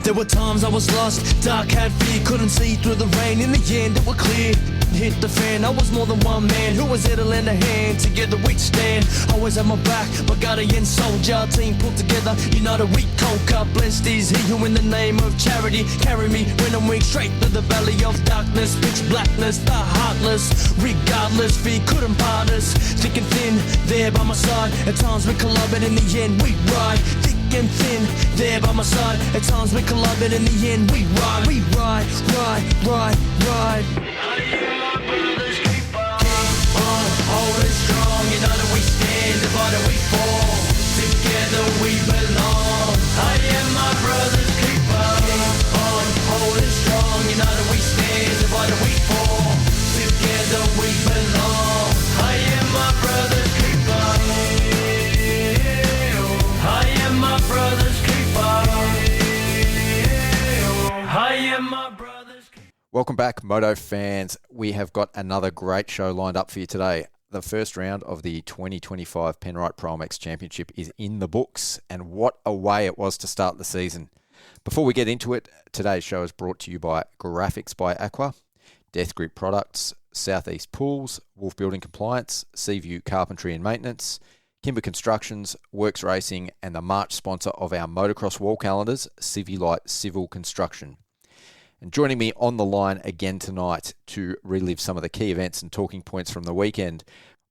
There were times I was lost, dark had fear, couldn't see through the rain. In the end it was clear, hit the fan. I was more than one man who was there to lend a hand. Together we'd stand, always had my back, my guardian soldier. Team pulled together, united we conquer. Blessed is he who in the name of charity carry me when I'm weak straight through the valley of darkness. Pitch blackness, the heartless, regardless, fear couldn't part us. Thick and thin, there by my side. At times we collide, but in the end we ride. Thick and thin, there by my side. At times we collide, but in the end we ride. We ride, ride, ride, ride. Holding strong, united we stand, divided we fall. Together we belong. I am my brother's keeper. Keep on holding strong, united we stand, divided we fall. Together we belong. I am my brother's keeper. I am my brother's keeper. I am my brother's keeper. Welcome back, Moto fans. We have got another great show lined up for you today. The first round of the 2025 Penrite ProMX Championship is in the books, and what a way it was to start the season. Before we get into it, today's show is brought to you by Graphics by Aqua, Death Grip Products, Southeast Pools, Wolf Building Compliance, Seaview Carpentry and Maintenance, Kimber Constructions, Works Racing, and the March sponsor of our motocross wall calendars, Civilight Civil Construction. And joining me on the line again tonight to relive some of the key events and talking points from the weekend,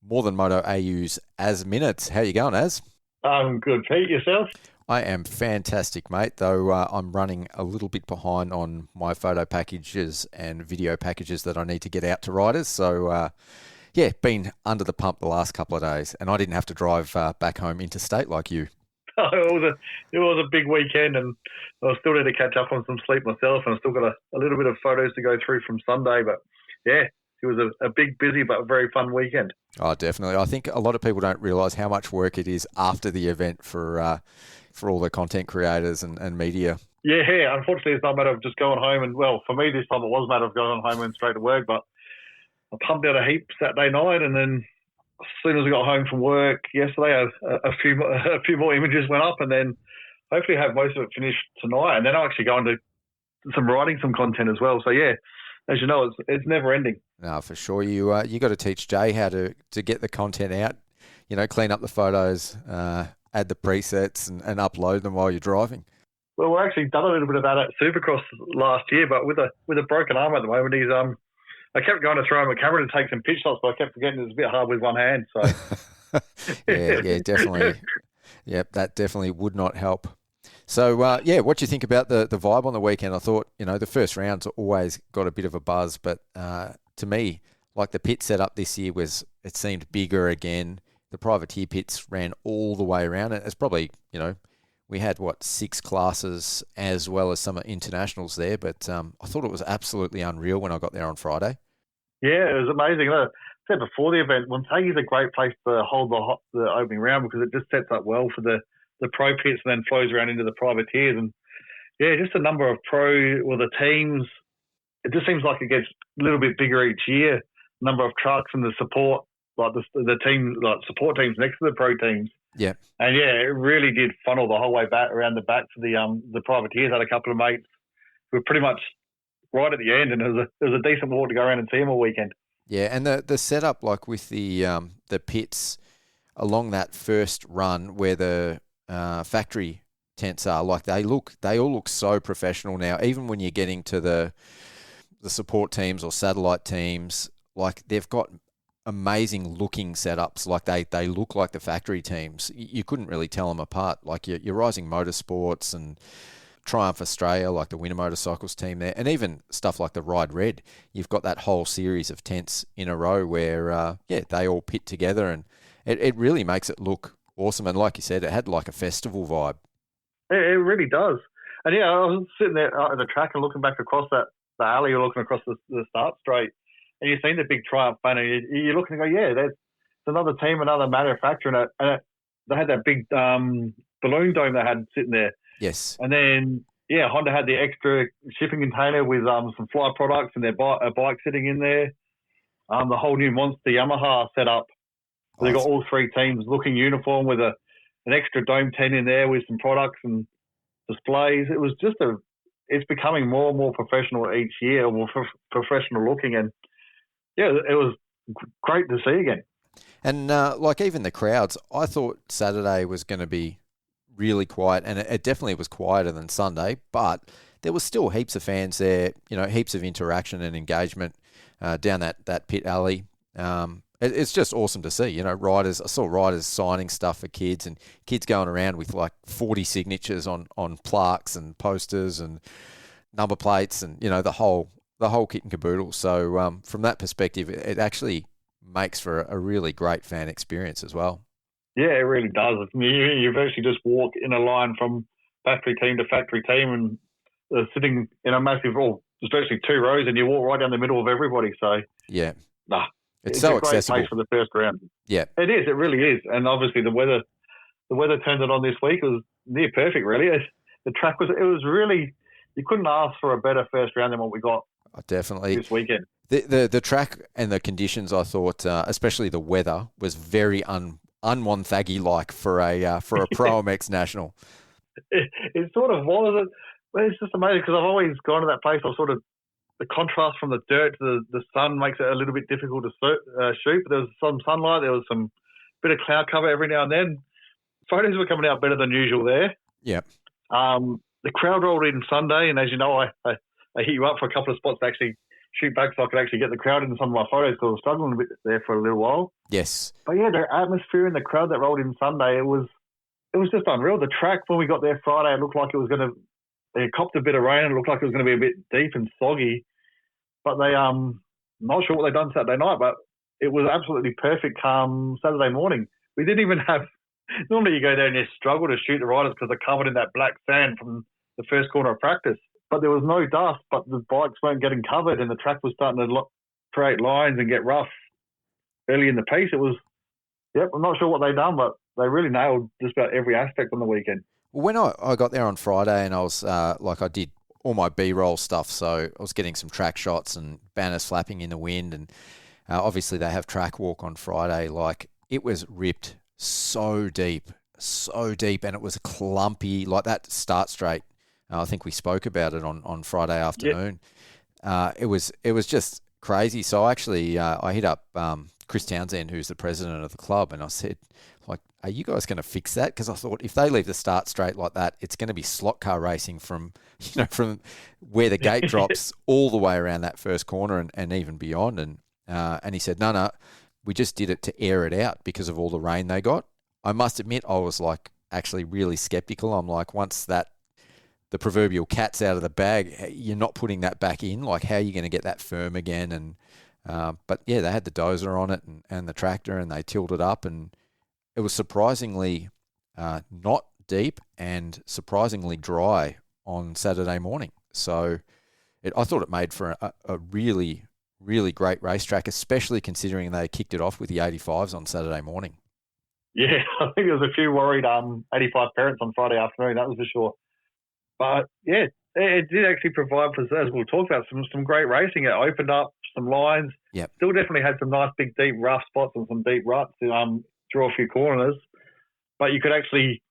More Than Moto AU's Az Minerds. How you going, Az? I'm good, Pete. Yourself? I am fantastic, mate, though I'm running a little bit behind on my photo packages and video packages that I need to get out to riders. So, been under the pump the last couple of days, and I didn't have to drive back home interstate like you. It was a big weekend, and I still need to catch up on some sleep myself, and I've still got a little bit of photos to go through from Sunday. But yeah, it was a big, busy but very fun weekend. Oh, definitely. I think a lot of people don't realise how much work it is after the event for all the content creators and media. Yeah, unfortunately, it's not a matter of just going home. And well, for me this time it was a matter of going home and straight to work. But I pumped out a heap Saturday night, and then as soon as I got home from work yesterday, a few more images went up, and then hopefully have most of it finished tonight. And then I'll actually go into writing some content as well. So yeah, as you know, it's never ending. No, for sure. You got to teach Jay how to get the content out. You know, clean up the photos, add the presets, and upload them while you're driving. Well, we've actually done a little bit of that at Supercross last year, but with a broken arm at the moment, I kept going to throw him a camera to take some pitch shots, but I kept forgetting it was a bit hard with one hand. So yeah, definitely. Yep, that definitely would not help. So, what do you think about the vibe on the weekend? I thought, the first round's always got a bit of a buzz, but to me, like the pit setup this year it seemed bigger again. The privateer pits ran all the way around. It's probably, we had, 6 classes as well as some internationals there, but I thought it was absolutely unreal when I got there on Friday. Yeah, it was amazing. I said before the event, Wonthaggi is a great place to hold the opening round because it just sets up well for the pro pits and then flows around into the privateers. And yeah, just a number of the teams, it just seems like it gets a little bit bigger each year. Number of trucks and the support, like the team, like support teams next to the pro teams. Yeah. And yeah, it really did funnel the whole way back around the back for the privateers. I had a couple of mates who were pretty much right at the end, and it was a decent walk to go around and see them all weekend. Yeah, and the setup, like with the pits along that first run where the factory tents are, like they all look so professional now. Even when you're getting to the support teams or satellite teams, like they've got amazing looking setups. Like they look like the factory teams. You couldn't really tell them apart. Like your Rising Motorsports and Triumph Australia, like the Winter Motorcycles team there, and even stuff like the Ride Red. You've got that whole series of tents in a row where, they all pit together, and it really makes it look awesome. And like you said, it had like a festival vibe. It really does. And yeah, I was sitting there at the track and looking back across the alley, or looking across the start straight, and you've seen the big Triumph banner. You're looking and go, yeah, there's another team, another manufacturer, and they had that big balloon dome they had sitting there. Yes. And then, Honda had the extra shipping container with some fly products and a bike sitting in there. The whole new Monster Yamaha set up. So they got all 3 teams looking uniform with an extra dome tent in there with some products and displays. It was just it's becoming more and more professional each year, more professional looking, and yeah, it was great to see again. And like even the crowds, I thought Saturday was going to be really quiet, and it definitely was quieter than Sunday, but there was still heaps of fans there, heaps of interaction and engagement down that pit alley. It's just awesome to see, riders. I saw riders signing stuff for kids, and kids going around with like 40 signatures on plaques and posters and number plates, and the whole kit and caboodle. So from that perspective, it actually makes for a really great fan experience as well. Yeah, it really does. You actually just walk in a line from factory team to factory team, and sitting in a massive, there's actually 2 rows, and you walk right down the middle of everybody. So yeah, it's so a great accessible place for the first round. Yeah, it is. It really is. And obviously the weather turned it on this week. It was near perfect, really. The track was really, you couldn't ask for a better first round than what we got. Definitely this weekend. The track and the conditions, I thought, especially the weather, was very un-Wonthaggi like for a ProMX national. It sort of was. It's just amazing because I've always gone to that place. The contrast from the dirt to the sun makes it a little bit difficult to shoot. But there was some sunlight. There was some bit of cloud cover every now and then. Photos were coming out better than usual there. Yeah. The crowd rolled in Sunday, and as you know, I hit you up for a couple of spots to actually shoot back so I could actually get the crowd into some of my photos because I was struggling a bit there for a little while. Yes. But yeah, the atmosphere in the crowd that rolled in Sunday, it was just unreal. The track, when we got there Friday, it looked like it was going to, they copped a bit of rain and it looked like it was going to be a bit deep and soggy. But they, not sure what they've done Saturday night, but it was absolutely perfect Saturday morning. We didn't even have, normally you go there and you struggle to shoot the riders because they're covered in that black sand from the first corner of practice. But there was no dust, but the bikes weren't getting covered and the track was starting to create lines and get rough early in the piece. It was, I'm not sure what they've done, but they really nailed just about every aspect on the weekend. Well, when I got there on Friday and I was I did all my B-roll stuff, so I was getting some track shots and banners flapping in the wind, and obviously they have track walk on Friday. Like, it was ripped so deep, and it was clumpy, like that start straight. I think we spoke about it on Friday afternoon. Yep. It was just crazy. So I hit up Chris Townsend, who's the president of the club, and I said, like, are you guys going to fix that? Because I thought if they leave the start straight like that, it's going to be slot car racing from where the gate drops all the way around that first corner and even beyond. And he said, no, we just did it to air it out because of all the rain they got. I must admit, I was like actually really skeptical. I'm like, once the proverbial cat's out of the bag, you're not putting that back in. Like, how are you going to get that firm again? And but yeah, they had the dozer on it and the tractor, and they tilled it up, and it was surprisingly not deep and surprisingly dry on Saturday morning. So I thought it made for a really, really great racetrack, especially considering they kicked it off with the 85s on Saturday morning. Yeah, I think there was a few worried 85 parents on Friday afternoon, that was for sure. But yeah, it did actually provide for, as we'll talk about, some great racing. It opened up some lines. Yep. Still definitely had some nice big deep rough spots and some deep ruts to draw a few corners. But you could actually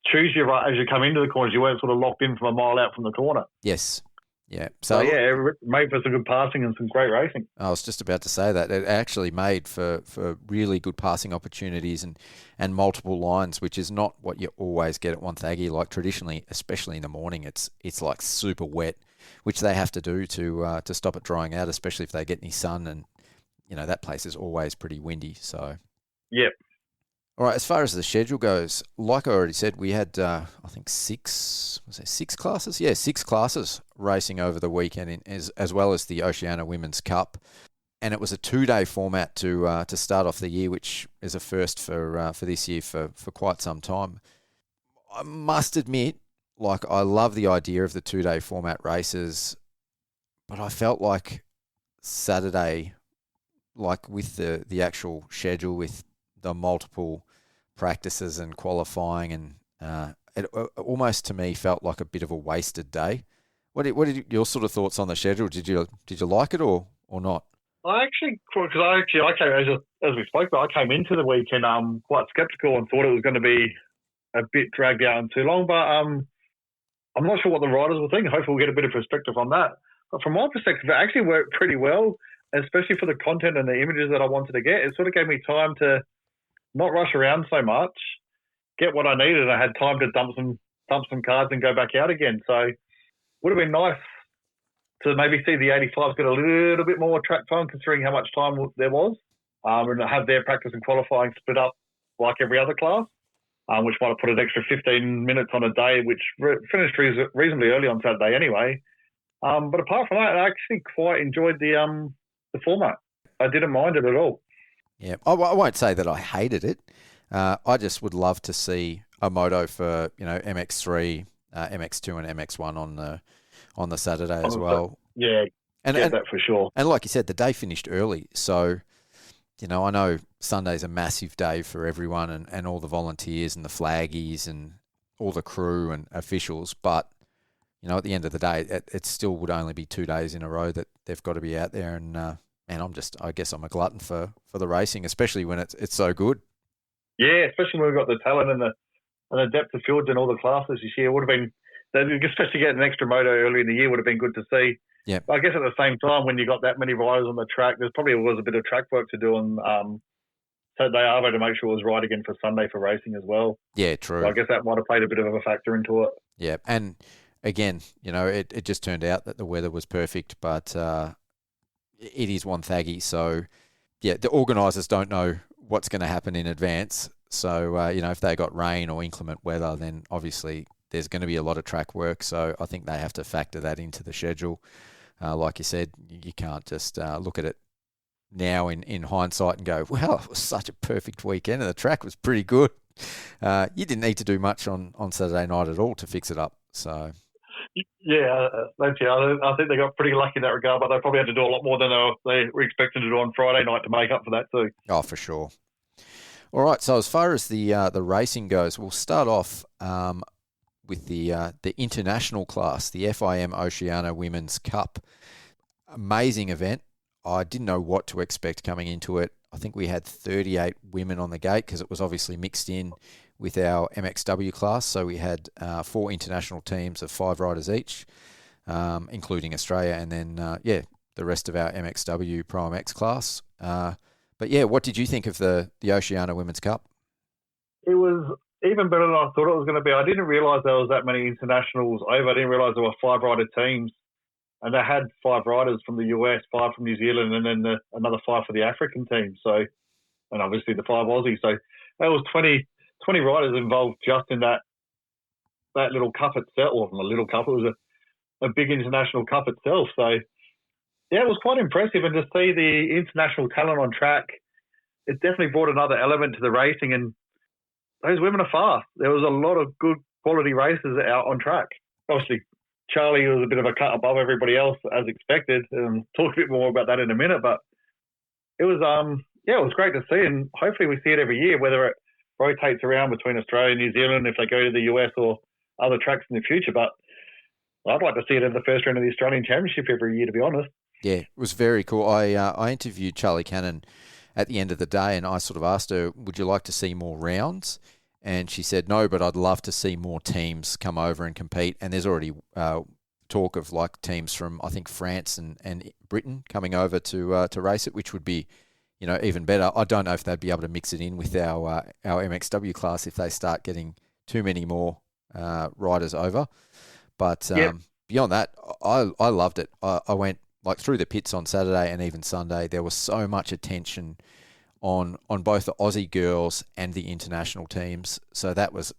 choose your rut as you come into the corners. You weren't sort of locked in from a mile out from the corner. Yes. Yeah. So yeah, it made for some good passing and some great racing. I was just about to say that. It actually made for really good passing opportunities and multiple lines, which is not what you always get at Wonthaggi. Like traditionally, especially in the morning, it's like super wet, which they have to do to stop it drying out, especially if they get any sun. And that place is always pretty windy. So yep. All right, as far as the schedule goes, like I already said, we had, I think, six classes? Yeah, 6 classes racing over the weekend, as well as the Oceania Women's Cup. And it was a 2-day format to start off the year, which is a first for this year for quite some time. I must admit, like, I love the idea of the 2-day format races, but I felt like Saturday, like with the actual schedule, with the multiple practices and qualifying, and it almost to me felt like a bit of a wasted day. What did your sort of thoughts on the schedule? Did you like it or not? I came, as we spoke about, I came into the weekend quite sceptical and thought it was going to be a bit dragged out and too long, but I'm not sure what the riders will think. Hopefully we'll get a bit of perspective on that. But from my perspective, it actually worked pretty well, especially for the content and the images that I wanted to get. It sort of gave me time to not rush around so much, get what I needed. I had time to dump some cards and go back out again. So it would have been nice to maybe see the 85s get a little bit more track time, considering how much time there was, and have their practice and qualifying split up like every other class, which might have put an extra 15 minutes on a day, which finished reasonably early on Saturday anyway. But apart from that, I actually quite enjoyed the format. I didn't mind it at all. Yeah, I won't say that I hated it. I just would love to see a moto for MX3, MX2, and MX1 on the Saturday as well. Yeah, and that for sure. And like you said, the day finished early, so I know Sunday's a massive day for everyone and all the volunteers and the flaggies and all the crew and officials, but at the end of the day, it still would only be 2 days in a row that they've got to be out there, and I guess I'm a glutton for the racing, especially when it's so good. Yeah, especially when we've got the talent and the depth of field in all the classes this year. It would have been, especially getting an extra moto early in the year would have been good to see. Yeah. I guess at the same time, when you got that many riders on the track, there probably was a bit of track work to do on Saturday Arvo to make sure it was right again for Sunday for racing as well. Yeah, true. So I guess that might have played a bit of a factor into it. Yeah, and again, it just turned out that the weather was perfect, but it is Wonthaggi, so yeah, the organisers don't know what's going to happen in advance. So if they got rain or inclement weather, then obviously there's going to be a lot of track work. So I think they have to factor that into the schedule. Like you said, you can't just look at it now in hindsight and go, well, it was such a perfect weekend and the track was pretty good. You didn't need to do much on Saturday night at all to fix it up. So yeah, that's it. I think they got pretty lucky in that regard, but they probably had to do a lot more than they were expecting to do on Friday night to make up for that too. Oh, for sure. All right, so as far as the racing goes, we'll start off with the international class, the FIM Oceania Women's Cup. Amazing event. I didn't know what to expect coming into it. I think we had 38 women on the gate because it was obviously mixed in with our MXW class. So we had 4 international teams of 5 riders each, including Australia, and then, the rest of our MXW ProMX class. But yeah, what did you think of the Oceania Women's Cup? It was even better than I thought it was going to be. I didn't realise there was that many internationals over. I didn't realise there were 5 rider teams. And they had 5 riders from the US, 5 from New Zealand, and then another 5 for the African team. So, and obviously the 5 Aussies. So there was 20 riders involved just in that little cup itself. Or a little cup, it was a big international cup itself. So, yeah, it was quite impressive. And to see the international talent on track, it definitely brought another element to the racing. And those women are fast. There was a lot of good quality races out on track. Obviously, Charlie was a bit of a cut above everybody else, as expected. Talk a bit more about that in a minute. But it was, it was great to see. And hopefully we see it every year, whether it rotates around between Australia and New Zealand, if they go to the US or other tracks in the future. But I'd like to see it in the first round of the Australian Championship every year, to be honest. Yeah, it was very cool. I interviewed Charlie Cannon at the end of the day, and I sort of asked her, would you like to see more rounds? And she said, no, but I'd love to see more teams come over and compete. And there's already talk of like teams from, I think, France and Britain coming over to race it, which would be, even better. I don't know if they'd be able to mix it in with our MXW class if they start getting too many more riders over. But beyond that, I loved it. I went like through the pits on Saturday and even Sunday. There was so much attention on both the Aussie girls and the international teams. So that was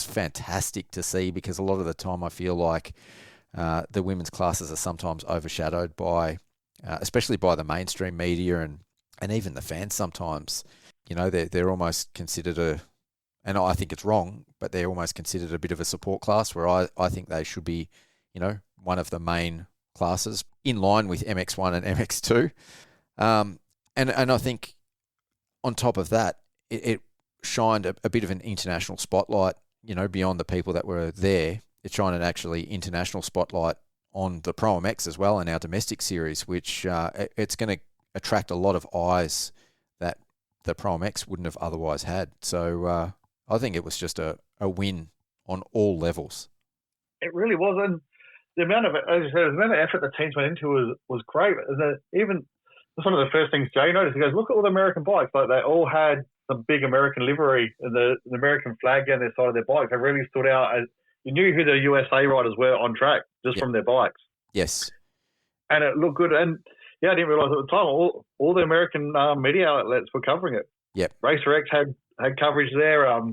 fantastic to see, because a lot of the time I feel like the women's classes are sometimes overshadowed by, especially by the mainstream media and even the fans sometimes. They're almost considered and I think it's wrong, but they're almost considered a bit of a support class, where I think they should be, one of the main classes in line with MX1 and MX2. And I think on top of that, it shined a bit of an international spotlight, beyond the people that were there. It shined an actually international spotlight on the ProMX as well in our domestic series, which it's going to attract a lot of eyes that the ProMX wouldn't have otherwise had. So I think it was just a win on all levels. it really wasn't. The amount of, as you said, the amount of effort the teams went into was great. Even that's one of the first things Jay noticed. He goes, look at all the American bikes. Like they all had some big American livery and the American flag down their side of their bikes. They really stood out as you knew who the USA riders were on track just from their bikes. Yes. And it looked good. And I didn't realise at the time all the American media outlets were covering it. Yep. Racer X had coverage there. I've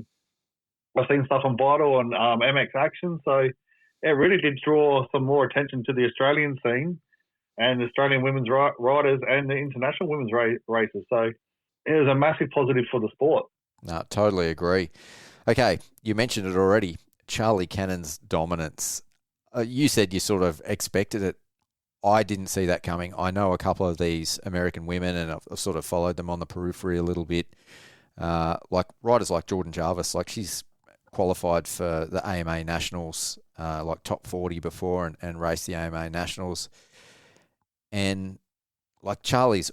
seen stuff on Vital and MX Action. So it really did draw some more attention to the Australian scene and the Australian women's riders and the international women's races. So it was a massive positive for the sport. No, totally agree. Okay, you mentioned it already. Charlie Cannon's dominance. You said you sort of expected it. I didn't see that coming. I know a couple of these American women, and I've sort of followed them on the periphery a little bit. Like riders like Jordan Jarvis, like she's qualified for the AMA Nationals, like top 40 before and raced the AMA Nationals. And like Charlie's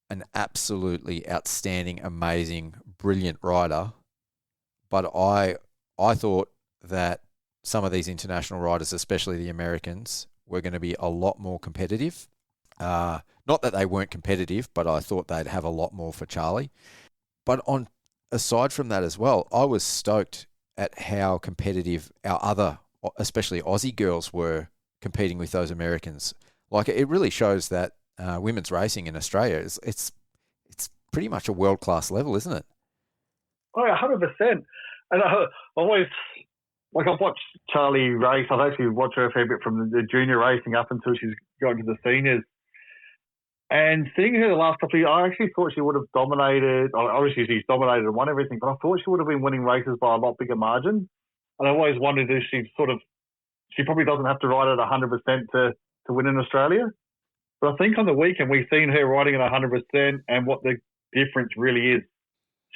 an absolutely outstanding, amazing, brilliant rider. But I thought that some of these international riders, especially the Americans, were going to be a lot more competitive. Not that they weren't competitive, but I thought they'd have a lot more for Charlie. But aside from that as well, I was stoked at how competitive our other, especially Aussie girls, were competing with those Americans. Like it really shows that women's racing in Australia it's pretty much a world-class level, isn't it? Oh, 100%. And I've always, like I've watched Charlie race. I've actually watched her a fair bit from the junior racing up until she's got to the seniors. And seeing her the last couple of years, I actually thought she would have dominated. Obviously, she's dominated and won everything, but I thought she would have been winning races by a lot bigger margin. And I always wondered if she probably doesn't have to ride at 100% to win in Australia. But I think on the weekend, we've seen her riding at 100% and what the difference really is.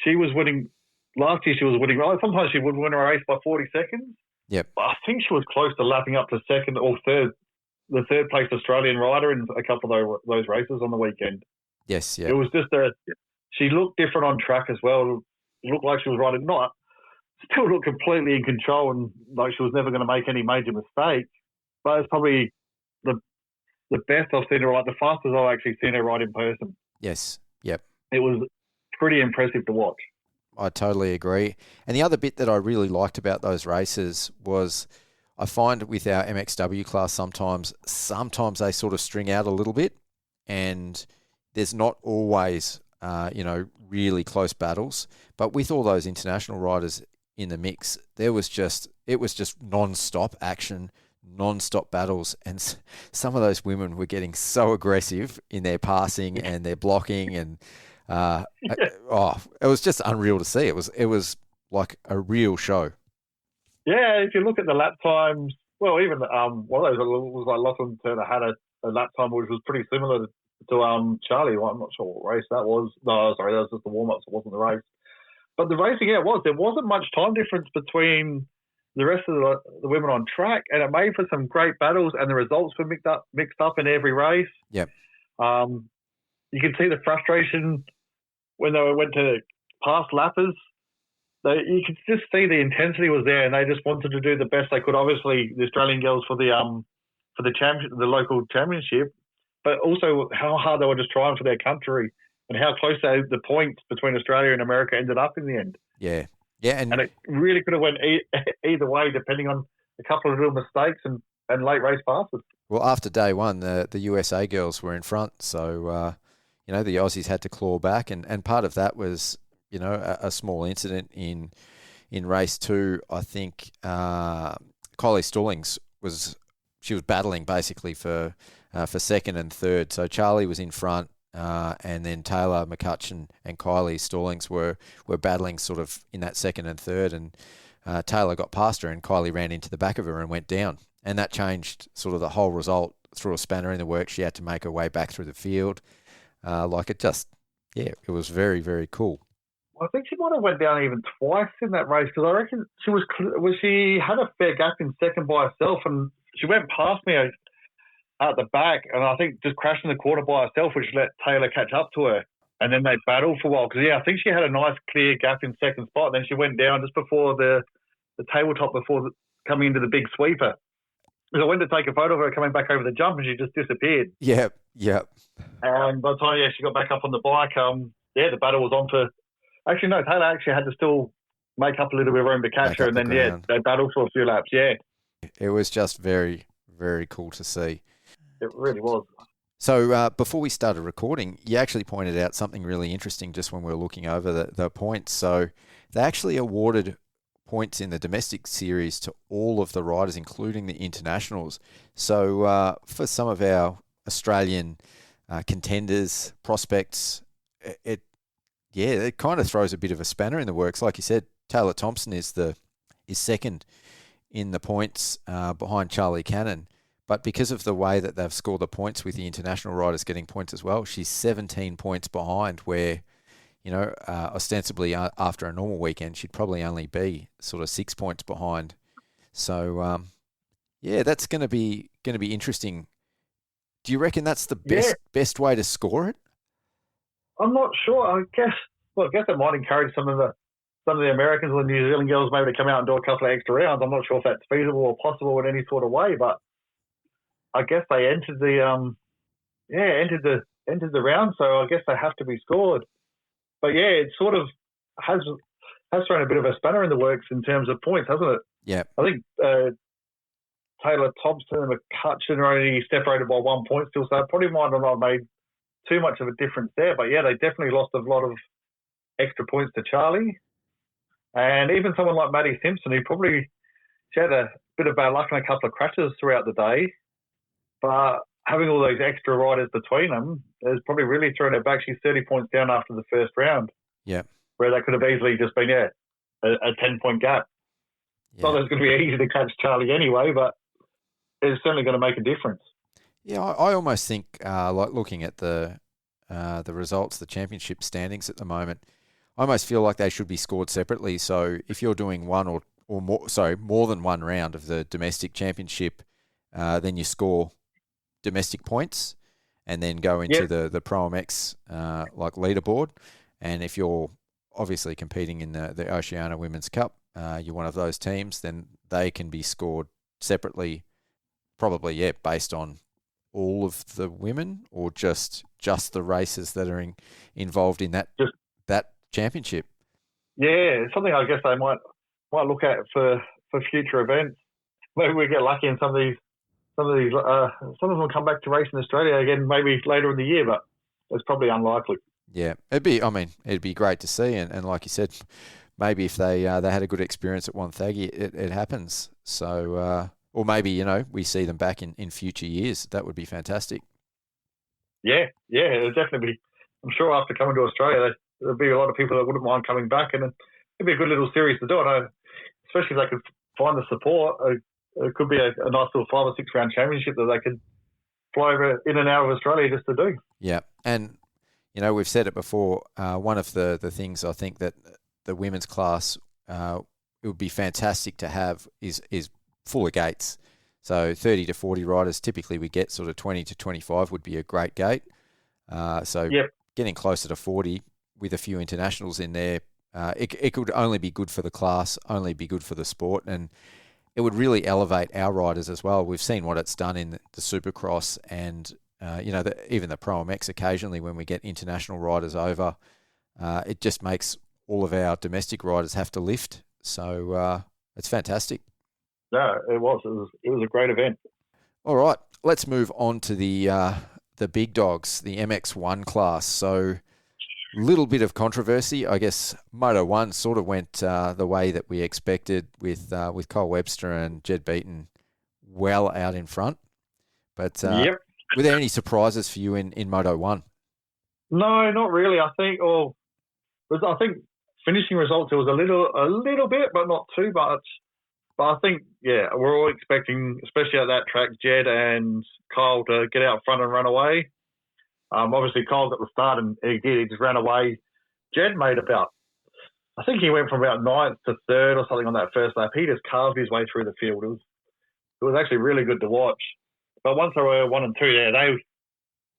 She was winning. Last year, she was winning. Sometimes she would win a race by 40 seconds. Yep. But I think she was close to lapping up to second or third, the third place Australian rider in a couple of those races on the weekend. Yes, yeah. It was just she looked different on track as well. It looked like she was riding, still looked completely in control and like she was never going to make any major mistake. But it's probably the best I've seen her ride, the fastest I've actually seen her ride in person. Yes, yep. It was pretty impressive to watch. I totally agree. And the other bit that I really liked about those races was I find with our MXW class sometimes they sort of string out a little bit and there's not always, really close battles. But with all those international riders in the mix, it was just non-stop action, non-stop battles. And some of those women were getting so aggressive in their passing and their blocking and it was just unreal to see. It was like a real show. Yeah, if you look at the lap times, well, even one of those was like Lachlan Turner had a lap time which was pretty similar to Charlie. Well, I'm not sure what race that was. No, sorry, that was just the warm-ups. It wasn't the race. But the racing, yeah, it was. There wasn't much time difference between the rest of the women on track, and it made for some great battles, and the results were mixed up in every race. Yep. You could see the frustration when they went to past lappers. You could just see the intensity was there, and they just wanted to do the best they could. Obviously, the Australian girls for the the local championship, but also how hard they were just trying for their country and how close the points between Australia and America ended up in the end. Yeah, yeah, and it really could have went either way depending on a couple of little mistakes and late race passes. Well, after day one, the USA girls were in front, so the Aussies had to claw back, and part of that was a small incident in race 2. I think Kylie Stallings was battling basically for second and third. So Charlie was in front, and then Taylor McCutcheon and Kylie Stallings were battling sort of in that second and third, and Taylor got past her and Kylie ran into the back of her and went down, and that changed sort of the whole result. Threw a spanner in the works. She had to make her way back through the field. It was very, very cool. I think she might have went down even twice in that race because I reckon she had a fair gap in second by herself, and she went past me at the back, and I think just crashed in the quarter by herself, which let Taylor catch up to her, and then they battled for a while because I think she had a nice clear gap in second spot, and then she went down just before the tabletop before coming into the big sweeper. because I went to take a photo of her coming back over the jump and she just disappeared. Yep. And by the time she got back up on the bike, the battle was on for. Actually, no, Taylor actually had to still make up a little bit of room to catch her, and then they battled for a few laps. Yeah, it was just very, very cool to see. It really was. So before we started recording, you actually pointed out something really interesting just when we were looking over the points. So they actually awarded points in the domestic series to all of the riders, including the internationals. So for some of our Australian contenders, prospects, it kind of throws a bit of a spanner in the works. Like you said, Taylor Thompson is second in the points behind Charlie Cannon. But because of the way that they've scored the points with the international riders getting points as well, she's 17 points behind where, ostensibly after a normal weekend, she'd probably only be sort of 6 points behind. So, that's going to be interesting. Do you reckon that's the best way to score it? I'm not sure. I guess it might encourage some of the Americans or New Zealand girls maybe to come out and do a couple of extra rounds. I'm not sure if that's feasible or possible in any sort of way, but I guess they entered the round, so I guess they have to be scored. But it sort of has thrown a bit of a spanner in the works in terms of points, hasn't it? Yeah. I think Taylor Thompson and McCutcheon are only separated by 1 point still, so it probably might not have made too much of a difference there. But they definitely lost a lot of extra points to Charlie. And even someone like Maddie Simpson, she had a bit of bad luck and a couple of crashes throughout the day. But having all those extra riders between them has probably really thrown her back. She's 30 points down after the first round. Yeah. Where that could have easily just been, a 10-point gap. Yeah. Not that it's going to be easy to catch Charlie anyway, but it's certainly going to make a difference. Yeah, I almost think, like looking at the results, the championship standings at the moment, I almost feel like they should be scored separately. So if you're doing more than one round of the domestic championship, then you score domestic points and then go into the ProMX like leaderboard. And if you're obviously competing in the Oceania Women's Cup, you're one of those teams, then they can be scored separately, probably based on all of the women or just the races that are involved in that championship. Yeah, something I guess they might look at for future events. Maybe we get lucky and some of them will come back to race in Australia again, maybe later in the year, but it's probably unlikely. Yeah, it'd be great to see, and like you said, maybe if they had a good experience at Wonthaggi, it happens. So, or maybe we see them back in future years. That would be fantastic. Yeah, it'd definitely be. I'm sure after coming to Australia, there'll be a lot of people that wouldn't mind coming back, and it'd be a good little series to do. I know, especially if they could find the support. It could be a nice little 5 or 6 round championship that they could fly over in and out of Australia just to do. Yeah, and we've said it before. One of the things I think that the women's class it would be fantastic to have is full of gates. So 30 to 40 riders. Typically, we get sort of 20 to 25 would be a great gate. Getting closer to 40 with a few internationals in there, it could only be good for the class, only be good for the sport, and it would really elevate our riders as well. We've seen what it's done in the Supercross and, even the ProMX occasionally when we get international riders over. It just makes all of our domestic riders have to lift. So it's fantastic. Yeah, it was. It was a great event. All right, let's move on to the big dogs, the MX1 class. So little bit of controversy. I guess Moto 1 sort of went the way that we expected with Kyle Webster and Jed Beaton well out in front. But were there any surprises for you in Moto 1? No, not really. I think finishing results, it was a little bit, but not too much. But I think, we're all expecting, especially at that track, Jed and Kyle to get out front and run away. Obviously, Kyle got the start and he just ran away. Jed made I think he went from about 9th to 3rd or something on that first lap. He just carved his way through the field. It was actually really good to watch. But once they were 1 and 2 there,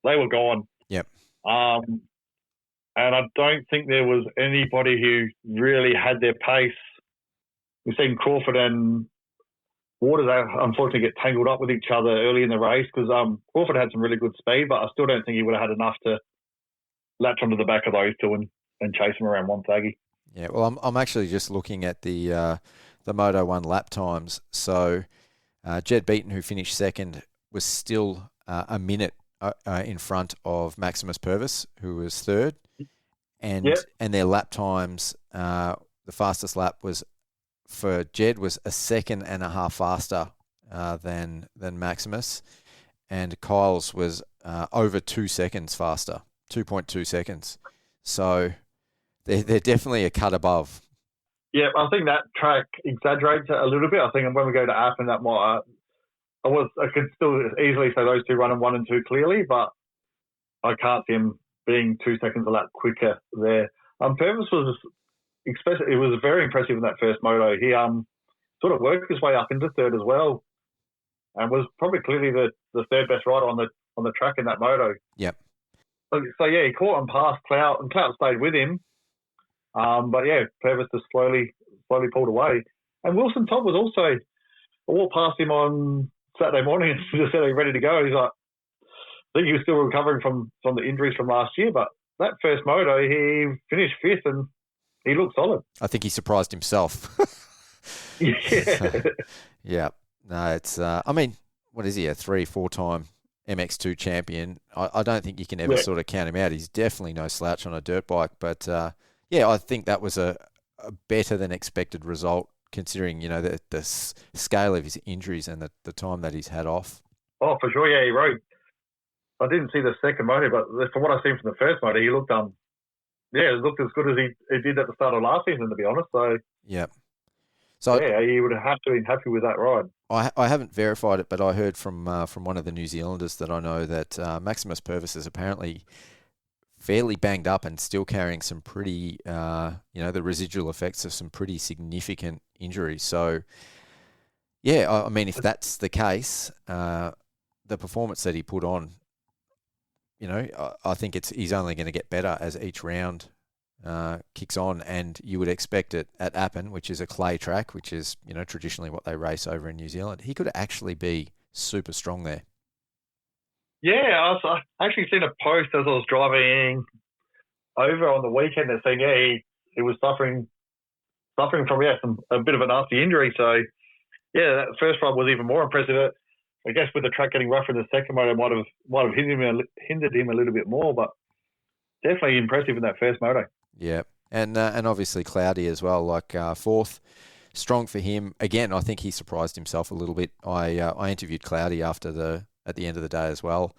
they were gone. Yep. And I don't think there was anybody who really had their pace. We've seen Crawford and Waters unfortunately get tangled up with each other early in the race because Crawford had some really good speed, but I still don't think he would have had enough to latch onto the back of those two and chase them around Wonthaggi. Yeah, well, I'm actually just looking at the Moto 1 lap times. So Jed Beaton, who finished second, was still a minute in front of Maximus Purvis, who was third. And their lap times, the fastest lap was for Jed was a second and a half faster than Maximus, and Kyle's was over 2 seconds faster, 2.2 seconds. So they're definitely a cut above. Yeah, I think that track exaggerates it a little bit. I think when we go to Appin, that might I could still easily say those two running 1 and 2 clearly, but I can't see him being 2 seconds a lap quicker there. Purvis was especially, it was very impressive in that first moto. He sort of worked his way up into third as well, and was probably clearly the third best rider on the track in that moto. Yep. So yeah, he caught and passed Clout, and Clout stayed with him. But yeah, Purvis just slowly pulled away. And Wilson Todd was also, I walked past him on Saturday morning and just said he's ready to go. He's like, I think he was still recovering from the injuries from last year, but that first moto, he finished fifth and he looked solid. I think he surprised himself. Yeah. Yeah. No, it's, I mean, what is he, a 3-4 time MX2 champion? I don't think you can ever sort of count him out. He's definitely no slouch on a dirt bike, but yeah, I think that was a better than expected result considering, you know, the scale of his injuries and the time that he's had off. Oh, for sure, yeah, he rode. I didn't see the second moto, but from what I've seen from the first moto, he looked it looked as good as he did at the start of last season, to be honest. So yeah. So yeah, he would have to been happy with that ride. I haven't verified it, but I heard from one of the New Zealanders that I know that Maximus Purvis is apparently fairly banged up and still carrying some pretty, the residual effects of some pretty significant injuries. So, yeah, I mean, if that's the case, the performance that he put on, you know, I think he's only going to get better as each round kicks on, and you would expect it at Appin, which is a clay track, which is, you know, traditionally what they race over in New Zealand. He could actually be super strong there. Yeah, I actually seen a post as I was driving over on the weekend that saying, yeah, he was suffering from a bit of a nasty injury. So yeah, that first ride was even more impressive. I guess with the track getting rougher in the second moto, might have hindered him a little bit more, but definitely impressive in that first moto. Yeah, and obviously cloudy as well, like fourth, strong for him. Again, I think he surprised himself a little bit. I interviewed Cloudy at the end of the day as well,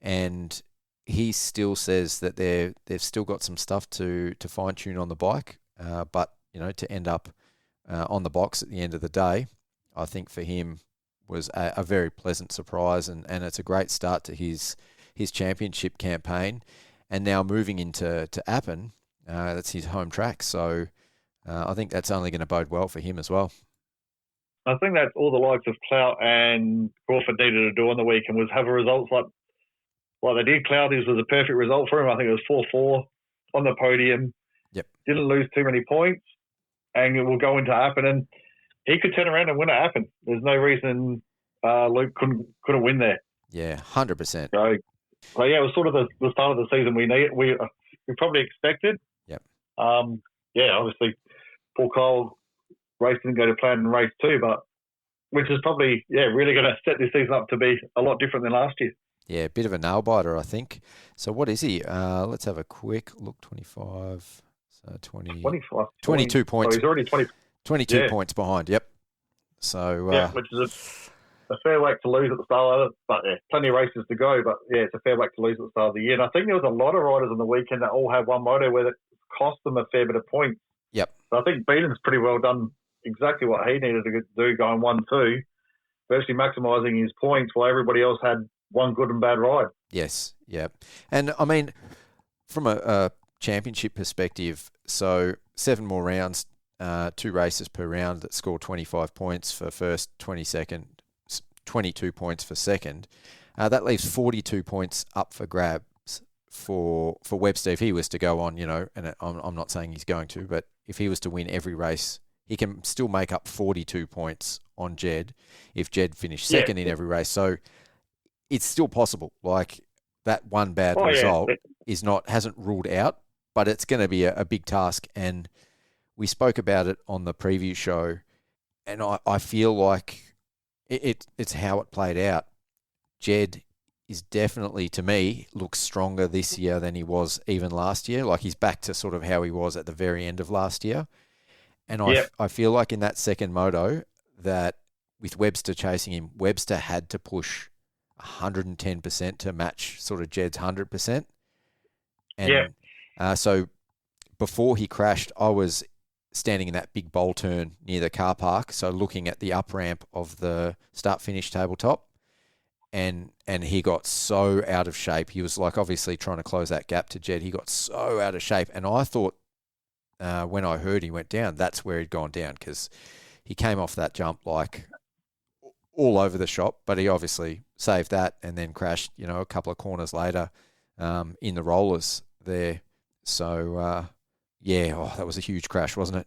and he still says that they've still got some stuff to fine tune on the bike, but you know, to end up on the box at the end of the day, I think for him was a very pleasant surprise, and it's a great start to his championship campaign. And now moving into Appin, that's his home track. So I think that's only going to bode well for him as well. I think that's all the likes of Clout and Crawford needed to do on the weekend was have a result like they did. Cloudy's was a perfect result for him. I think it was 4-4 on the podium. Yep. Didn't lose too many points, and it will go into Appin, and he could turn around and win at Appin. There's no reason Luke couldn't win there. Yeah, 100%. So yeah, it was sort of the start of the season we probably expected. Yep. Yeah, obviously, Paul Cole race didn't go to plan in race 2, but which is probably really going to set this season up to be a lot different than last year. Yeah, a bit of a nail biter, I think. So what is he? Let's have a quick look. 25, so 22 points. So he's already 22 points behind. Yep. So which is a fair whack to lose at the start of it, but yeah, plenty of races to go. But yeah, it's a fair whack to lose at the start of the year. And I think there was a lot of riders on the weekend that all had one moto where it cost them a fair bit of points. Yep. So I think Beaton's pretty well done exactly what he needed to do, going 1-2, virtually maximising his points while everybody else had one good and bad ride. Yes. Yeah. And I mean, from a championship perspective, so 7 more rounds, 2 races per round that score 25 points for first, 22nd, 22 points for second. That leaves 42 points up for grabs for Webster if he was to go on, you know, and I'm not saying he's going to, but if he was to win every race he can still make up 42 points on Jed if Jed finished second in every race. So it's still possible. Like that one bad result hasn't ruled out, but it's going to be a big task. And we spoke about it on the preview show, and I feel like it's how it played out. Jed is definitely, to me, looks stronger this year than he was even last year. Like he's back to sort of how he was at the very end of last year. And I feel like in that second moto that with Webster chasing him, Webster had to push 110% to match sort of Jed's 100%. And so before he crashed, I was standing in that big bowl turn near the car park, so looking at the up ramp of the start-finish tabletop. And he got so out of shape. He was like obviously trying to close that gap to Jed. He got so out of shape. And I thought when I heard he went down, that's where he'd gone down, because he came off that jump like all over the shop. But he obviously saved that and then crashed, a couple of corners later in the rollers there. So, that was a huge crash, wasn't it?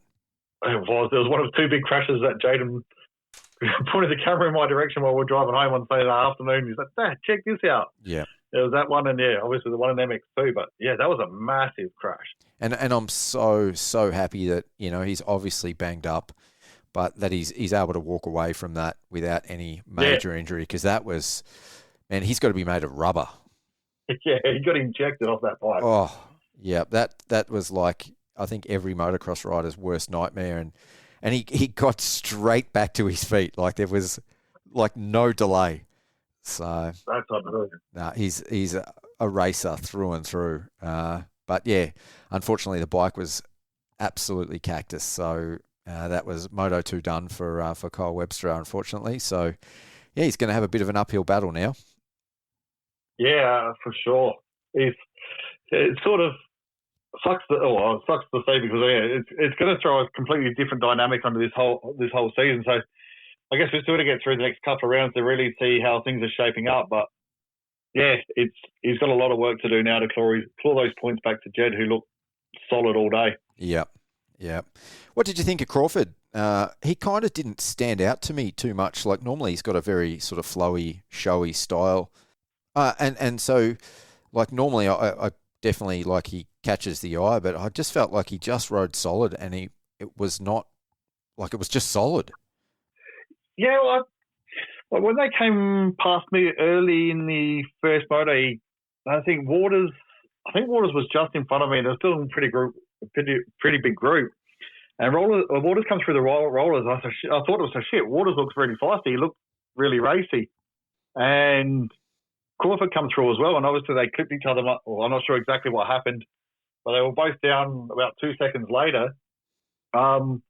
It was. There was one of two big crashes that Jaden pointed the camera in my direction while we were driving home on Saturday afternoon. He's like, Dad, check this out. Yeah. There was that one, and obviously the one in MX2. But that was a massive crash. And I'm so happy that he's obviously banged up, but that he's able to walk away from that without any major injury, because that was, man, he's got to be made of rubber. Yeah, he got injected off that bike. Oh, yeah, that was like I think every motocross rider's worst nightmare, and he got straight back to his feet. Like there was like no delay. So that's unreal. Nah, he's a racer through and through. But yeah, unfortunately the bike was absolutely cactus. So that was Moto 2 done for Kyle Webster, unfortunately. So yeah, he's going to have a bit of an uphill battle now. Yeah, for sure. It sort of sucks to say, because it's going to throw a completely different dynamic onto this whole season. So I guess we're still going to get through the next couple of rounds to really see how things are shaping up. But he's got a lot of work to do now to claw those points back to Jed, who looked solid all day. Yeah. What did you think of Crawford? He kind of didn't stand out to me too much. Like normally he's got a very sort of flowy, showy style. And so like normally I definitely like he catches the eye, but I just felt like he just rode solid, and it was not like it was just solid. Yeah, well, when they came past me early in the first moto, I think Waters was just in front of me, and they're still in pretty big group. And Waters comes through the rollers. I thought it was shit. Waters looks really feisty. He looked really racy, and Crawford come through as well, and obviously they clipped each other up. Well, I'm not sure exactly what happened, but they were both down about 2 seconds later. And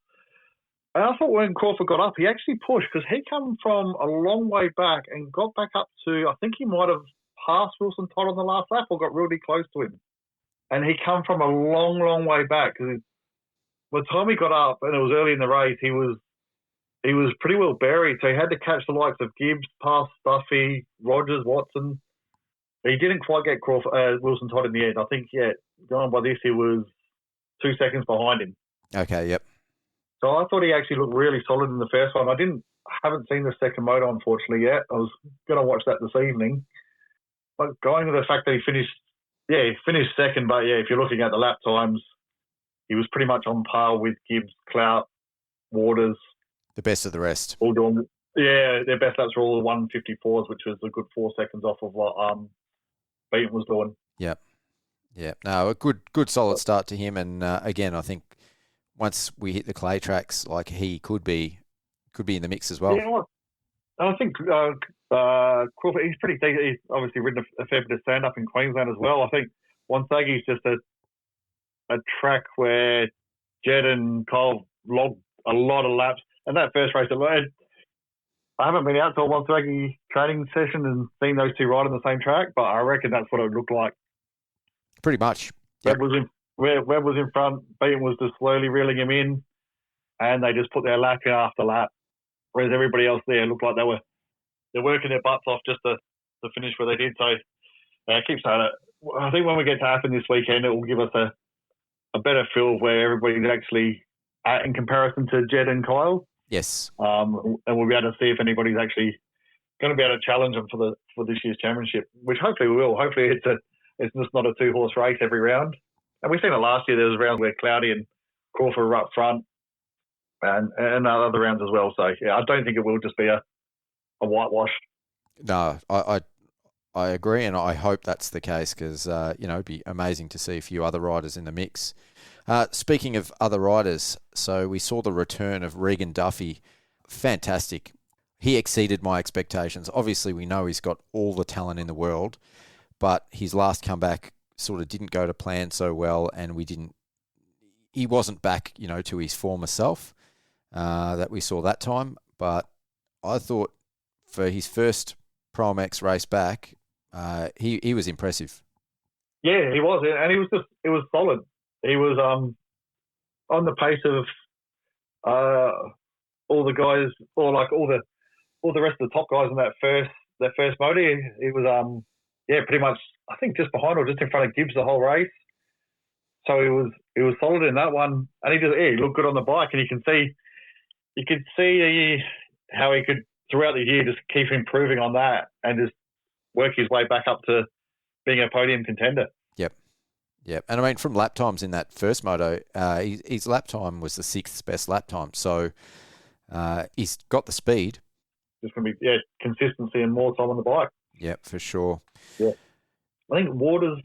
I thought when Crawford got up, he actually pushed, because he came from a long way back and got back up to, I think he might have passed Wilson Todd on the last lap or got really close to him. And he come from a long, long way back, because by the time he got up, and it was early in the race, he was pretty well buried, so he had to catch the likes of Gibbs, past Duffy, Rogers, Watson. He didn't quite get Wilson Todd in the end. I think, going by this, he was 2 seconds behind him. Okay, yep. So I thought he actually looked really solid in the first one. I haven't seen the second moto, unfortunately, yet. I was going to watch that this evening. But going to the fact that he finished second, but if you're looking at the lap times, he was pretty much on par with Gibbs, Clout, Waters. The best of the rest. All doing, their best laps were all the 154s, which was a good 4 seconds off of what Beaton was doing. Yep. No, a good solid start to him. And again, I think once we hit the clay tracks, like he could be in the mix as well. Yeah, I think Crawford, he's pretty decent. He's obviously ridden a fair bit of stand-up in Queensland as well. I think Wonthaggi is just a track where Jed and Kyle logged a lot of laps. And that first race, I haven't been out to a Wonthaggi training session and seen those two ride on the same track, but I reckon that's what it looked like. Pretty much. Yep. Webb was in front, Beaton was just slowly reeling him in, and they just put their lap in after lap. Whereas everybody else there looked like they're working their butts off just to finish where they did. So I keep saying it. I think when we get to Appin this weekend, it will give us a better feel of where everybody's actually in comparison to Jed and Kyle. Yes. And we'll be able to see if anybody's actually going to be able to challenge them for this year's championship, which hopefully we will. Hopefully it's just not a 2-horse race every round. And we've seen it last year. There was rounds where Cloudy and Crawford were up front, and other rounds as well. So yeah, I don't think it will just be a whitewash. No, I agree, and I hope that's the case because it'd be amazing to see a few other riders in the mix. Speaking of other riders, so we saw the return of Regan Duffy. Fantastic. He exceeded my expectations. Obviously, we know he's got all the talent in the world, but his last comeback sort of didn't go to plan so well, and he wasn't back, to his former self that we saw that time. But I thought for his first ProMX race back, he was impressive. Yeah, he was, and it was solid. He was on the pace of all the guys, or like all the rest of the top guys in that first moto. He was pretty much, I think, just behind or just in front of Gibbs the whole race. So he was solid in that one, and he looked good on the bike, and you could see how he could throughout the year just keep improving on that and just work his way back up to being a podium contender. Yep. And I mean, from lap times in that first moto, his lap time was the 6th best lap time. So he's got the speed. Just going to be consistency and more time on the bike. Yeah, for sure. Yeah, I think Waters'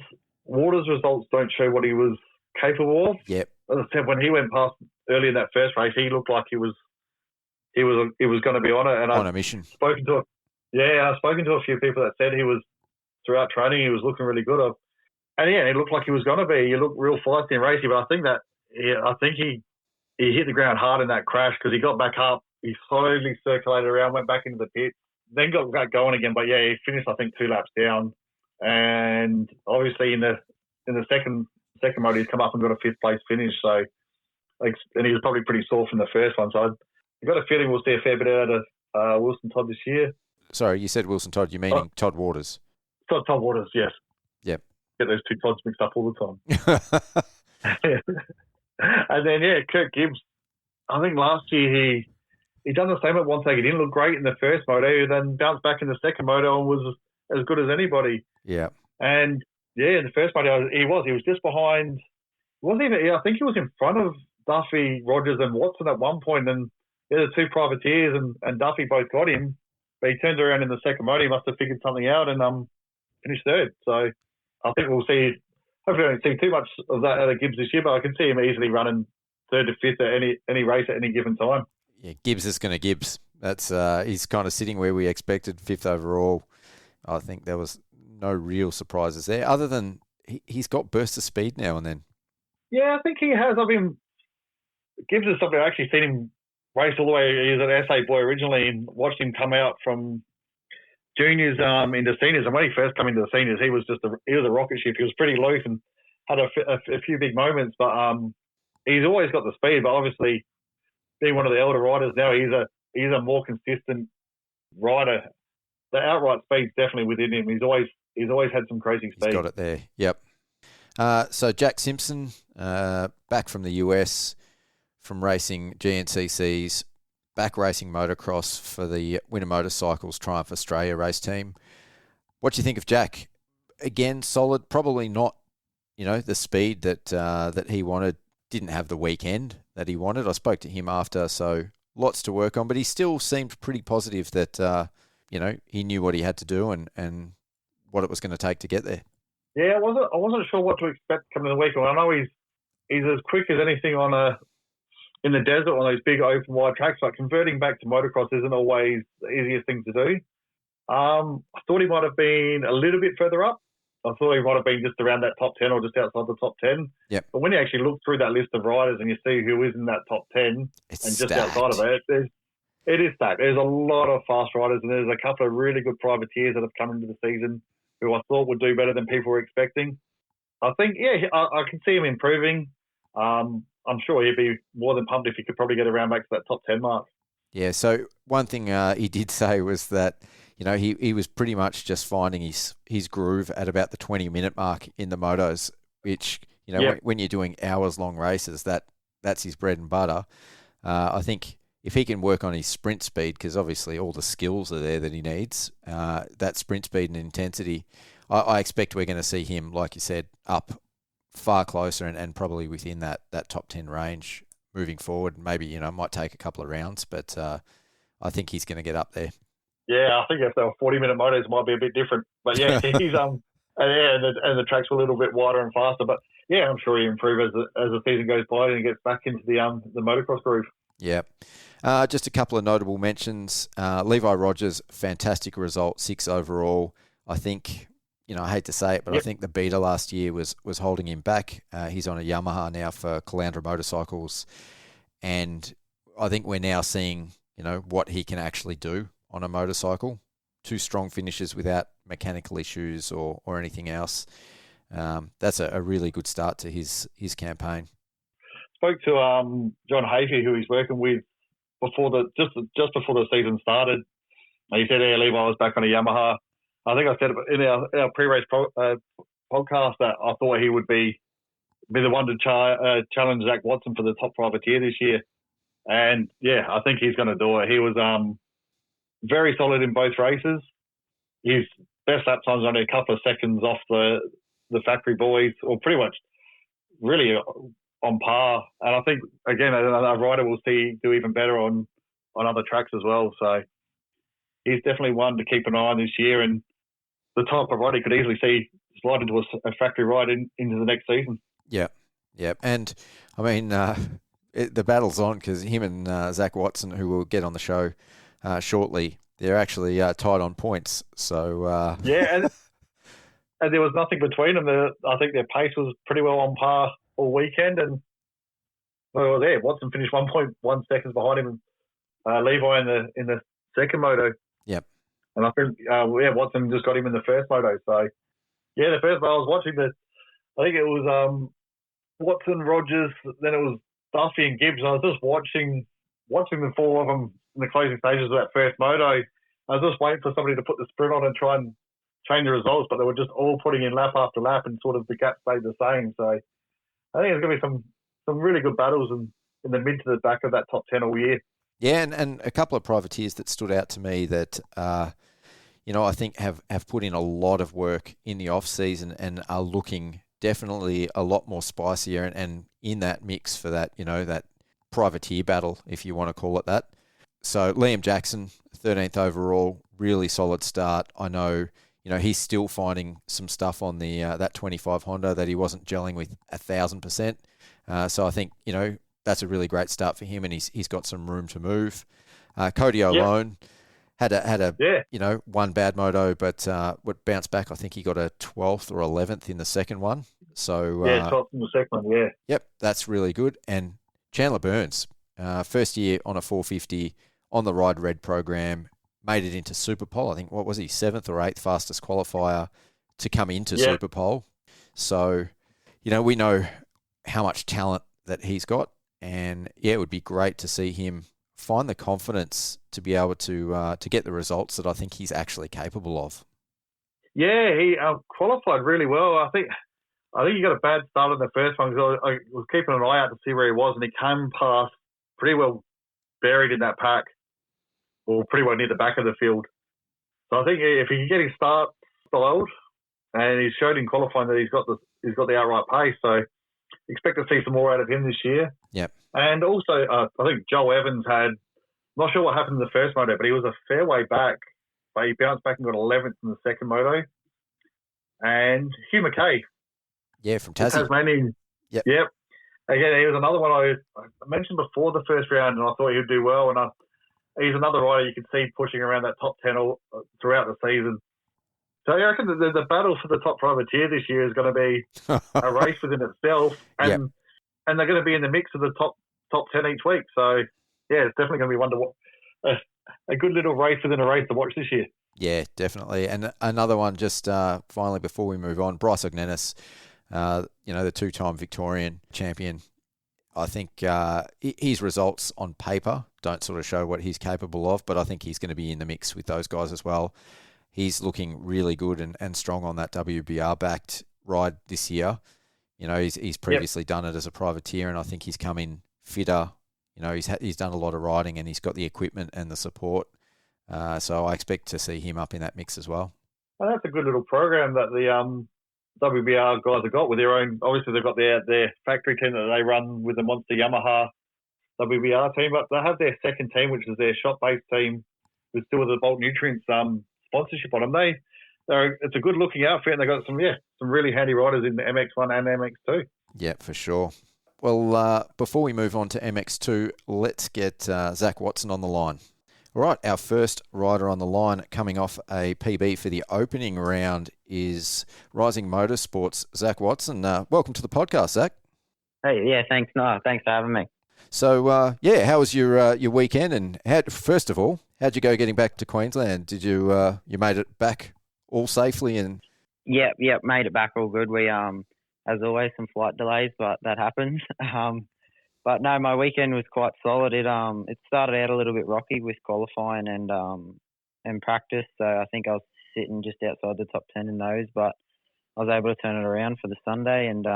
results don't show what he was capable of. Yep. As I said, when he went past early in that first race, he looked like he was going to be on it. And on a mission. I've spoken to a few people that said he was, throughout training, he was looking really good. And yeah, it looked like he was going to be. He looked real feisty and racy, but I think he hit the ground hard in that crash because he got back up. He slowly circulated around, went back into the pit, then got back going again. But yeah, he finished, I think, 2 laps down. And obviously in the second moto, he's come up and got a 5th place finish. So, and he was probably pretty sore from the first one. So I've got a feeling we'll see a fair bit out of Wilson Todd this year. Sorry, you said Wilson Todd. You meaning Todd Waters? Todd Waters, yes. Yep. Get those two Todds mixed up all the time. And then, Kurt Gibbs, I think last year he done the same at Wonthaggi. He didn't look great in the first moto, then bounced back in the second moto and was as good as anybody. Yeah. And, in the first moto, he was just behind. I think he was in front of Duffy, Rogers and Watson at one point, and the 2 privateers and Duffy both got him. But he turned around in the second moto. He must have figured something out and finished 3rd. So I think we'll see. Hopefully, I don't see too much of that out of Gibbs this year, but I can see him easily running 3rd to 5th at any race at any given time. Yeah, Gibbs is going to Gibbs. That's he's kind of sitting where we expected, 5th overall. I think there was no real surprises there, other than he's got bursts of speed now and then. Yeah, I think he has. Gibbs is something I've actually seen him race all the way. He was an SA boy originally and watched him come out from juniors into seniors. And when he first came into the seniors, he was a rocket ship. He was pretty loose and had a few big moments, but he's always got the speed. But obviously, being one of the elder riders now, he's a more consistent rider. The outright speed's definitely within him. He's always had some crazy speed. He's got it there. Yep. So Jack Simpson, back from the US, from racing GNCCs, back racing motocross for the Winter Motorcycles Triumph Australia race team. What do you think of Jack? Again, solid. Probably not, the speed that he wanted. Didn't have the weekend that he wanted. I spoke to him after, so lots to work on. But he still seemed pretty positive that he knew what he had to do and what it was going to take to get there. Yeah, I wasn't sure what to expect coming in the weekend. I know he's as quick as anything in the desert on those big open wide tracks. Like converting back to motocross isn't always the easiest thing to do. I thought he might have been a little bit further up. I thought he might have been just around that top 10 or just outside the top 10. Yep. But when you actually look through that list of riders and you see who is in that top 10 it's and just stacked. outside of it, it is stacked. There's a lot of fast riders and there's a couple of really good privateers that have come into the season who I thought would do better than people were expecting. I think, I can see him improving. I'm sure he'd be more than pumped if he could probably get around back to that top 10 mark. Yeah, so one thing he did say was that, he was pretty much just finding his groove at about the 20-minute mark in the motos, which, when you're doing hours-long races, that that's his bread and butter. I think if he can work on his sprint speed, because obviously all the skills are there that he needs, that sprint speed and intensity, I expect we're going to see him, like you said, up far closer and probably within that top 10 range moving forward. Maybe, it might take a couple of rounds, but I think he's going to get up there. Yeah, I think if they were 40-minute motos, it might be a bit different. But yeah, he's and the tracks were a little bit wider and faster. But yeah, I'm sure he'll improve as the season goes by and he gets back into the motocross groove. Yeah. Just a couple of notable mentions. Levi Rogers, fantastic result, 6 overall. I think, I hate to say it, but I think the beta last year was holding him back. He's on a Yamaha now for Caloundra Motorcycles. And I think we're now seeing, what he can actually do on a motorcycle. 2 strong finishes without mechanical issues or anything else. That's a really good start to his campaign. Spoke to John Hafey, who he's working with just before the season started. He said, "Yeah, Levi was back on a Yamaha." I think I said in our pre-race podcast that I thought he would be the one to challenge Zach Watson for the top privateer this year. And yeah, I think he's going to do it. He was very solid in both races. His best lap times only a couple of seconds off the factory boys, or pretty much really on par. And I think, again, a rider will see do even better on other tracks as well. So he's definitely one to keep an eye on this year. And the type of rider you could easily see slide into a factory ride into the next season. Yeah. And, I mean, the battle's on because him and Zach Watson, who we'll get on the show shortly, they're actually tied on points. So yeah, and there was nothing between them. I think their pace was pretty well on par all weekend. And Watson finished 1.1 seconds behind him, Levi in the second moto. Yep. And I think Watson just got him in the first moto. So yeah, the first moto I was watching I think it was Watson, Rogers, then it was Duffy and Gibbs. And I was just watching the 4 of them in the closing stages of that first moto. I was just waiting for somebody to put the sprint on and try and change the results, but they were just all putting in lap after lap and sort of the gap stayed the same. So I think there's going to be some really good battles in the mid to the back of that top 10 all year. Yeah, and a couple of privateers that stood out to me that, I think have put in a lot of work in the off-season and are looking definitely a lot more spicier and in that mix for that, that privateer battle, if you want to call it that. So Liam Jackson, 13th overall, really solid start. I know, he's still finding some stuff on the that 25 Honda that he wasn't gelling with 1,000%. So I think, that's a really great start for him, and he's got some room to move. Cody O'Lone had a one bad moto, but would bounce back. I think he got a 12th or 11th in the second one. So 12th in the second one. Yeah. Yep, that's really good. And Chandler Burns, first year on a 450 on the Ride Red program, made it into Superpole. I think, what was he, 7th or 8th fastest qualifier to come into Superpole. So, we know how much talent that he's got. And, it would be great to see him find the confidence to be able to get the results that I think he's actually capable of. Yeah, he qualified really well. I think he got a bad start in the first one because I was keeping an eye out to see where he was, and he came past pretty well buried in that pack, or pretty well near the back of the field. So I think if he can get his start styled, and he's showed in qualifying that he's got the outright pace, so expect to see some more out of him this year. Yep. And also, I think Joe Evans not sure what happened in the first moto, but he was a fair way back, but he bounced back and got 11th in the second moto. And Hugh McKay. Yeah, from Tasmanian. Yep. Again, he was another one I mentioned before the first round, and I thought he would do well. And he's another rider you could see pushing around that top 10 throughout the season. So I reckon the battle for the top privateer this year is going to be a race within itself, and they're going to be in the mix of the top 10 each week. So yeah, it's definitely going to be one to watch. A good little race within a race to watch this year. Yeah, definitely. And another one, just finally before we move on, Bryce Ognenis, the 2-time Victorian champion. I think his results on paper don't sort of show what he's capable of, but I think he's going to be in the mix with those guys as well. He's looking really good and strong on that WBR-backed ride this year. He's previously done it as a privateer, and I think he's come in fitter. You know, he's done a lot of riding and he's got the equipment and the support. So I expect to see him up in that mix as well. Well, that's a good little program that the WBR guys have got with their own. Obviously, they've got their factory team that they run with the Monster Yamaha WBR team, but they have their second team, which is their shop-based team, with still the Bulk Nutrients sponsorship on them. It's a good looking outfit, and they got some really handy riders in the MX1 and MX2. Yeah, for sure. Well, before we move on to MX2, let's get Zach Watson on the line. All right, our first rider on the line coming off a PB for the opening round is Rising Motorsports, Zach Watson. Welcome to the podcast, Zach. Hey, yeah, thanks. No, thanks for having me. So, how was your weekend? And first of all, how'd you go getting back to Queensland? Did you made it back all safely? And Yep, made it back all good. We as always some flight delays, but that happens. But no, my weekend was quite solid. It started out a little bit rocky with qualifying and practice. So I think I was sitting just outside the top 10 in those, but I was able to turn it around for the Sunday and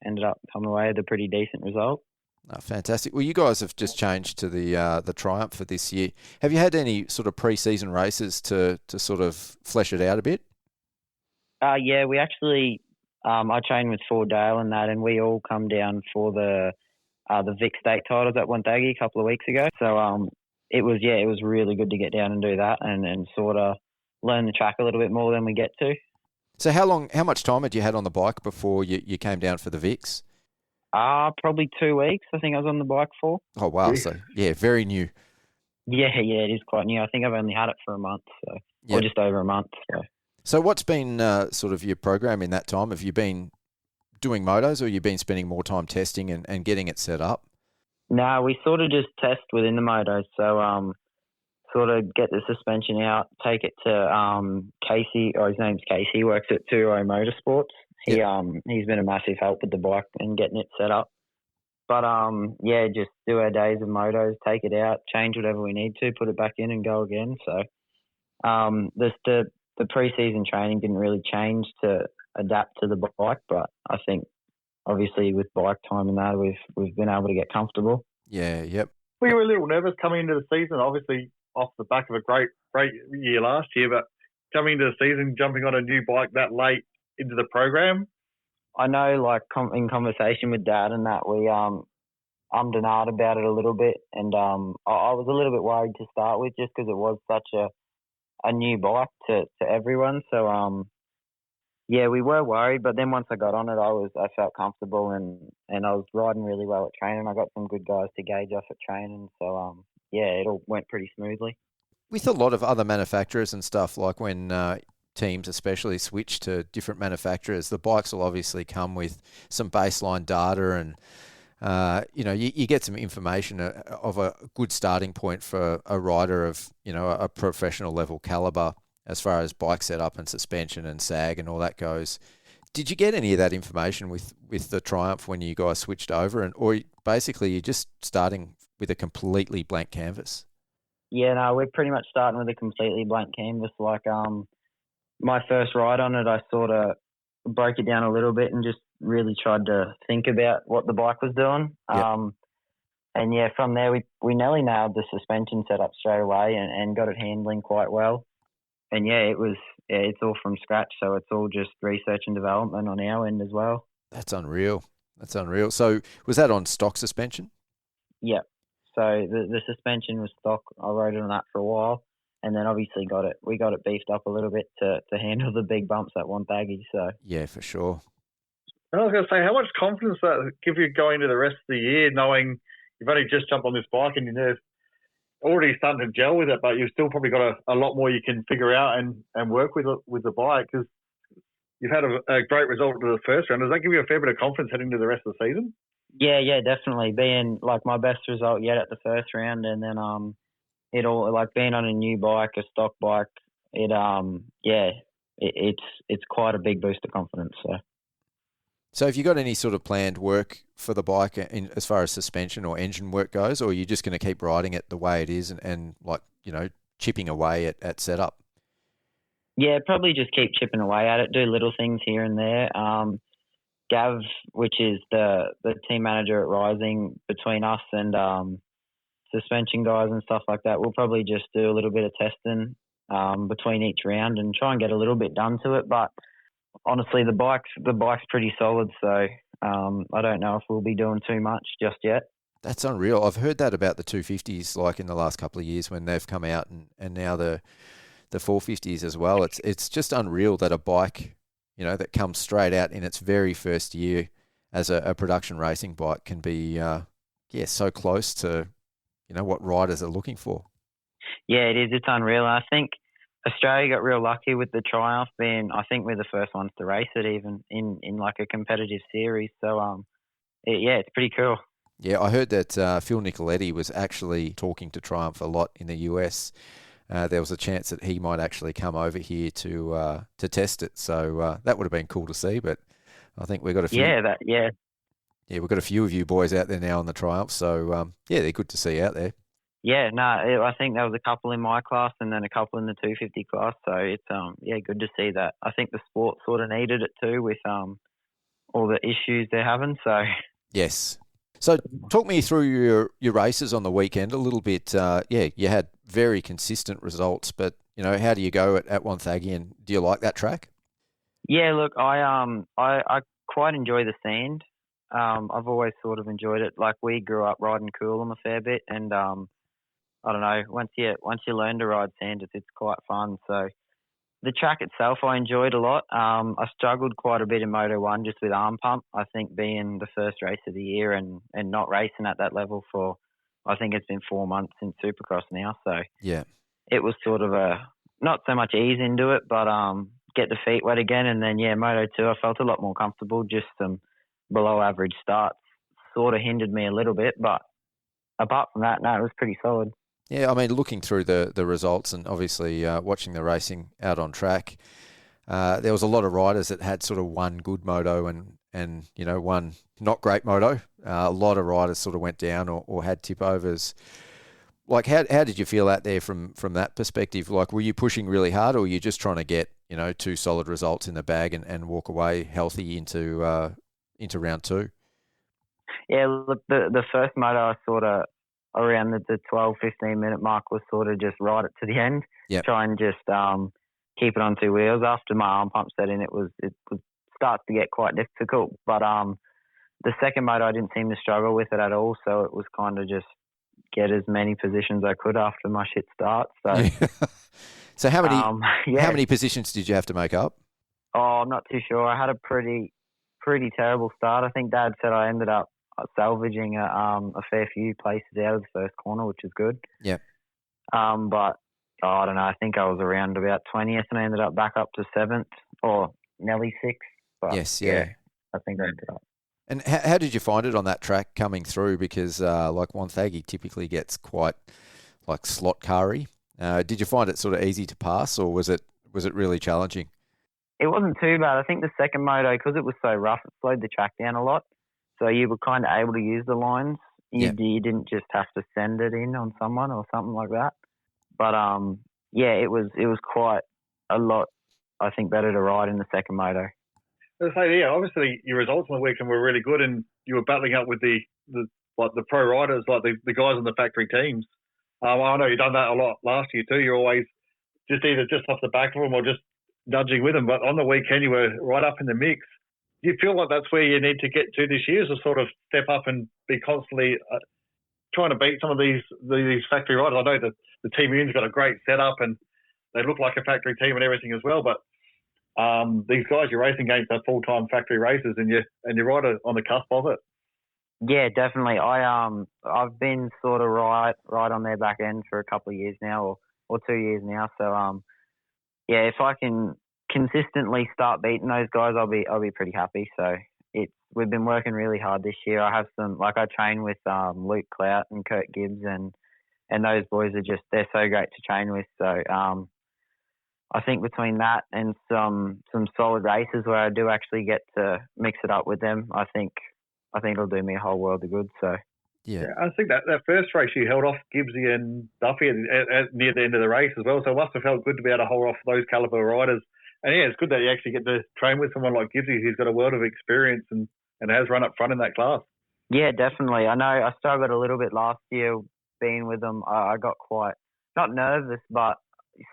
ended up coming away with a pretty decent result. Oh, fantastic. Well, you guys have just changed to the Triumph for this year. Have you had any sort of pre-season races to sort of flesh it out a bit? Yeah, we actually I trained with Ford Dale and that, and we all come down for the Vic State titles at Wonthaggi a couple of weeks ago. So it was really good to get down and do that and sort of learn the track a little bit more than we get to. So how much time had you had on the bike before you came down for the Vics? Probably 2 weeks. I think I was on the bike for. Oh wow! So very new. Yeah, it is quite new. I think I've only had it for a month, or just over a month. So what's been sort of your program in that time? Have you been doing motos, or you've been spending more time testing and getting it set up? No, we sort of just test within the motos. So sort of get the suspension out, take it to Casey, or his name's Casey, he works at 2O Motorsports. He's been a massive help with the bike and getting it set up. But just do our days of motos, take it out, change whatever we need to, put it back in and go again. So the pre-season training didn't really change to adapt to the bike, but I think obviously with bike time and that we've been able to get comfortable. Yeah, yep. We were a little nervous coming into the season, obviously off the back of a great year last year, but coming into the season, jumping on a new bike that late into the program. I know, like in conversation with Dad and that, we ummed and ahed about it a little bit, and I was a little bit worried to start with just because it was such a new bike to everyone. So we were worried, but then once I got on it, I felt comfortable and I was riding really well at training. I got some good guys to gauge off at training, so it all went pretty smoothly. With a lot of other manufacturers and stuff, like when teams especially switch to different manufacturers, the bikes will obviously come with some baseline data and you get some information of a good starting point for a rider of a professional level caliber as far as bike setup and suspension and sag and all that goes. Did you get any of that information with the Triumph when you guys switched over, or basically you're just starting with a completely blank canvas? Yeah, no, we're pretty much starting with a completely blank canvas. Like my first ride on it, I sort of broke it down a little bit and just really tried to think about what the bike was doing. Yep. From there we nearly nailed the suspension setup straight away and got it handling quite well. And it's all from scratch, so it's all just research and development on our end as well. That's unreal. So was that on stock suspension? Yeah. So the suspension was stock. I rode it on that for a while, and then obviously we got it beefed up a little bit to handle the big bumps at Wonthaggi. So yeah, for sure. And I was going to say, how much confidence that give you going into the rest of the year, knowing you've only just jumped on this bike and you're already starting to gel with it, but you've still probably got a lot more you can figure out and work with the bike, because you've had a great result to the first round. Does that give you a fair bit of confidence heading to the rest of the season? Yeah, definitely. Being like my best result yet at the first round, and then it all like being on a new bike, a stock bike. It's quite a big boost of confidence. So have you got any sort of planned work for the bike as far as suspension or engine work goes, or are you just going to keep riding it the way it is and chipping away at setup? Yeah, probably just keep chipping away at it, do little things here and there. Gav, which is the team manager at Rising, between us and suspension guys and stuff like that, we'll probably just do a little bit of testing between each round and try and get a little bit done to it. But honestly, the bike's pretty solid, so I don't know if we'll be doing too much just yet. That's unreal. I've heard that about the 250s, like in the last couple of years when they've come out, and now the 450s as well. It's just unreal that a bike, you know, that comes straight out in its very first year as a production racing bike can be, so close to, you know, what riders are looking for. Yeah, it is. It's unreal. I think Australia got real lucky with the Triumph being, I think we're the first ones to race it even in like a competitive series. So, it's pretty cool. Yeah, I heard that Phil Nicoletti was actually talking to Triumph a lot in the US. There was a chance that he might actually come over here to test it. So that would have been cool to see. But I think we've got a few. Yeah, we've got a few of you boys out there now on the Triumph. So they're good to see out there. Yeah, no, I think there was a couple in my class and then a couple in the 250 class. So it's good to see that. I think the sport sort of needed it too with all the issues they're having. So yes. So talk me through your races on the weekend a little bit. You had very consistent results, but you know, how do you go at Wonthaggi, and do you like that track? Yeah, look, I quite enjoy the sand. I've always sort of enjoyed it. Like, we grew up riding Coolum a fair bit, and I don't know, once you learn to ride sand, it's quite fun. So the track itself I enjoyed a lot. I struggled quite a bit in Moto 1 just with arm pump. I think being the first race of the year and not racing at that level for, I think it's been 4 months since Supercross now. So yeah, it was sort of not so much ease into it, but get the feet wet again. And then, Moto 2, I felt a lot more comfortable. Just some below average starts sort of hindered me a little bit. But apart from that, no, it was pretty solid. Yeah, I mean, looking through the results and obviously watching the racing out on track, there was a lot of riders that had sort of one good moto and you know, one not great moto. A lot of riders sort of went down or had tip overs. Like, how did you feel out there from that perspective? Like, were you pushing really hard, or were you just trying to get, you know, 2 solid results in the bag and walk away healthy into round 2? Yeah, look, the first moto I sort of, around the 12, 15 minute mark, was sort of just ride it to the end. Yep. Try and just keep it on 2 wheels. After my arm pump set in, it starts to get quite difficult. But the second moto, I didn't seem to struggle with it at all. So it was kind of just get as many positions I could after my shit start. So, so how many positions did you have to make up? Oh, I'm not too sure. I had a pretty terrible start. I think Dad said I ended up salvaging a fair few places out of the first corner, which is good. Yeah. But I don't know. I think I was around about 20th, and I ended up back up to 7th or nearly 6th. But yes, yeah. I think I ended up. And how did you find it on that track coming through? Because like Wonthaggi typically gets quite like slot car-y. Did you find it sort of easy to pass, or was it really challenging? It wasn't too bad. I think the second moto, because it was so rough, it slowed the track down a lot. So you were kind of able to use the lines. You didn't just have to send it in on someone or something like that. But it was quite a lot, I think, better to ride in the second moto. Obviously your results on the weekend were really good, and you were battling up with the pro riders, like the guys on the factory teams. I know you've done that a lot last year too. You're always just either just off the back of them or just nudging with them. But on the weekend, you were right up in the mix. Do you feel like that's where you need to get to this year, to sort of step up and be constantly trying to beat some of these factory riders? I know that the Team Union's got a great setup and they look like a factory team and everything as well, but these guys you're racing against are full-time factory racers, and you're right on the cusp of it. Yeah, definitely. I've been sort of right on their back end for a couple of years now, or 2 years now. So if I can consistently start beating those guys, I'll be pretty happy. So we've been working really hard this year. I have I train with Luke Clout and Kurt Gibbs, and those boys they're so great to train with. So I think between that and some solid races where I do actually get to mix it up with them, I think it'll do me a whole world of good. So yeah, I think that first race you held off Gibbsy and Duffy at near the end of the race as well. So it must have felt good to be able to hold off those caliber riders And yeah, it's good that you actually get to train with someone like Gibbsy who's got a world of experience and has run up front in that class. Yeah, definitely. I know I struggled a little bit last year being with them. I got quite, not nervous, but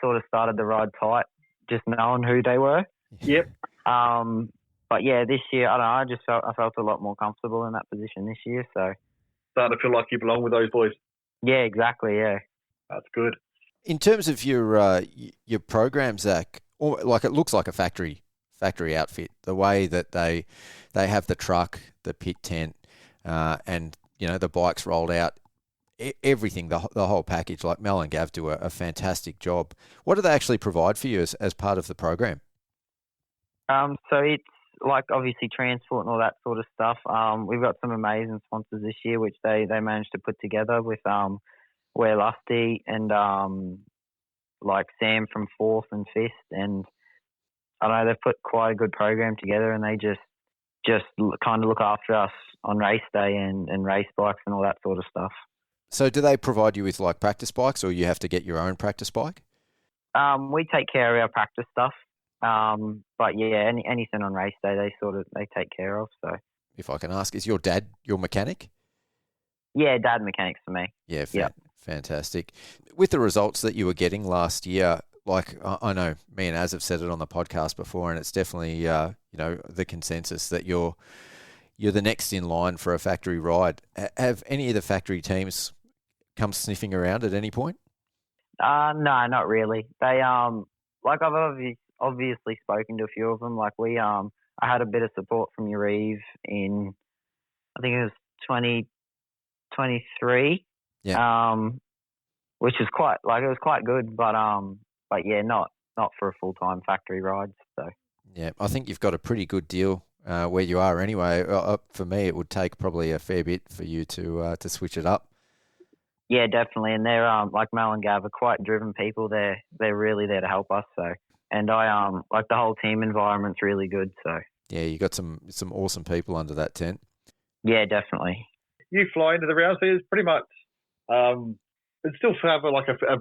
sort of started the ride tight, just knowing who they were. Yep. But yeah, this year, I don't know, I felt a lot more comfortable in that position this year. So Starting to feel like you belong with those boys. yeah, exactly. Yeah. That's good. In terms of your program, Zach, like it looks like a factory outfit. The way that they have the truck, the pit tent, and the bikes rolled out, everything, the whole package. Like Mel and Gav do a fantastic job. What do they actually provide for you as part of the program? So it's like obviously transport and all that sort of stuff. We've got some amazing sponsors this year, which they managed to put together with We're Lusty and like Sam from Fourth and Fifth, and I know they've put quite a good program together, and they just kind of look after us on race day and race bikes and all that sort of stuff. So do they provide you with like practice bikes, or you have to get your own practice bike? We take care of our practice stuff, but yeah, anything on race day they take care of. So if I can ask, is your dad your mechanic? Yeah, dad mechanics for me. Yeah, fantastic. With the results that you were getting last year, like I know me and Az have said it on the podcast before, and it's definitely the consensus that you're the next in line for a factory ride. Have any of the factory teams come sniffing around at any point? No, not really. They like I've obviously spoken to a few of them. Like I had a bit of support from Yariv in, I think it was 2023. Yeah. Which was it was quite good, but yeah, not for a full-time factory ride. So yeah, I think you've got a pretty good deal where you are anyway. For me, it would take probably a fair bit for you to switch it up. Yeah, definitely. And they're like Mel and Gav are quite driven people. They're really there to help us. So, and I like the whole team environment's really good. So yeah, you got some awesome people under that tent. Yeah, definitely. You fly into the rounds, so it's pretty much it still have a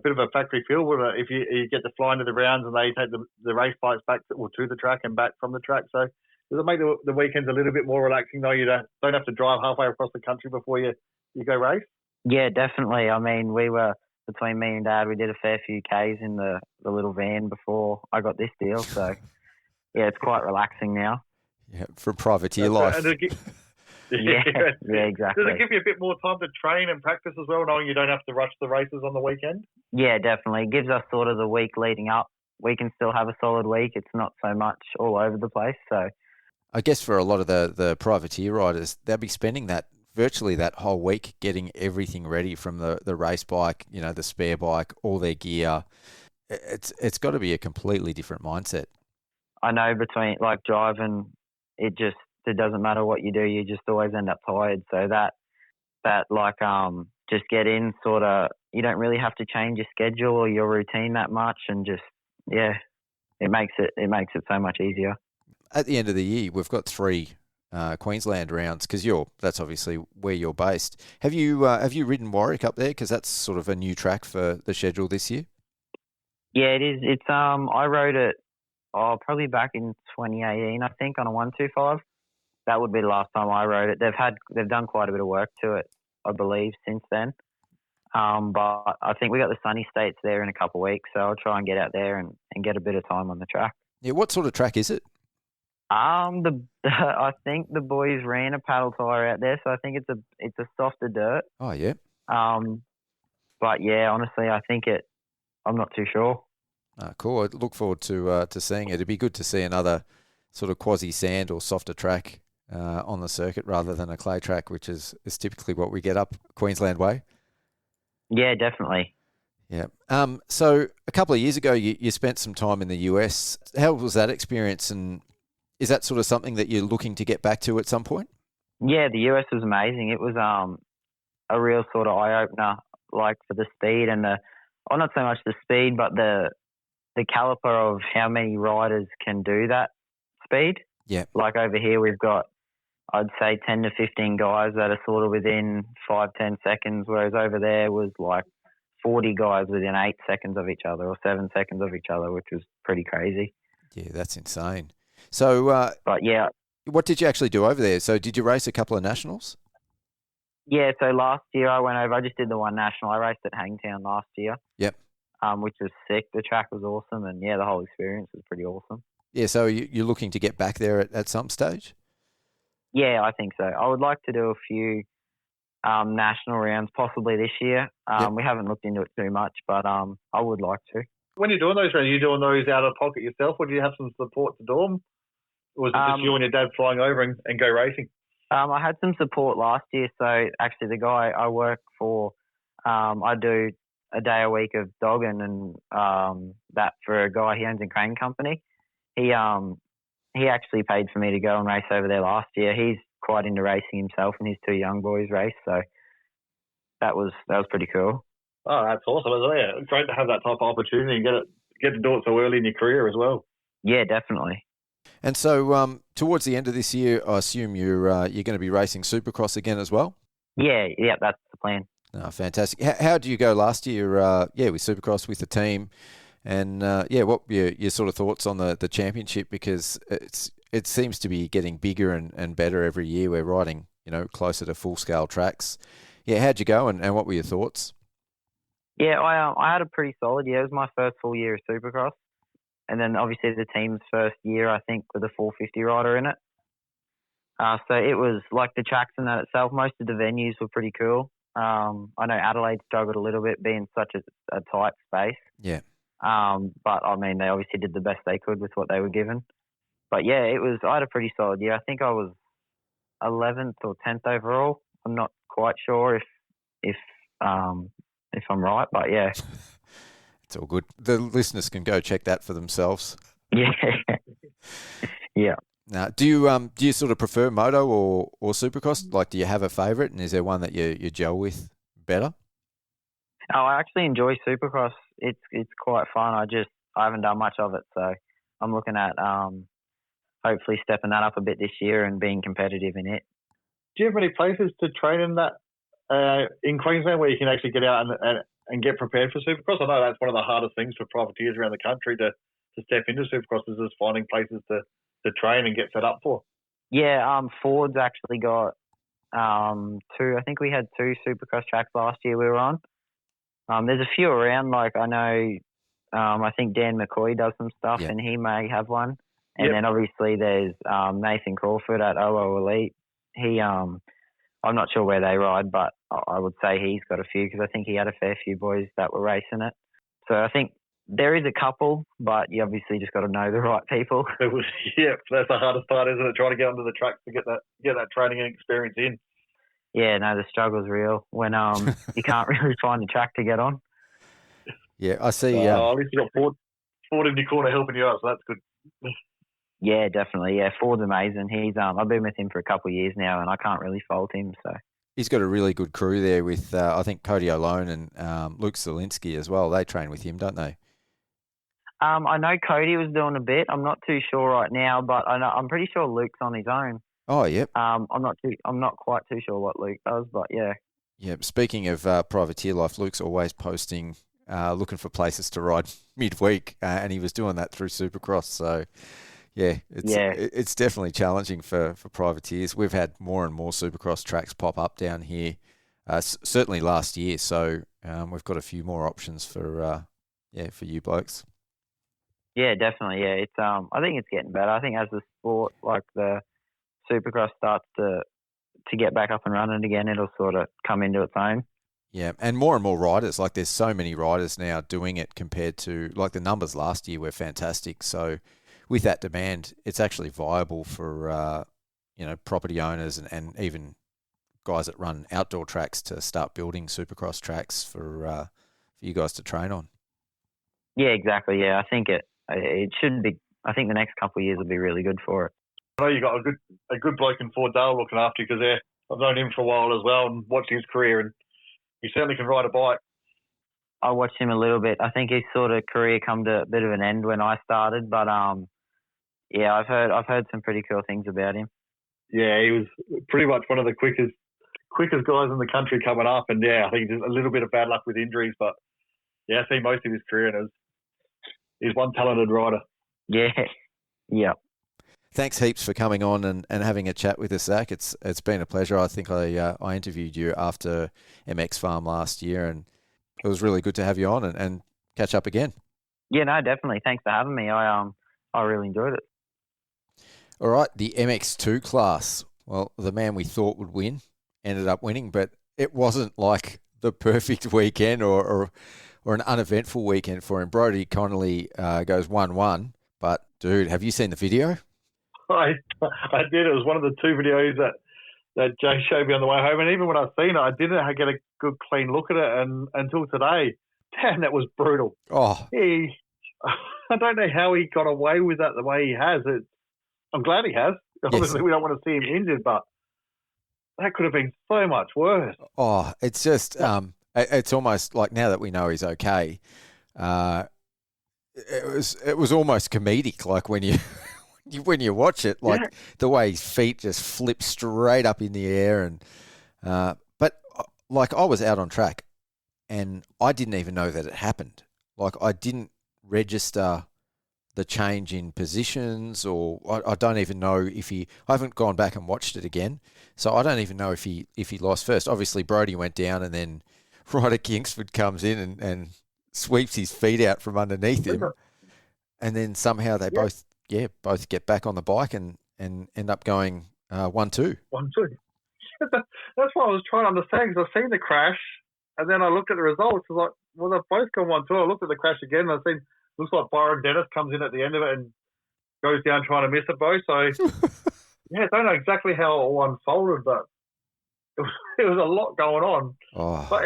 bit of a factory feel with it. If you get to fly into the rounds and they take the race bikes back to the track and back from the track. So does it make the weekends a little bit more relaxing though? You don't have to drive halfway across the country before you go race? Yeah, definitely. I mean, we were, between me and Dad, we did a fair few Ks in the little van before I got this deal. So yeah, it's quite relaxing now. Yeah, for privateer life. Yeah, exactly. Does it give you a bit more time to train and practice as well, knowing you don't have to rush the races on the weekend? Yeah, definitely. It gives us sort of the week leading up. We can still have a solid week. It's not so much all over the place. So I guess for a lot of the privateer riders, they'll be spending virtually that whole week getting everything ready, from the race bike, the spare bike, all their gear. It's got to be a completely different mindset. I know, between like driving, it doesn't matter what you do, you just always end up tired. So that like just get in, sort of, you don't really have to change your schedule or your routine that much, and just it makes it so much easier. At the end of the year, we've got 3 Queensland rounds, because that's obviously where you're based. Have you ridden Warwick up there? Because that's sort of a new track for the schedule this year. Yeah, it is. It's I rode it probably back in 2018, I think, on a 125. That would be the last time I rode it. They've done quite a bit of work to it, I believe, since then. But I think we got the sunny states there in a couple of weeks, so I'll try and get out there and get a bit of time on the track. Yeah, what sort of track is it? I think the boys ran a paddle tire out there, so I think it's a softer dirt. Oh yeah. But yeah, honestly, I think I'm not too sure. Cool. I look forward to seeing it. It'd be good to see another sort of quasi sand or softer track on the circuit rather than a clay track, which is typically what we get up Queensland way. Yeah, definitely. Yeah. So a couple of years ago, you spent some time in the US. How was that experience, and is that sort of something that you're looking to get back to at some point? Yeah, the US was amazing. It was a real sort of eye opener, like for the speed and not so much the speed, but the caliper of how many riders can do that speed. Yeah. Like over here, we've got, I'd say, 10 to 15 guys that are sort of within 5-10 seconds, whereas over there was like 40 guys within 8 seconds of each other or 7 seconds of each other, which was pretty crazy. Yeah, that's insane. So, But yeah, what did you actually do over there? So, did you race a couple of nationals? yeah. So last year I went over. I just did the one national. I raced at Hangtown last year. Yep. Which was sick. The track was awesome, and yeah, the whole experience was pretty awesome. Yeah, so you're looking to get back there at some stage? Yeah, I think so. I would like to do a few national rounds, possibly this year. Yep. We haven't looked into it too much, but I would like to. When you're doing those rounds, are you doing those out of pocket yourself, or do you have some support to do them? Or was it just you and your dad flying over and go racing? I had some support last year. So actually the guy I work for, I do a day a week of dogging and that for a guy he owns a crane company. He actually paid for me to go and race over there last year. He's quite into racing himself, and his two young boys race, so that was pretty cool. Oh, that's awesome, isn't it? It's great to have that type of opportunity and get to do it so early in your career as well. Yeah, definitely. And so, towards the end of this year, I assume you're going to be racing Supercross again as well? Yeah, that's the plan. Oh, fantastic. How did you go last year? With Supercross with the team, and what were your sort of thoughts on the championship? Because it seems to be getting bigger and better every year. We're riding, closer to full scale tracks. Yeah, how'd you go, and what were your thoughts? Yeah, I had a pretty solid year. It was my first full year of Supercross, and then obviously the team's first year, I think, with a 450 rider in it. So it was like the tracks and that itself. Most of the venues were pretty cool. I know Adelaide struggled a little bit being such a tight space. Yeah. But I mean, they obviously did the best they could with what they were given. But yeah, I had a pretty solid year. I think I was 11th or 10th overall. I'm not quite sure if I'm right, but yeah. It's all good. The listeners can go check that for themselves. Yeah. Yeah. Now, do you sort of prefer moto or Supercross? Like, do you have a favourite, and is there one that you gel with better? Oh, I actually enjoy Supercross. It's quite fun. I haven't done much of it, so I'm looking at hopefully stepping that up a bit this year and being competitive in it. Do you have any places to train in that in Queensland where you can actually get out and get prepared for Supercross? I know that's one of the hardest things for privateers around the country to step into Supercross is just finding places to train and get set up for. Yeah, Ford's actually got two. I think we had two Supercross tracks last year we were on. There's a few around. Like I know, I think Dan McCoy does some stuff, and he may have one. And then obviously there's Nathan Crawford at OO Elite. I'm not sure where they ride, but I would say he's got a few because I think he had a fair few boys that were racing it. So I think there is a couple, but you obviously just got to know the right people. Yeah, that's the hardest part, isn't it? Trying to get onto the tracks to get that training and experience in. Yeah, no, the struggle's real when you can't really find a track to get on. Yeah, I see. At least you got Ford in your corner helping you out, so that's good. Yeah, definitely. Yeah, Ford's amazing. He's I've been with him for a couple of years now, and I can't really fault him. So he's got a really good crew there with I think Cody O'Lone and Luke Zielinski as well. They train with him, don't they? I know Cody was doing a bit. I'm not too sure right now, but I'm pretty sure Luke's on his own. Oh, yep. I'm not quite too sure what Luke does, but yeah. Yeah. Speaking of privateer life, Luke's always posting, looking for places to ride midweek, and he was doing that through Supercross. So, it's definitely challenging for privateers. We've had more and more Supercross tracks pop up down here, certainly last year. So we've got a few more options for you blokes. Yeah, definitely. Yeah, it's I think it's getting better. I think as the sport, like the Supercross, starts to get back up and running again, it'll sort of come into its own. Yeah, and more riders. Like there's so many riders now doing it compared to like the numbers last year were fantastic. So with that demand, it's actually viable for property owners and even guys that run outdoor tracks to start building Supercross tracks for you guys to train on. Yeah, exactly. Yeah, I think it should be. I think the next couple of years will be really good for it. I know you got a good bloke in Ford Dale looking after you because I've known him for a while as well and watched his career, and he certainly can ride a bike. I watched him a little bit. I think his sort of career come to a bit of an end when I started, but I've heard some pretty cool things about him. Yeah, he was pretty much one of the quickest guys in the country coming up, and I think just a little bit of bad luck with injuries, but I see most of his career and he's one talented rider. Yeah. Yeah. Thanks heaps for coming on and having a chat with us, Zach. It's been a pleasure. I think I interviewed you after MX Farm last year, and it was really good to have you on and catch up again. Yeah, no, definitely. Thanks for having me. I really enjoyed it. All right, the MX2 class. Well, the man we thought would win ended up winning, but it wasn't like the perfect weekend or an uneventful weekend for him. Brodie Connolly goes 1-1, but dude, have you seen the video? I did. It was one of the two videos that Jay showed me on the way home, and even when I seen it, I didn't get a good clean look at it until today. Damn, that was brutal. Oh, I don't know how he got away with that the way he has. I'm glad he has. Obviously, yes. We don't want to see him injured, but that could have been so much worse. Oh, it's just it's almost like now that we know he's okay. It was almost comedic, like when you when you watch it, like the way his feet just flip straight up in the air, and but like I was out on track, and I didn't even know that it happened. Like I didn't register the change in positions, or I don't even know if I haven't gone back and watched it again, so I don't even know if he lost first. Obviously, Brodie went down, and then Ryder Kingsford comes in and sweeps his feet out from underneath him, and then somehow they both get back on the bike and end up going 1-2. 1-2. That's what I was trying to understand, because I've seen the crash, and then I looked at the results. I was like, well, they've both gone 1-2. I looked at the crash again, and I seen looks like Byron Dennis comes in at the end of it and goes down trying to miss it both. So, I don't know exactly how it all unfolded, but it was a lot going on. Oh. But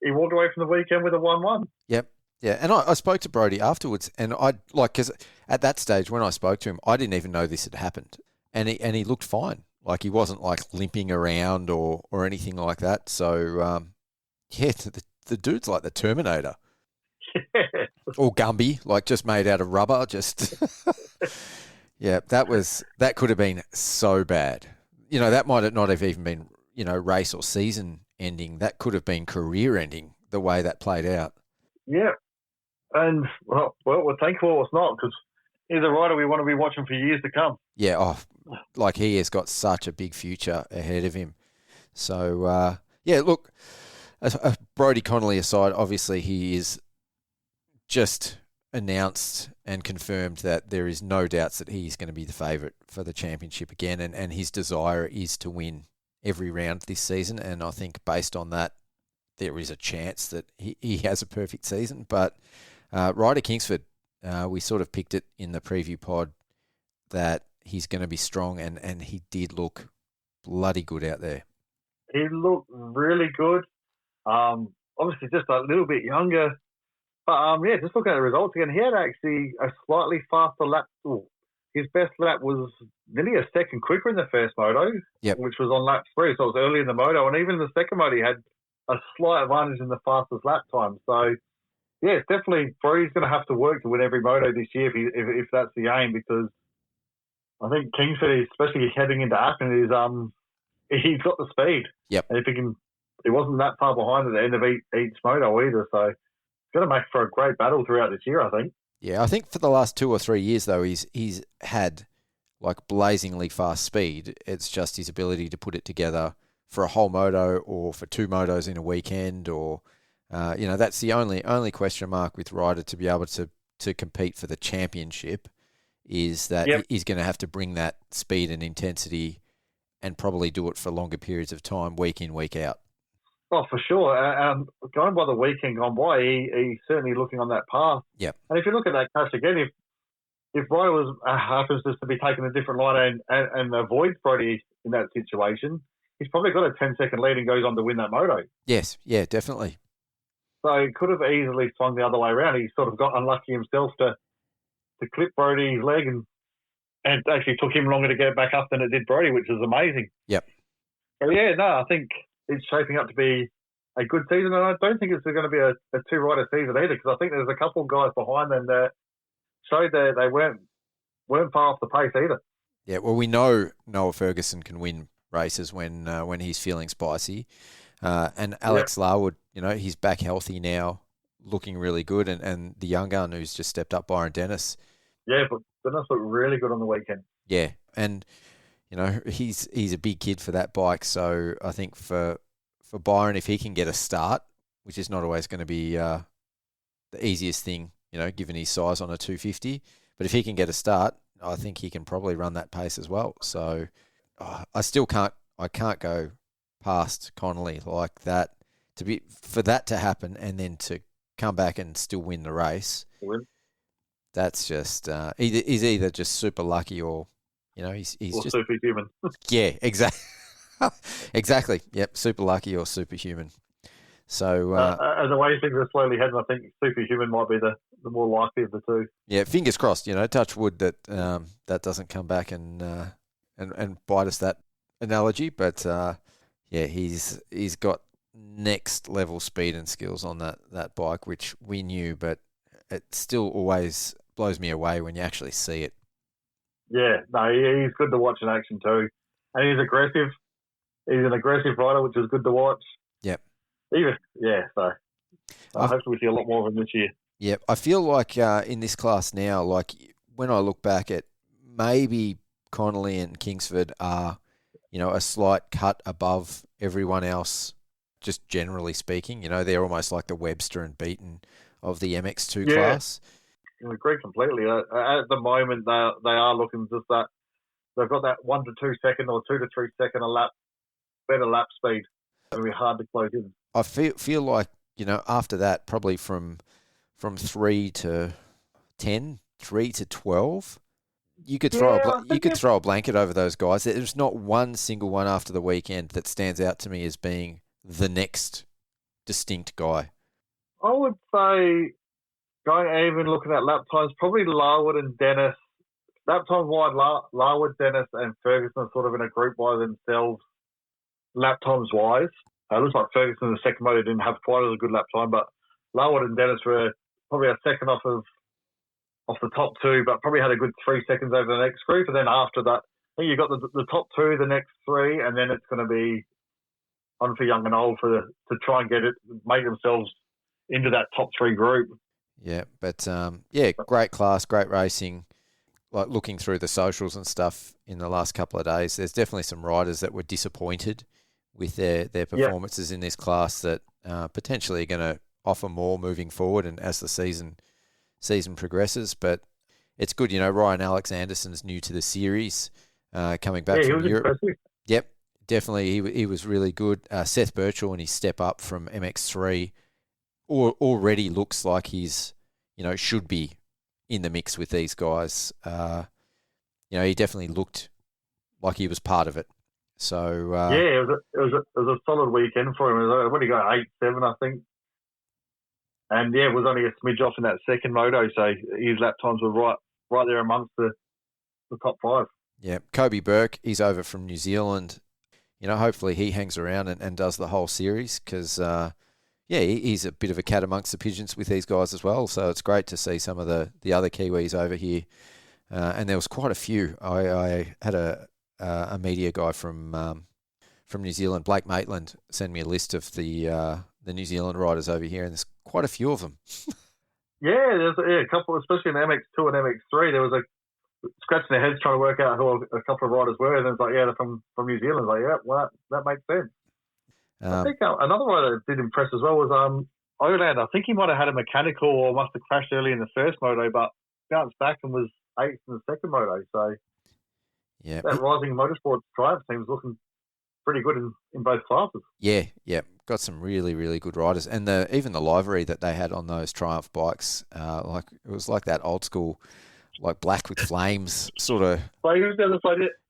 he walked away from the weekend with a 1-1. Yep. Yeah, and I spoke to Brodie afterwards, and because at that stage when I spoke to him, I didn't even know this had happened, and he looked fine. Like he wasn't like limping around or anything like that. So the dude's like the Terminator. Or Gumby, like just made out of rubber. Just yeah, that could have been so bad. You know, that might not have even been race or season ending. That could have been career ending. The way that played out. Yeah, and well, we're thankful it's not, because he's a rider we want to be watching for years to come. Yeah, like he has got such a big future ahead of him. So look, Brodie Connolly aside, obviously he is just announced and confirmed that there is no doubts that he's going to be the favourite for the championship again, and his desire is to win every round this season. And I think based on that, there is a chance that he has a perfect season. But Ryder Kingsford, we sort of picked it in the preview pod that he's going to be strong, and he did look bloody good out there. He looked really good. Obviously just a little bit younger. But, just looking at the results again, he had actually a slightly faster lap. His best lap was nearly a second quicker in the first moto, which was on lap 3, so it was early in the moto. And even in the second moto, he had a slight advantage in the fastest lap time. So, it's definitely Brodie's going to have to work to win every moto this year if that's the aim, because I think Kingsford, especially heading into Appin, he's got the speed. Yep. And he wasn't that far behind at the end of each moto either, so going to make for a great battle throughout this year, I think. Yeah, I think for the last 2 or 3 years, though, he's had like blazingly fast speed. It's just his ability to put it together for a whole moto or for 2 motos in a weekend, or that's the only question mark with Ryder to be able to compete for the championship, is that he's going to have to bring that speed and intensity and probably do it for longer periods of time, week in, week out. Oh, for sure. Going by the weekend gone by, he's certainly looking on that path. Yep. And if you look at that crash again, if Ryder happens just to be taking a different line and avoids Brodie in that situation, he's probably got a 10-second lead and goes on to win that moto. Yes, yeah, definitely. So he could have easily swung the other way around. He sort of got unlucky himself to clip Brodie's leg, and actually took him longer to get back up than it did Brodie, which is amazing. Yep. So, I think it's shaping up to be a good season, and I don't think it's going to be a 2-rider season either, because I think there's a couple of guys behind them that showed that they weren't far off the pace either. Yeah, well, we know Noah Ferguson can win races when he's feeling spicy, and Alex Larwood, he's back healthy now, looking really good, and the young gun who's just stepped up, Byron Dennis, Yeah, but Dennis looked really good on the weekend. Yeah, and he's a big kid for that bike, so I think for Byron, if he can get a start, which is not always going to be the easiest thing, given his size on a 250, but if he can get a start, I think he can probably run that pace as well. So I can't go past Connolly like that. For that to happen and then to come back and still win the race, that's just he's either just super lucky or he's just superhuman. Yeah, exactly. Exactly. Yep, super lucky or superhuman. So and the way things are slowly heading, I think superhuman might be the more likely of the two. Yeah, fingers crossed. Touch wood that that doesn't come back and bite us, that analogy. But yeah, he's got next level speed and skills on that bike, which we knew, but it still always blows me away when you actually see it. Yeah, no, he's good to watch in action too, and he's aggressive. He's an aggressive rider, which is good to watch. Yep. So hopefully we see a lot more of him this year. Yep. I feel like in this class now, like when I look back at maybe Connolly and Kingsford are, a slight cut above everyone else, just generally speaking. They're almost like the Webster and Beaton of the MX2 class. I agree completely. At the moment, they are looking just that they've got that 1 to 2 second or 2 to 3 second a lap, better lap speed. It'll be hard to close in. I feel like after that, probably from 3 to 10, 3 to 12, you could throw a blanket over those guys. There's not one single one after the weekend that stands out to me as being the next distinct guy. I would say, even looking at lap times, probably Larwood and Dennis. Lap times wide, Larwood, Dennis, and Ferguson are sort of in a group by themselves, lap times wise. It looks like Ferguson in the second motor didn't have quite as good lap time, but Larwood and Dennis were probably a second off the top two, but probably had a good 3 seconds over the next group. And then after that, I think you got the top two, the next three, and then it's going to be on for young and old to try and make themselves into that top three group. Yeah, but great class, great racing. Like looking through the socials and stuff in the last couple of days, there's definitely some riders that were disappointed with their performances in this class that potentially are going to offer more moving forward and as the season progresses. But it's good, Ryan Alexanderson's new to the series, coming back from Europe. Impressive. Yep, definitely he was really good. Seth Birchall and his step up from MX3 already looks like he's should be in the mix with these guys. He definitely looked like he was part of it. So it was a solid weekend for him. When he got 8-7, I think, and it was only a smidge off in that second moto. So his lap times were right there amongst the top five. Yeah, Kobe Burke, he's over from New Zealand. Hopefully he hangs around and does the whole series because. He's a bit of a cat amongst the pigeons with these guys as well. So it's great to see some of the other Kiwis over here. And there was quite a few. I had a media guy from New Zealand, Blake Maitland, send me a list of the New Zealand riders over here, and there's quite a few of them. There's a couple, especially in MX2 and MX3. There was scratching their heads trying to work out who a couple of riders were, and it's like, they're from New Zealand. Like, well, that makes sense. I think another rider that did impress as well was Oland. I think he might have had a mechanical or must have crashed early in the first moto, but bounced back and was 8th in the second moto. So that Rising Motorsport Triumph team's looking pretty good in both classes. Yeah, got some really, really good riders, and even the livery that they had on those Triumph bikes, it was like that old school, like black with flames sort of.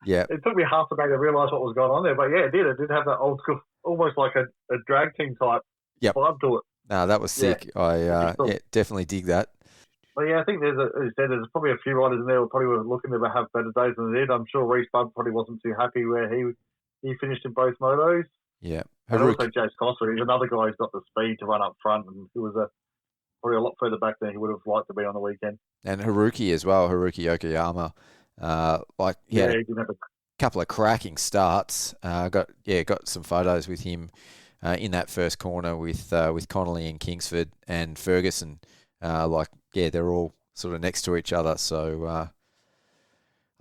Yeah, it took me half a day to realise what was going on there, but it did. It did have that old school, almost like a drag team type vibe to it. No, that was sick. I definitely dig that. Well, I think there's probably a few riders in there who probably were looking to have better days than they did. I'm sure Reece Budd probably wasn't too happy where he finished in both motos. Yeah. And also Jace Costa, he's another guy who's got the speed to run up front, and he was probably a lot further back than he would have liked to be on the weekend. And Haruki as well, Haruki Yokoyama. He had a couple of cracking starts. Got some photos with him in that first corner with Connolly and Kingsford and Ferguson. They're all sort of next to each other. So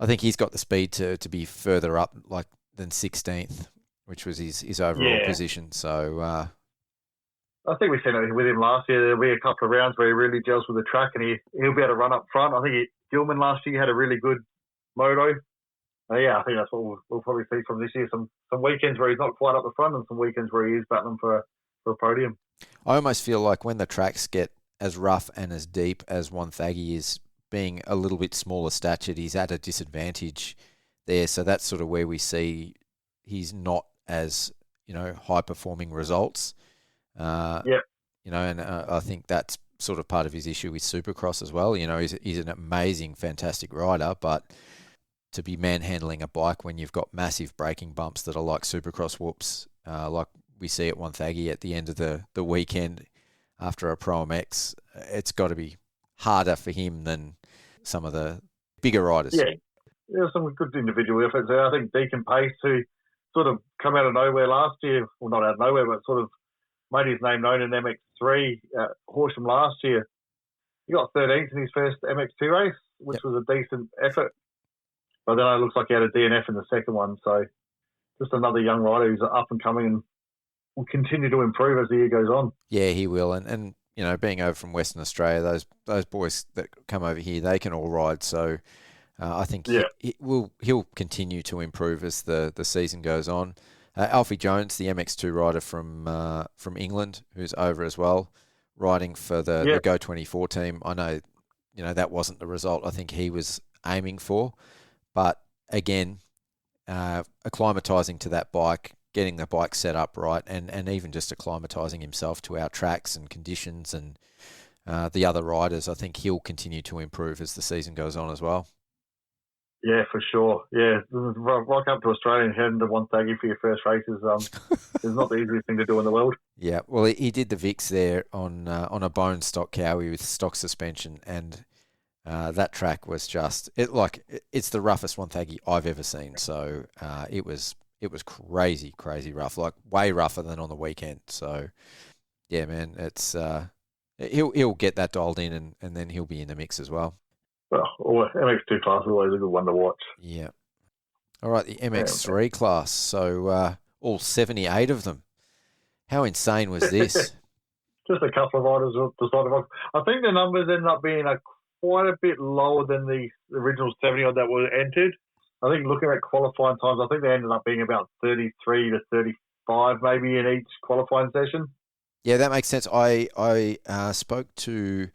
I think he's got the speed to be further up than 16th, which was his overall position. So I think we seen it with him last year. There'll be a couple of rounds where he really gels with the track, and he'll be able to run up front. I think Gilman last year had a really good moto. I think that's what we'll probably see from this year. Some weekends where he's not quite up the front, and some weekends where he is battling for a podium. I almost feel like when the tracks get as rough and as deep as Wonthaggi is, being a little bit smaller statured, he's at a disadvantage there. So that's sort of where we see he's not as, high performing results. And I think that's sort of part of his issue with Supercross as well. He's an amazing, fantastic rider, but to be manhandling a bike when you've got massive braking bumps that are like Supercross whoops, like we see at Wonthaggi at the end of the weekend after a ProMX, it's got to be harder for him than some of the bigger riders. Yeah, there's some good individual efforts there. I think Deacon Pace, who sort of come out of nowhere last year, well, not out of nowhere, but sort of made his name known in MX3 at Horsham last year. He got 13th in his first MX2 race, which was a decent effort. But then it looks like he had a DNF in the second one. So just another young rider who's up and coming and will continue to improve as the year goes on. Yeah, he will. And being over from Western Australia, those boys that come over here, they can all ride. So I think he'll continue to improve as the season goes on. Alfie Jones, the MX2 rider from England, who's over as well, riding for the Go24 team. I know, that wasn't the result I think he was aiming for. But again, acclimatising to that bike, getting the bike set up right, and even just acclimatising himself to our tracks and conditions and the other riders, I think he'll continue to improve as the season goes on as well. Yeah, for sure. Yeah, rock up to Australia and head into Wonthaggi for your first race is not the easiest thing to do in the world. Yeah, well, he did the Vicks there on a bone stock Cowie with stock suspension, and that track was just it's the roughest Wonthaggi I've ever seen. So it was crazy rough, like way rougher than on the weekend. So yeah, man, it's he'll get that dialed in, and then he'll be in the mix as well. Well, MX2 class is always a good one to watch. Yeah. All right, the MX3 class. So all 78 of them. How insane was this? Just a couple of riders decided. I think the numbers ended up being quite a bit lower than the original 70 odd that were entered. I think looking at qualifying times, I think they ended up being about 33 to 35 maybe in each qualifying session. Yeah, that makes sense. I spoke to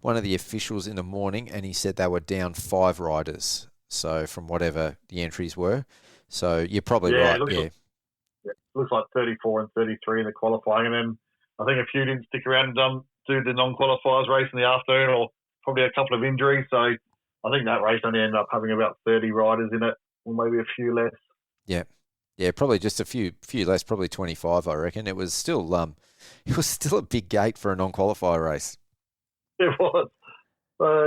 one of the officials in the morning, and he said they were down 5 riders. So from whatever the entries were, so you're probably right. Looks like 34 and 33 in the qualifying, and then I think a few didn't stick around and do the non-qualifiers race in the afternoon, or probably a couple of injuries. So I think that race only ended up having about 30 riders in it, or maybe a few less. Yeah, probably just a few less, probably 25, I reckon. It was still a big gate for a non-qualifier race. It was.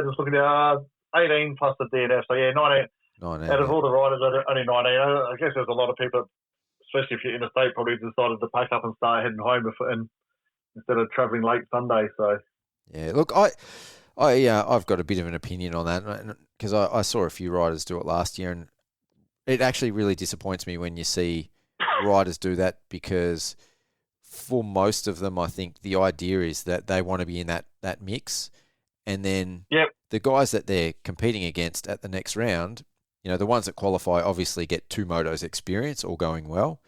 Just looking at 18 plus the DNF. So, 19 out of all the riders, only 19. I guess there's a lot of people, especially if you're in the state, probably decided to pack up and start heading home instead of travelling late Sunday. So, yeah, look, I've got a bit of an opinion on that because I saw a few riders do it last year, and it actually really disappoints me when you see riders do that, because for most of them, I think the idea is that they want to be in that mix, and then the guys that they're competing against at the next round, the ones that qualify obviously get 2 motos experience, all going well,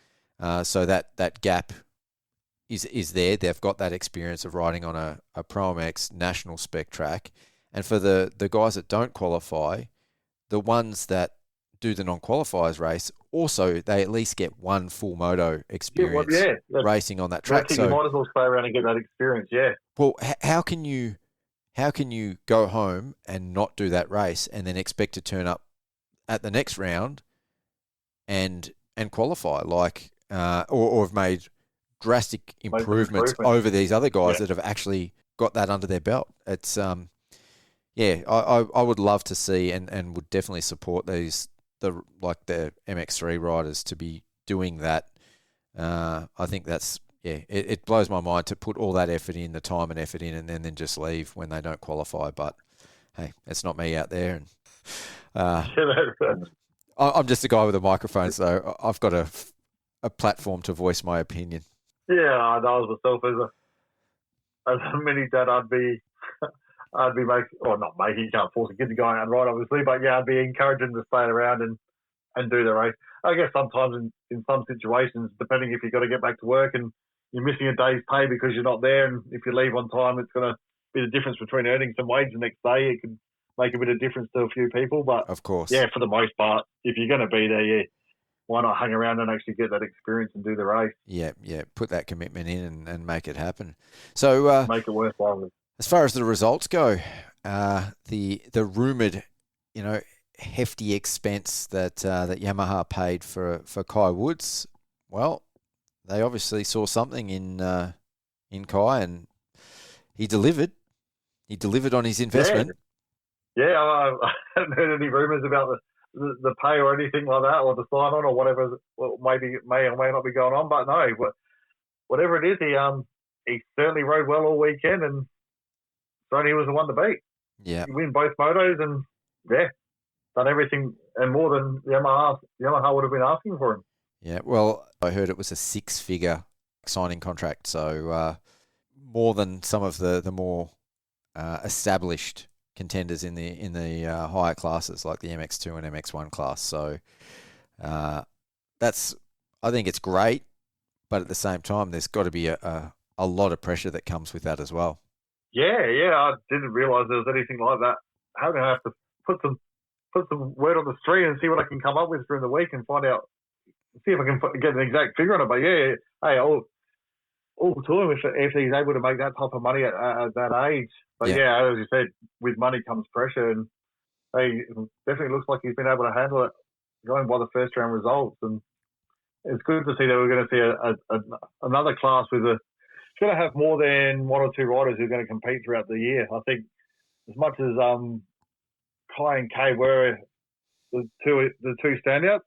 so that gap is there. They've got that experience of riding on a ProMX national spec track, and for the guys that don't qualify, the ones that do the non-qualifiers race, also they at least get 1 full moto experience racing on that track. So you might as well stay around and get that experience. Yeah. Well, how can you go home and not do that race and then expect to turn up at the next round and qualify or have made drastic improvements over these other guys that have actually got that under their belt? It's I would love to see and would definitely support the MX3 riders to be doing that. I think that's it blows my mind to put all that effort in, the time and effort in, and then just leave when they don't qualify. But hey, it's not me out there. And Yeah, I'm just a guy with a microphone, so I've got a platform to voice my opinion. yeah, I was myself as a mini dad. I'd be making, or not making, you can't force a kid to go out and ride, obviously, but yeah, I'd be encouraging them to stay around and do the race. I guess sometimes in some situations, depending if you've got to get back to work and you're missing a day's pay because you're not there, and if you leave on time, it's going to be the difference between earning some wage the next day. It can make a bit of difference to a few people, but Of course. yeah, for the most part, if you're going to be there, yeah, why not hang around and actually get that experience and do the race? Yeah. Put that commitment in and make it happen. So Make it worthwhile. as far as the results go, the rumoured, hefty expense that Yamaha paid for Kai Woods, well, they obviously saw something in Kai, and he delivered. He delivered on his investment. Yeah, I haven't heard any rumours about the pay or anything like that, or the sign on or whatever. Maybe may or may not be going on, but no, whatever it is, he certainly rode well all weekend, and Strode was the one to beat. Yeah, He win both motos, and yeah, done everything and more than Yamaha would have been asking for him. yeah. Well, I heard it was a 6-figure signing contract, so more than some of the more established contenders in the higher classes like the MX2 and MX1 class. So I think it's great, but at the same time, there's got to be a lot of pressure that comes with that as well. Yeah, I didn't realise there was anything like that. I'm going to have to put some word on the street and see what I can come up with during the week and find out, see if I can get an exact figure on it. But yeah, hey, all to him if he's able to make that type of money at that age. But yeah, as you said, with money comes pressure, and it definitely looks like he's been able to handle it going by the first round results. And it's good to see that we're going to see another class with it's going to have more than one or two riders who are going to compete throughout the year. I think as much as Kai and Kay were the two standouts,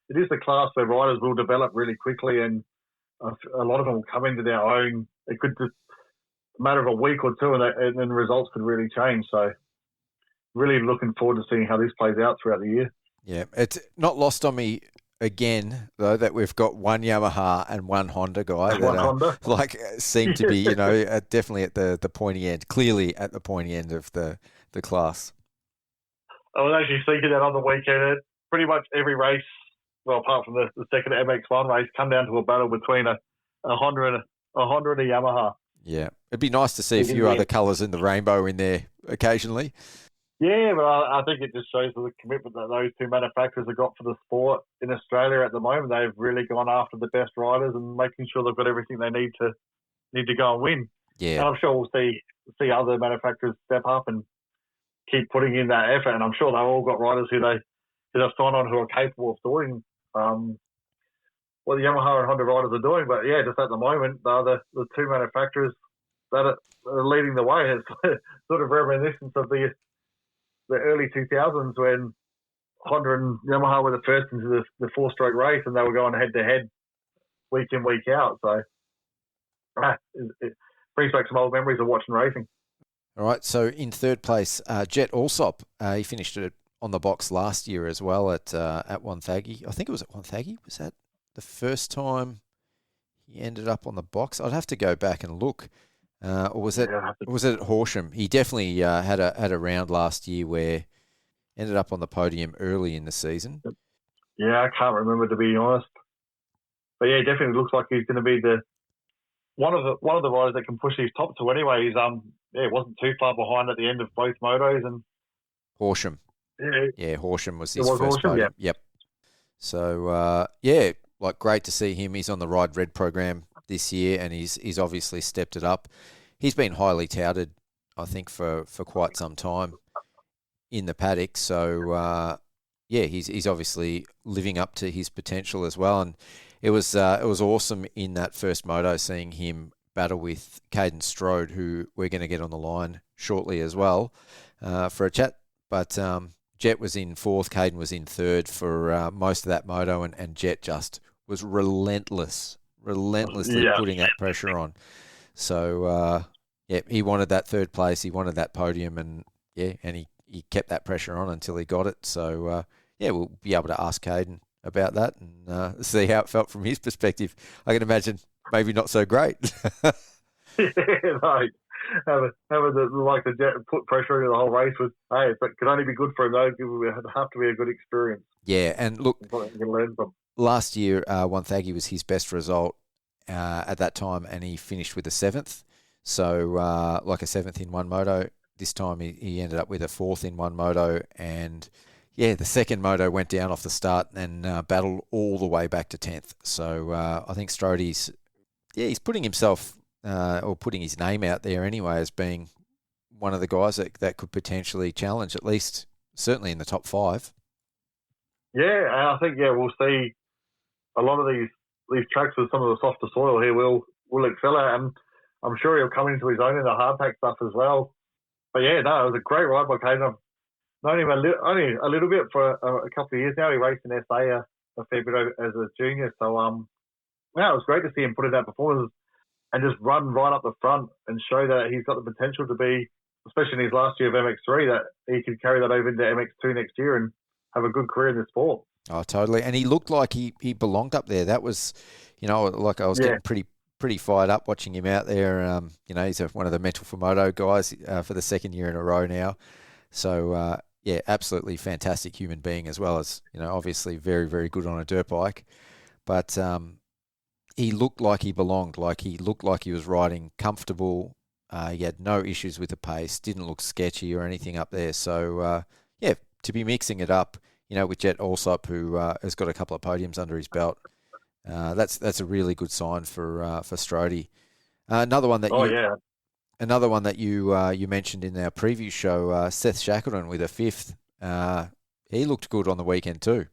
it is the class where riders will develop really quickly, and a lot of them will come into their own. It could just a matter of a week or two, and then results could really change. So really looking forward to seeing how this plays out throughout the year. Yeah, it's not lost on me again, though, that we've got one Yamaha and one Honda guy that seem to be, definitely at the pointy end, clearly at the pointy end of the class. I was actually thinking that on the weekend. Pretty much every race, well, apart from the second MX1 race, come down to a battle between a Honda and a Yamaha. Yeah, it'd be nice to see a few other colours in the rainbow in there occasionally. Yeah, but I think it just shows the commitment that those two manufacturers have got for the sport in Australia at the moment. They've really gone after the best riders and making sure they've got everything they need to go and win. Yeah, and I'm sure we'll see other manufacturers step up and keep putting in that effort. And I'm sure they've all got riders who they've signed on who are capable of doing what the Yamaha and Honda riders are doing. But yeah, just at the moment, they're the two manufacturers that are leading the way. It's sort of reminiscent of the early 2000s when Honda and Yamaha were the first into the four-stroke race, and they were going head-to-head week in, week out. So it brings back some old memories of watching racing. All right, so in third place, Jet Alsop. He finished it on the box last year as well at Wonthaggi. I think it was at Wonthaggi. Was that the first time he ended up on the box? I'd have to go back and look. Or was it at Horsham? He definitely had a round last year where ended up on the podium early in the season. Yeah, I can't remember, to be honest. But yeah, it definitely looks like he's going to be one of the riders that can push his top two anyway. He's wasn't too far behind at the end of both motos. And Horsham. Yeah, Horsham was his first Horsham, podium. Yep. So great to see him. He's on the Ride Red program this year, and he's obviously stepped it up. He's been highly touted, I think, for quite some time in the paddock. So he's obviously living up to his potential as well. And it was awesome in that first moto seeing him battle with Kayden Strode, who we're going to get on the line shortly as well for a chat. But Jet was in fourth, Kayden was in third for most of that moto, and Jet just was relentlessly putting that pressure on. So he wanted that third place, he wanted that podium, and he he kept that pressure on until he got it. So, we'll be able to ask Kayden about that and see how it felt from his perspective. I can imagine maybe not so great. Like having the jet put pressure into the whole race was, it could only be good for him though. It would have to be a good experience. Yeah, and look, You can learn from. last year, Wonthaggi was his best result at that time, and he finished with a 7th. So, like a 7th in one moto. This time he ended up with a 4th in one moto, and the second moto went down off the start and battled all the way back to 10th. So I think Strode's, he's putting himself or putting his name out there anyway as being one of the guys that could potentially challenge, at least certainly in the top 5. Yeah, and I think we'll see a lot of these tracks with some of the softer soil here will excel at, and I'm sure he'll come into his own in the hardpack stuff as well. But it was a great ride by Kayden. I've known him only a little bit for a couple of years now. He raced in SA a fair bit as a junior, so it was great to see him put in that performance and just run right up the front and show that he's got the potential to be, especially in his last year of MX3, that he could carry that over into MX2 next year and have a good career in the sport. Oh, totally. And he looked like he belonged up there. That was, like I was getting pretty fired up watching him out there. He's one of the Mental4Moto guys for the second year in a row now. So, absolutely fantastic human being, as well as, obviously very, very good on a dirt bike. But he looked like he belonged, like he looked like he was riding comfortable. He had no issues with the pace, didn't look sketchy or anything up there. So, to be mixing it up, with Jet Alsop, who has got a couple of podiums under his belt, that's a really good sign for Strode. Another one that you mentioned in our preview show, Seth Shackleton with a 5th. He looked good on the weekend too.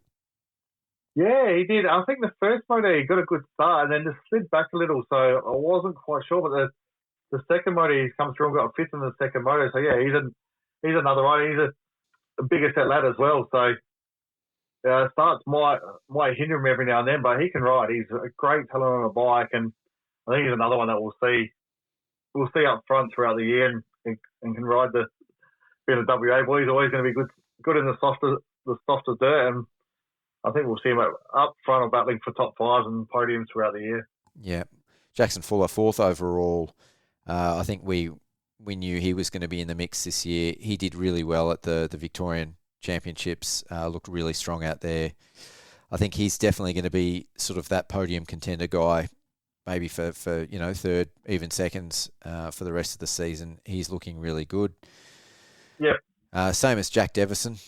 Yeah, he did. I think the first moto he got a good start and then just slid back a little, so I wasn't quite sure. But the second moto he's come through and got a 5th in the second moto. So he's another rider. He's a bigger set lad as well. So starts might hinder him every now and then, but he can ride. He's a great talent on a bike, and I think he's another one that we'll see up front throughout the year and can ride the bit of WA boy. He's always going to be good in the softer dirt, and I think we'll see him up front or battling for top 5s and podiums throughout the year. Yeah, Jackson Fuller 4th overall. I think we knew he was going to be in the mix this year. He did really well at the Victorian Championships, looked really strong out there. I think he's definitely going to be sort of that podium contender guy, maybe for 3rd, even 2nds for the rest of the season. He's looking really good. Yeah. Same as Jack Devison.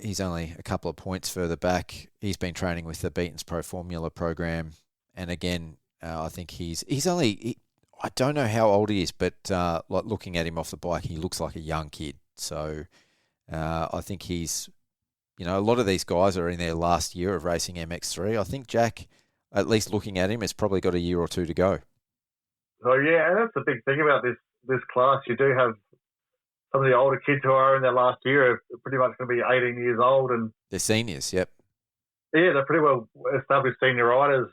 He's only a couple of points further back. He's been training with the Beaton's Pro Formula program, and again, I think he's only. I don't know how old he is, but like looking at him off the bike, he looks like a young kid. So. I think he's, a lot of these guys are in their last year of racing MX3. I think Jack, at least looking at him, has probably got a year or 2 to go. So and that's the big thing about this class. You do have some of the older kids who are in their last year are pretty much going to be 18 years old, and they're seniors. Yep. Yeah, they're pretty well established senior riders.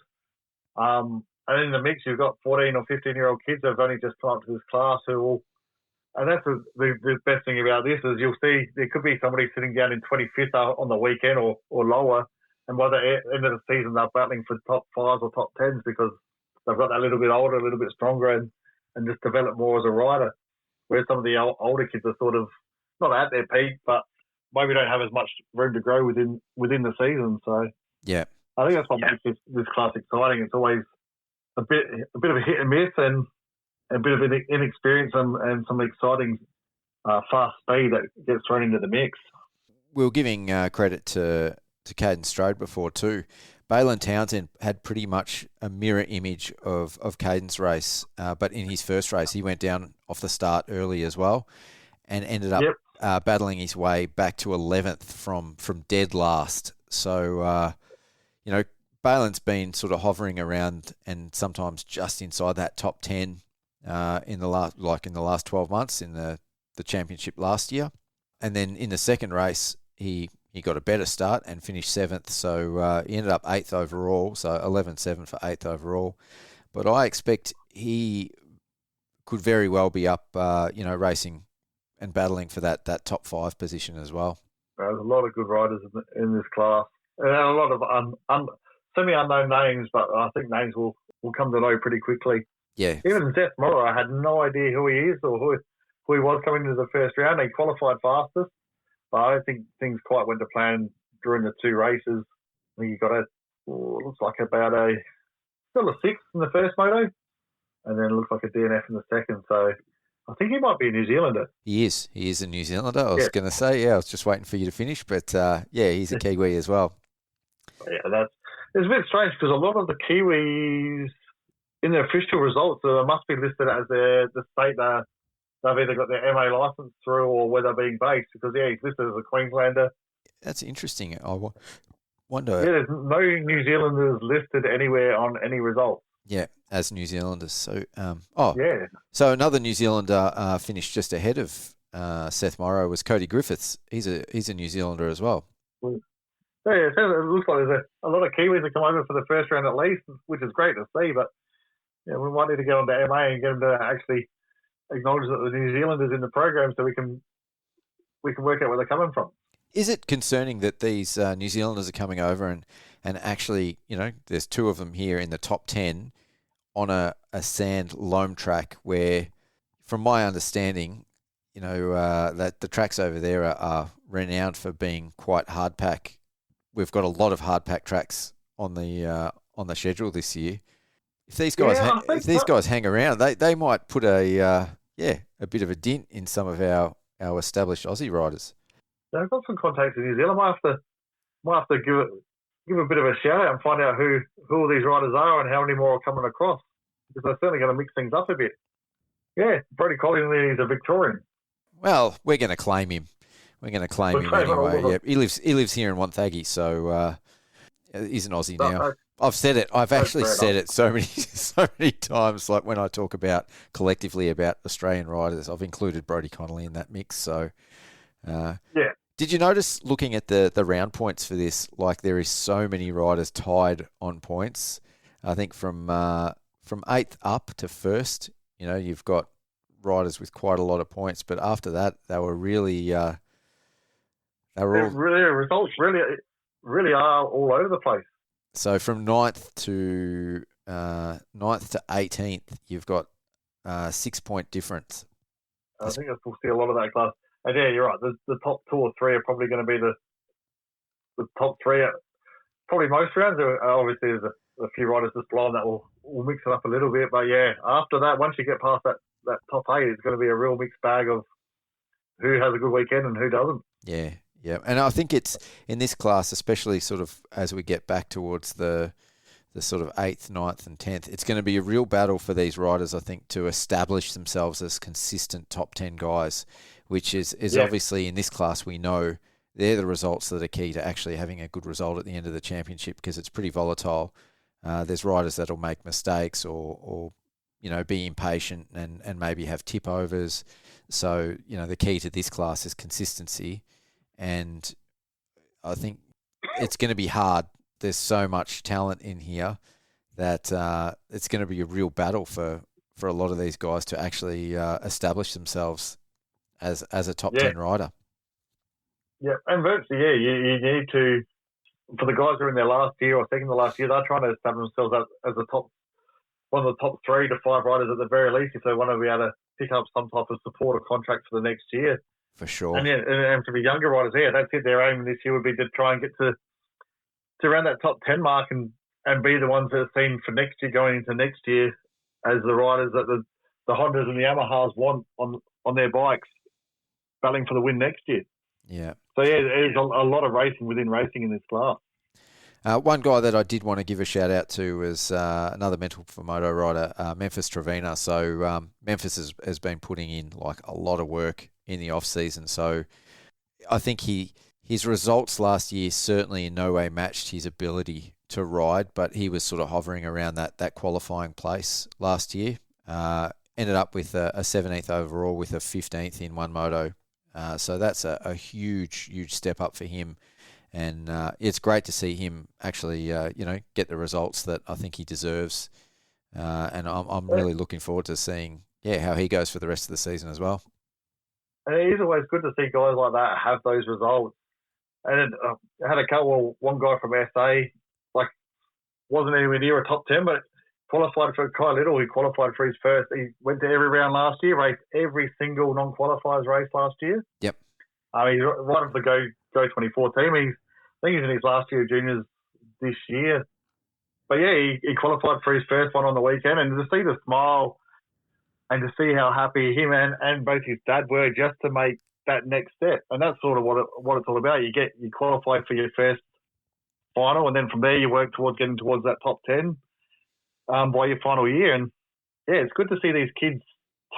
And in the mix, you've got 14 or 15-year-old kids who have only just come up to this class who will. And that's the best thing about this is you'll see there could be somebody sitting down in 25th on the weekend or lower, and by the end of the season they're battling for top 5s or top 10s because they've got that little bit older, a little bit stronger, and just develop more as a rider. Whereas some of the older kids are sort of not at their peak, but maybe don't have as much room to grow within the season. So yeah, I think that's what makes this class exciting. It's always a bit of a hit and miss, and a bit of inexperience and some exciting fast speed that gets thrown into the mix. We were giving credit to Kayden Strode before too. Balin Townsend had pretty much a mirror image of Kayden's race, but in his first race he went down off the start early as well and ended up battling his way back to 11th from dead last. So, Balin's been sort of hovering around and sometimes just inside that top 10 in the last 12 months in the championship last year. And then in the second race, he got a better start and finished 7th. So he ended up 8th overall. So 11-7 for 8th overall. But I expect he could very well be up, racing and battling for that top 5 position as well. There's a lot of good riders in this class, and a lot of semi-unknown names, but I think names will come to know pretty quickly. Yeah. Even Seth Morrow, I had no idea who he is or who he was coming into the first round. He qualified fastest, but I don't think things quite went to plan during the 2 races. I think he got looks like about still a 6th in the first moto, and then it looks like a DNF in the second. So I think he might be a New Zealander. He is a New Zealander. I was going to say, I was just waiting for you to finish, but he's a Kiwi as well. Yeah, it's a bit strange because a lot of the Kiwis in the official results must be listed as the state they've either got their MA license through or where they're being based, because he's listed as a Queenslander. That's interesting. I wonder. Yeah, there's no New Zealanders listed anywhere on any results. Yeah, as New Zealanders. So, yeah. So another New Zealander finished just ahead of Seth Morrow was Cody Griffiths. He's a New Zealander as well. Yeah, it looks like there's a lot of Kiwis that come over for the first round at least, which is great to see. But we might need to get on to MA and get them to actually acknowledge that the New Zealanders in the program, so we can work out where they're coming from. Is it concerning that these New Zealanders are coming over and actually, there's 2 of them here in the top 10 on a sand loam track where, from my understanding, that the tracks over there are renowned for being quite hard pack. We've got a lot of hard pack tracks on the schedule this year. If these guys guys hang around, they might put a bit of a dent in some of our established Aussie riders. I've got some contacts in New Zealand. I might have to give a bit of a shout out and find out who all these riders are and how many more are coming across, because they're certainly going to mix things up a bit. Yeah, Brody Collins is a Victorian. Well, we're going to claim him. We're going to claim him anyway. Yeah, he lives here in Wonthaggi, so he's an Aussie now. I've said it. I've actually said it so many times. Like when I talk about collectively about Australian riders, I've included Brodie Connolly in that mix. So, yeah. Did you notice looking at the round points for this? Like there is so many riders tied on points. I think from 8th up to 1st, you've got riders with quite a lot of points. But after that, they were really results really are all over the place. So from 9th to 18th, you've got 6 point difference. I think we'll see a lot of that class. And yeah, you're right. The top 2 or 3 are probably going to be the top 3. Probably most rounds. Obviously, there's a few riders just below that will mix it up a little bit. But yeah, after that, once you get past that top 8, it's going to be a real mixed bag of who has a good weekend and who doesn't. Yeah. Yeah, and I think it's in this class, especially sort of as we get back towards the sort of 8th, 9th and 10th, it's going to be a real battle for these riders, I think, to establish themselves as consistent top 10 guys, which is obviously in this class we know they're the results that are key to actually having a good result at the end of the championship, because it's pretty volatile. There's riders that'll make mistakes or be impatient and maybe have tip overs. So, the key to this class is consistency. And I think it's going to be hard. There's so much talent in here that it's going to be a real battle for a lot of these guys to actually establish themselves as a top 10 rider. Yeah, and virtually, you need to, for the guys who are in their last year or second to last year, they're trying to establish themselves as one of the top 3 to 5 riders at the very least, if they want to be able to pick up some type of support or contract for the next year. For sure. And for the younger riders, that's it. Their aim this year would be to try and get to around that top 10 mark and be the ones that are seen for next year, going into next year, as the riders that the Hondas and the Yamahas want on their bikes, battling for the win next year. Yeah. So, there's a lot of racing within racing in this class. One guy that I did want to give a shout out to was another Mental4Moto rider, Memphis Trevina. So Memphis has been putting in like a lot of work in the off season. So I think his results last year certainly in no way matched his ability to ride, but he was sort of hovering around that qualifying place last year. Ended up with a 17th overall with a 15th in one moto. So that's a huge step up for him. And it's great to see him actually, get the results that I think he deserves. And I'm really looking forward to seeing, how he goes for the rest of the season as well. And it is always good to see guys like that have those results. And I had a couple, one guy from SA, like, wasn't anywhere near a top 10, but qualified for Kai Little. He qualified for his first. He went to every round last year, raced every single non-qualifiers race last year. Yep. He's right up the Go 24 team. I think he's in his last year of juniors this year. But yeah, he qualified for his first one on the weekend, and to see the smile and to see how happy him and both his dad were just to make that next step. And that's sort of what it's all about. You qualify for your first final, and then from there you work towards getting towards that top 10 by your final year. And yeah, it's good to see these kids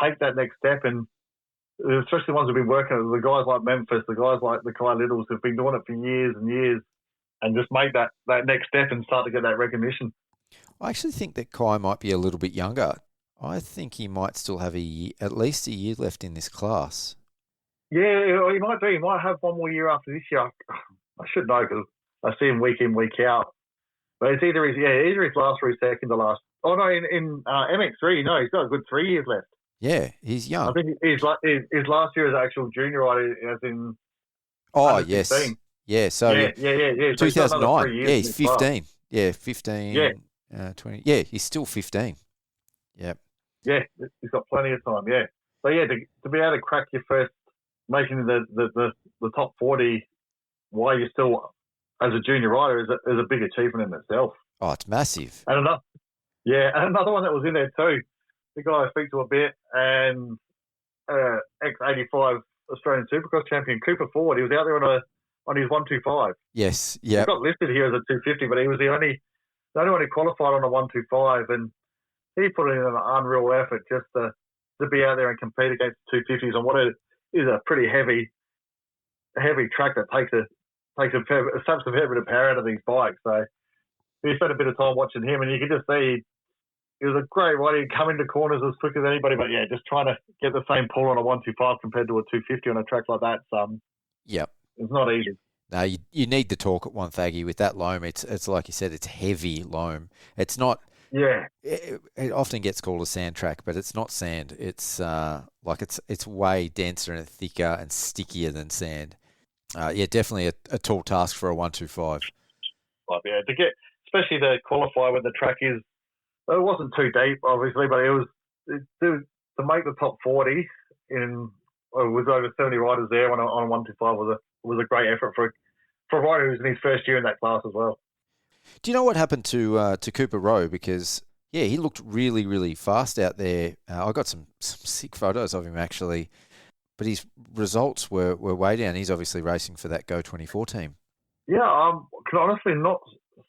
take that next step, and especially the ones who've been working, the guys like Memphis, the guys like the Kai Littles who've been doing it for years and years, and just make that next step and start to get that recognition. I actually think that Kai might be a little bit younger. I think he might still have at least a year left in this class. Yeah, he might do. He might have one more year after this year. I should know because I see him week in, week out. But it's either his last or his second to last. Oh, no, in MX3, no, he's got a good 3 years left. Yeah, he's young. I think his last year as actual junior rider, as in... Oh, yes. 15. Yeah, so... Yeah. 2009. Yeah, he's 15. Class. Yeah, 15. Yeah. 20. Yeah, he's still 15. Yep. Yeah, he's got plenty of time, yeah. So, yeah, to be able to crack your first, making the top 40 while you're still as a junior rider is a big achievement in itself. Oh, it's massive. And another one that was in there too, the guy I speak to a bit, and ex-85 Australian Supercross champion, Cooper Ford. He was out there on his 125. Yes, yeah. He got listed here as a 250, but he was the only one who qualified on a 125, and he put in an unreal effort just to be out there and compete against the 250s on what is a pretty heavy track that takes a fair bit of power out of these bikes. So we spent a bit of time watching him, and you could just see he was a great rider. He'd come into corners as quick as anybody, but yeah, just trying to get the same pull on a 125 compared to a 250 on a track like that. Yep. It's not easy. No, you need the torque at Wonthaggi with that loam. It's like you said, it's heavy loam. It's not. Yeah. It often gets called a sand track, but it's not sand. It's it's way denser and thicker and stickier than sand. Yeah, definitely a tall task for a 125. Yeah, to get, especially to qualify when the track is, it wasn't too deep, obviously, but to make the top 40 with over 70 riders there on a 125 was a great effort for a rider who's in his first year in that class as well. Do you know what happened to Cooper Rowe? Because yeah, he looked really, really fast out there. I got some sick photos of him actually, but his results were way down. He's obviously racing for that Go 24 team. Yeah, I can honestly not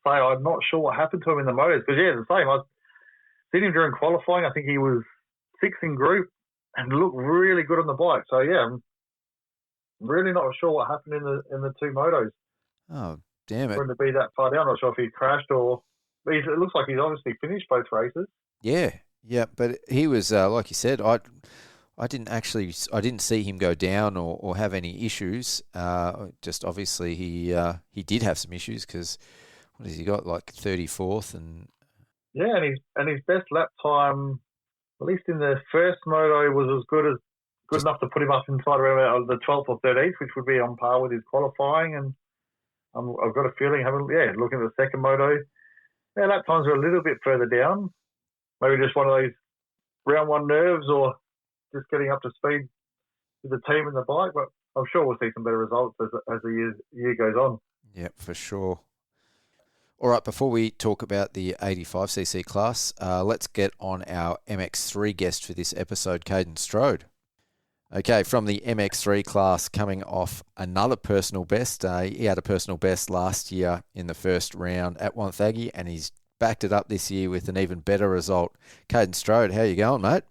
say I'm not sure what happened to him in the motors because yeah, the same. I seen him during qualifying. I think he was 6th in group and looked really good on the bike. So yeah, I'm really not sure what happened in the two motos. Oh, damn it. For him to be that far down, I'm not sure if he crashed or... It looks like he's obviously finished both races. Yeah, but he was, like you said, I didn't see him go down or have any issues. Just obviously he did have some issues because, what has he got, like 34th? Yeah, and his best lap time, at least in the first moto, was as good enough to put him up inside around the 12th or 13th, which would be on par with his qualifying. And I've got a feeling, looking at the second moto, yeah, lap times are a little bit further down. Maybe just one of those round one nerves or just getting up to speed with the team and the bike. But I'm sure we'll see some better results as the year goes on. Yeah, for sure. All right, before we talk about the 85cc class, let's get on our MX3 guest for this episode, Kayden Strode. Okay, from the MX3 class, coming off another personal best. He had a personal best last year in the first round at Wonthaggi, and he's backed it up this year with an even better result. Kayden Strode, how you going, mate?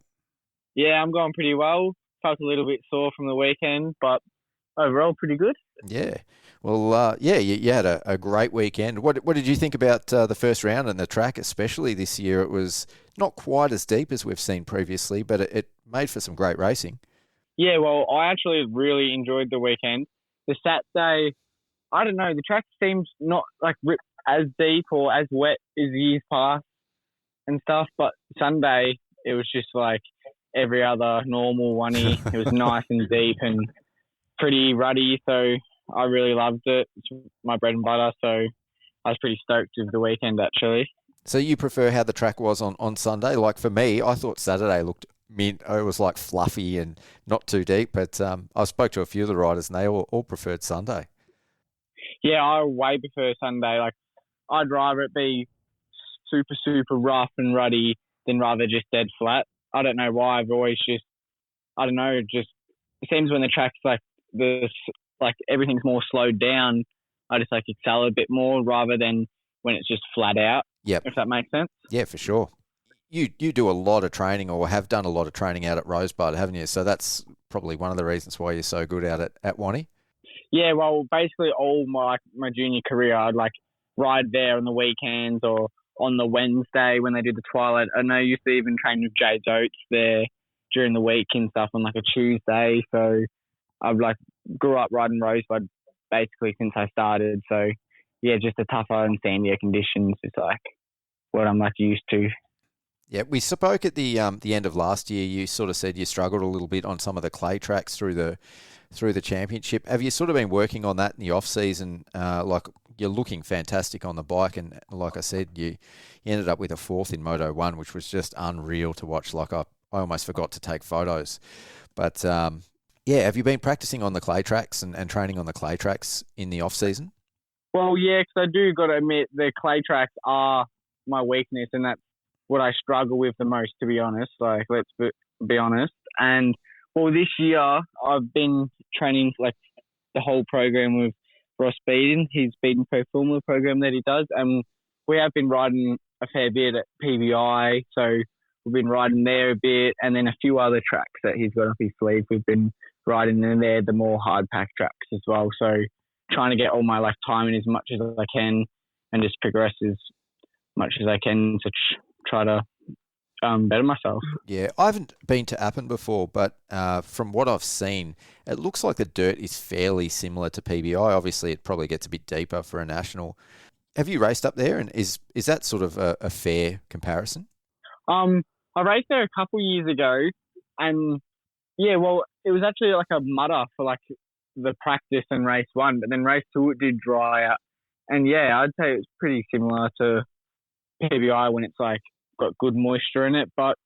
Yeah, I'm going pretty well. Felt a little bit sore from the weekend, but overall pretty good. Yeah. Well, you had a great weekend. What did you think about the first round and the track, especially this year? It was not quite as deep as we've seen previously, but it made for some great racing. Yeah, well, I actually really enjoyed the weekend. The Saturday, I don't know, the track seems not like as deep or as wet as years past and stuff, but Sunday, it was just like, every other normal oney. It was nice and deep and pretty ruddy, so I really loved it. It's my bread and butter, so I was pretty stoked with the weekend, actually. So you prefer how the track was on Sunday? Like for me, I thought Saturday looked mint. It was like fluffy and not too deep, but I spoke to a few of the riders and they all preferred Sunday. Yeah, I way prefer Sunday. Like, I'd rather it be super, super rough and ruddy than rather just dead flat. I don't know why. I've always just, I don't know, just, it seems when the track's like this, like everything's more slowed down, I just like excel a bit more rather than when it's just flat out. Yep. If that makes sense. Yeah, for sure. You do a lot of training or have done a lot of training out at Rosebud, haven't you? So that's probably one of the reasons why you're so good out at Wonthaggi. Yeah, well, basically all my junior career, I'd like ride there on the weekends or on the Wednesday when they did the twilight. I know I used to even train with Jay Oates there during the week and stuff on like a Tuesday. So I've like grew up riding Rosebud basically since I started. So yeah, just the tougher and sandier conditions is like what I'm like used to. Yeah, we spoke at the end of last year. You sort of said you struggled a little bit on some of the clay tracks through the championship. Have you sort of been working on that in the off season? Like you're looking fantastic on the bike, and like I said, you ended up with a 4th in Moto 1, which was just unreal to watch. Like I almost forgot to take photos, but yeah, have you been practicing on the clay tracks and training on the clay tracks in the off season? Well, yeah, because I do got to admit the clay tracks are my weakness, and that's what I struggle with the most, to be honest. Like, let's be honest. And well, this year I've been training like the whole program with Ross Beaton, his Beaton Pro Formula program that he does, and we have been riding a fair bit at PBI. So we've been riding there a bit, and then a few other tracks that he's got up his sleeve. We've been riding in there, the more hard pack tracks as well. So trying to get all my like time in as much as I can, and just progress as much as I can to try to better myself. Yeah, I haven't been to Appin before, but from what I've seen, it looks like the dirt is fairly similar to PBI. Obviously, it probably gets a bit deeper for a national. Have you raced up there, and is that sort of a fair comparison? I raced there a couple years ago, and yeah, well, it was actually like a mutter for like the practice and race 1, but then race 2 it did dry out, and yeah, I'd say it's pretty similar to PBI when it's like got good moisture in it. But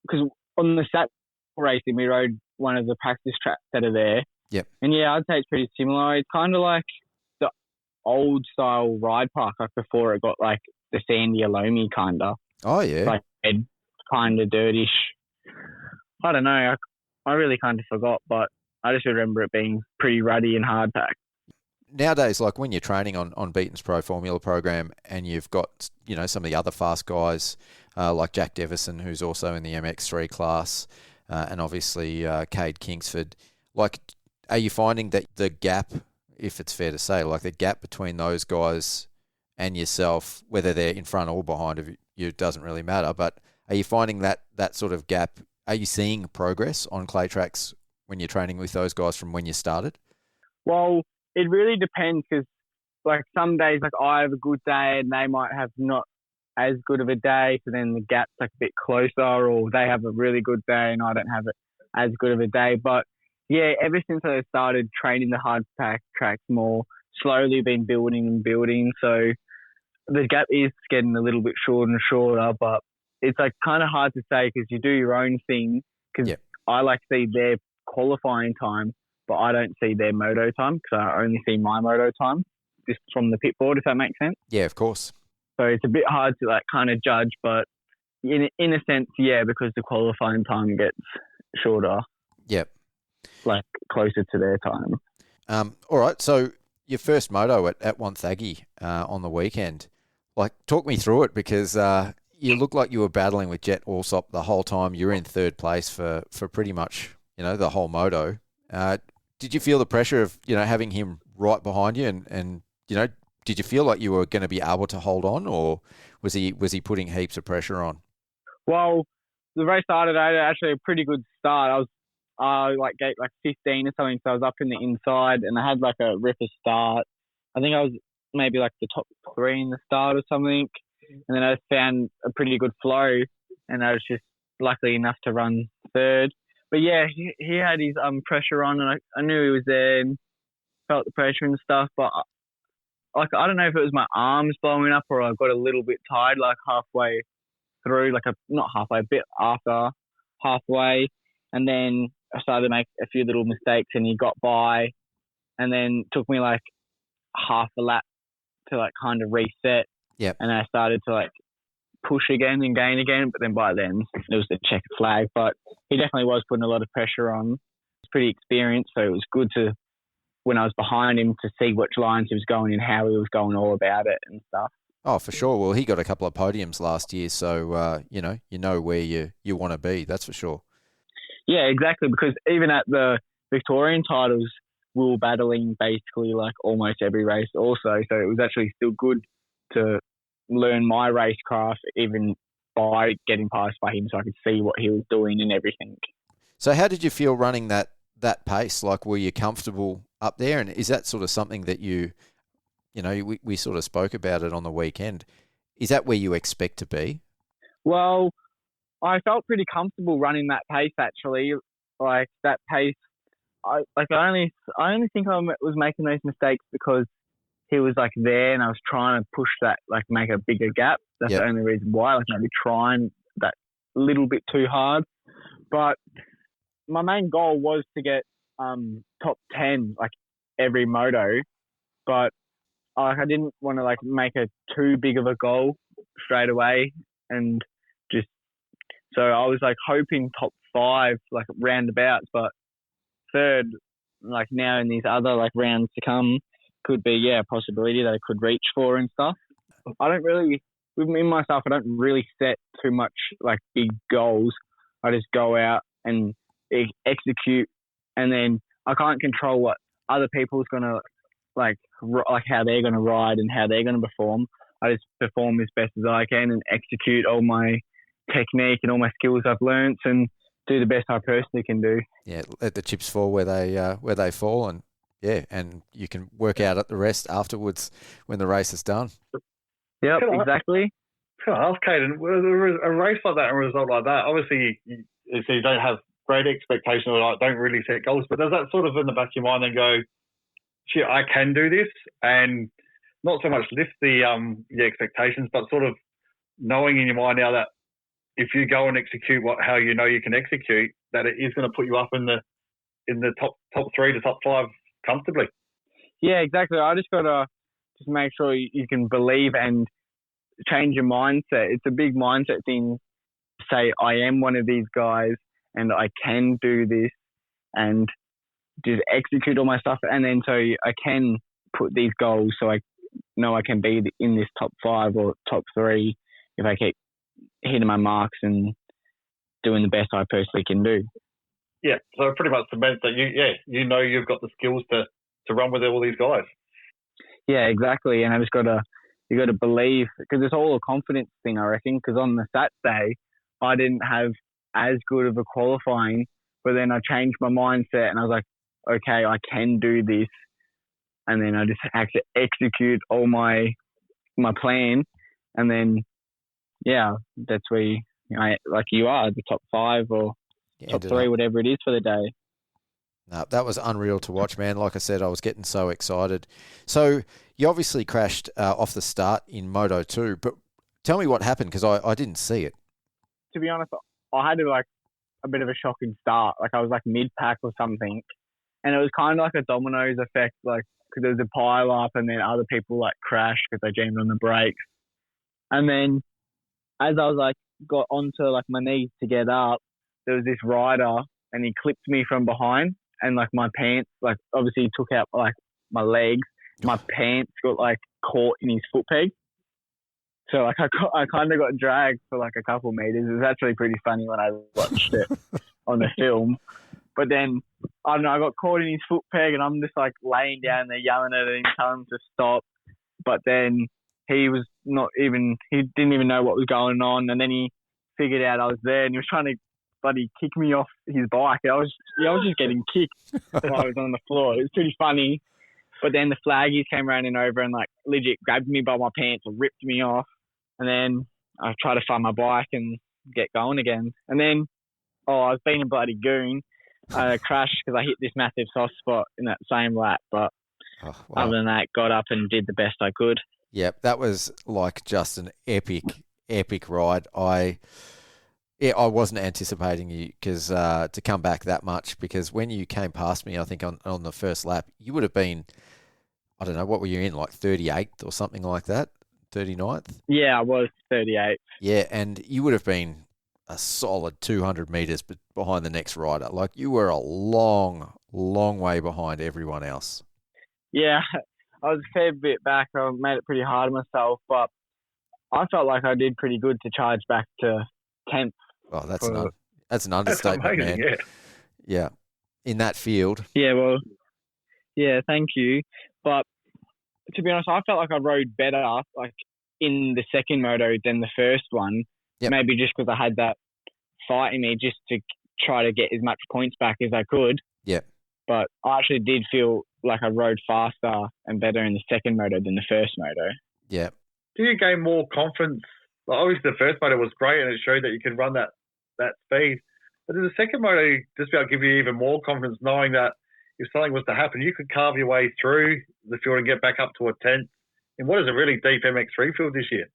because on the Sat racing we rode one of the practice tracks that are there. Yep. And yeah, I'd say it's pretty similar. It's kind of like the old style ride park, like before it got like the sandier loamy kind of. Oh yeah. Like kind of dirtish. I don't know. I really kind of forgot, but I just remember it being pretty ruddy and hard packed. Nowadays, like when you're training on Beaton's Pro Formula program and you've got, you know, some of the other fast guys like Jack Devison, who's also in the MX3 class, and obviously Cade Kingsford, like, are you finding that the gap, if it's fair to say, like the gap between those guys and yourself, whether they're in front or behind of you, doesn't really matter, but are you finding that sort of gap, are you seeing progress on clay tracks when you're training with those guys from when you started? Well, it really depends because, like, some days, like, I have a good day and they might have not as good of a day, so then the gap's, like, a bit closer, or they have a really good day and I don't have it as good of a day. But, yeah, ever since I started training the hard pack tracks more, slowly been building and building, so the gap is getting a little bit shorter and shorter, but it's, like, kind of hard to say because you do your own thing, because I, like, see their qualifying time, but I don't see their moto time because I only see my moto time just from the pit board, if that makes sense. Yeah, of course. So it's a bit hard to like kind of judge, but in a sense, yeah, because the qualifying time gets shorter. Yep. Like closer to their time. All right. So your first moto at Wonthaggi on the weekend, like talk me through it because you look like you were battling with Jet Alsop the whole time. You were in third place for pretty much, you know, the whole moto. Did you feel the pressure of, you know, having him right behind you and you know, did you feel like you were going to be able to hold on, or was he putting heaps of pressure on? Well, the race started at actually a pretty good start. I was like gate like 15 or something, so I was up in the inside and I had like a ripper start. I think I was maybe like the top 3 in the start or something, and then I found a pretty good flow and I was just lucky enough to run third. But yeah, he had his pressure on, and I knew he was there and felt the pressure and stuff. But like, I don't know if it was my arms blowing up or I got a little bit tired, like halfway through, not halfway, a bit after halfway, and then I started to make a few little mistakes, and he got by, and then took me like half a lap to like kind of reset. Yep. And I started to like push again and gain again, but then by then it was the checkered flag. But he definitely was putting a lot of pressure on. He's pretty experienced, so it was good to, when I was behind him, to see which lines he was going and how he was going all about it and stuff. Oh, for sure. Well, he got a couple of podiums last year, so you know where you want to be. That's for sure. Yeah, exactly. Because even at the Victorian titles, we were battling basically like almost every race also. So it was actually still good to learn my racecraft even by getting passed by him, so I could see what he was doing and everything. So how did you feel running that pace? Like, were you comfortable up there? And is that sort of something that we sort of spoke about it on the weekend. Is that where you expect to be? Well, I felt pretty comfortable running that pace, actually. Like, that pace, I only think I was making those mistakes because he was like there and I was trying to push that, like make a bigger gap. That's the only reason why. Like, maybe trying that little bit too hard. But my main goal was to get top 10 like every moto, but I didn't want to like make a too big of a goal straight away, and just so I was like hoping top 5 like roundabouts, but third, like now in these other like rounds to come, could be a possibility that I could reach for and stuff. I don't really, with me myself, I don't really set too much like big goals. I just go out and execute, and then I can't control what other people's gonna like how they're gonna ride and how they're gonna perform. I just perform as best as I can and execute all my technique and all my skills I've learnt and do the best I personally can do. Yeah, let the chips fall where they fall, and and you can work out at the rest afterwards when the race is done. Yep, exactly. Can I ask, Kayden, a race like that and a result like that, obviously you don't have great expectations or like don't really set goals, but does that sort of in the back of your mind then go, shit, I can do this, and not so much lift the expectations, but sort of knowing in your mind now that if you go and execute how you know you can execute, that it is going to put you up in the top 3 to top 5 comfortably. Yeah, exactly. I just got to just make sure you can believe and change your mindset. It's a big mindset thing. Say, I am one of these guys and I can do this, and just execute all my stuff. And then so I can put these goals so I know I can be in this top 5 or top 3 if I keep hitting my marks and doing the best I personally can do. Yeah, so it pretty much cements that you know you've got the skills to run with all these guys. Yeah, exactly. And I just you got to believe, because it's all a confidence thing, I reckon. Because on the Saturday, I didn't have as good of a qualifying, but then I changed my mindset and I was like, okay, I can do this. And then I just actually execute all my plan, and then that's where you are the top 5 or top 3, whatever it is for the day. No, that was unreal to watch, man. Like I said, I was getting so excited. So you obviously crashed off the start in Moto 2, but tell me what happened, because I didn't see it. To be honest, I had a bit of a shocking start. Like, I was like mid-pack or something, and it was kind of like a dominoes effect, like, because there was a pile up and then other people like crashed because they jammed on the brakes. And then as I was got onto my knees to get up, there was this rider and he clipped me from behind, and my pants, obviously took out my legs. My pants got caught in his foot peg. So I kind of got dragged for a couple meters. It was actually pretty funny when I watched it on the film. But then, I don't know, I got caught in his foot peg and I'm just laying down there yelling at him, telling him to stop. But then he didn't even know what was going on. And then he figured out I was there and he was trying to bloody kick me off his bike. I was just getting kicked while I was on the floor. It was pretty funny. But then the flaggies came running over and legit grabbed me by my pants and ripped me off. And then I tried to find my bike and get going again. And then I was being a bloody goon. I crashed because I hit this massive soft spot in that same lap. But other than that, got up and did the best I could. Yep, that was like just an epic ride. I wasn't anticipating you to come back that much, because when you came past me, I think on the first lap, you would have been, I don't know, what were you in, like 38th or something like that? 39th? Yeah, I was 38th. Yeah, and you would have been a solid 200 metres behind the next rider. Like, you were a long, long way behind everyone else. Yeah, I was a fair bit back. I made it pretty hard on myself, but I felt like I did pretty good to charge back to 10th. Oh, that's an understatement, amazing, man. Yeah, in that field. Yeah, well, yeah, thank you. But to be honest, I felt like I rode better like in the second moto than the first one. Yep. Maybe just because I had that fight in me just to try to get as much points back as I could. Yeah. But I actually did feel like I rode faster and better in the second moto than the first moto. Yeah. Do you gain more confidence? Like, obviously, the first moto was great and it showed that you could run that speed. But did the second moto just be able to give you even more confidence, knowing that if something was to happen, you could carve your way through the field and get back up to a 10th in what is a really deep MX3 field this year?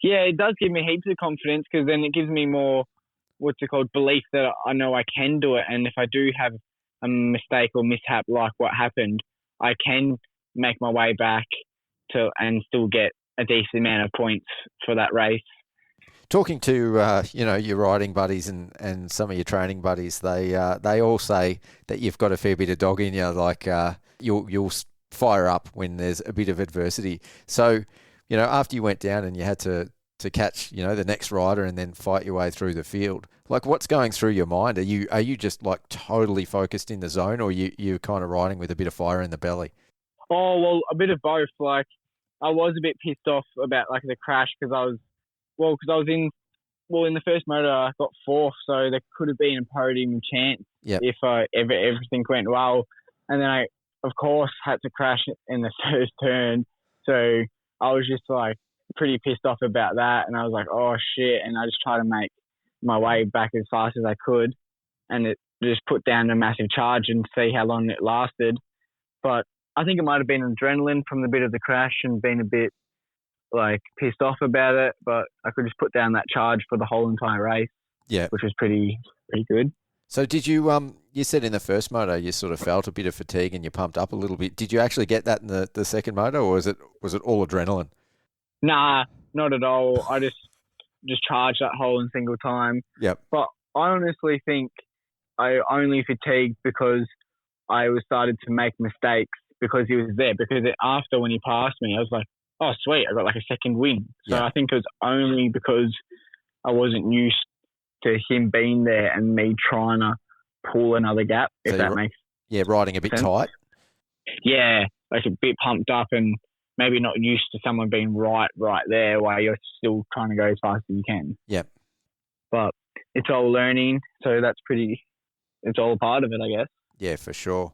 Yeah, it does give me heaps of confidence, because then it gives me more, belief that I know I can do it. And if I do have a mistake or mishap like what happened, I can make my way back and still get a decent amount of points for that race. Talking to your riding buddies and some of your training buddies, they all say that you've got a fair bit of dog in you. Like you'll fire up when there's a bit of adversity. So, after you went down and you had to catch the next rider and then fight your way through the field, like, what's going through your mind? Are you just like totally focused in the zone, or you're kind of riding with a bit of fire in the belly? Oh, well, a bit of both. Like, I was a bit pissed off about like the crash because I was in the first motor I got fourth, so there could have been a podium chance if everything went well. And then I, of course, had to crash in the first turn, so I was just like pretty pissed off about that. And I was like, oh shit! And I just tried to make my way back as fast as I could, and it just put down a massive charge and see how long it lasted. But I think it might have been adrenaline from the bit of the crash and been a bit like pissed off about it, but I could just put down that charge for the whole entire race, which was pretty good. So did you, you said in the first moto you sort of felt a bit of fatigue and you pumped up a little bit. Did you actually get that in the second moto, or was it all adrenaline? Nah, not at all. I just charged that whole and single time. Yep. But I honestly think I only fatigued because I started to make mistakes because he was there. Because after when he passed me, I was like, oh, sweet, I got like a second win. So I think it was only because I wasn't used to him being there and me trying to pull another gap, if that makes sense. Riding a bit tight. Yeah, like a bit pumped up and maybe not used to someone being right there while you're still trying to go as fast as you can. Yep. But it's all learning, so it's all a part of it, I guess. Yeah, for sure.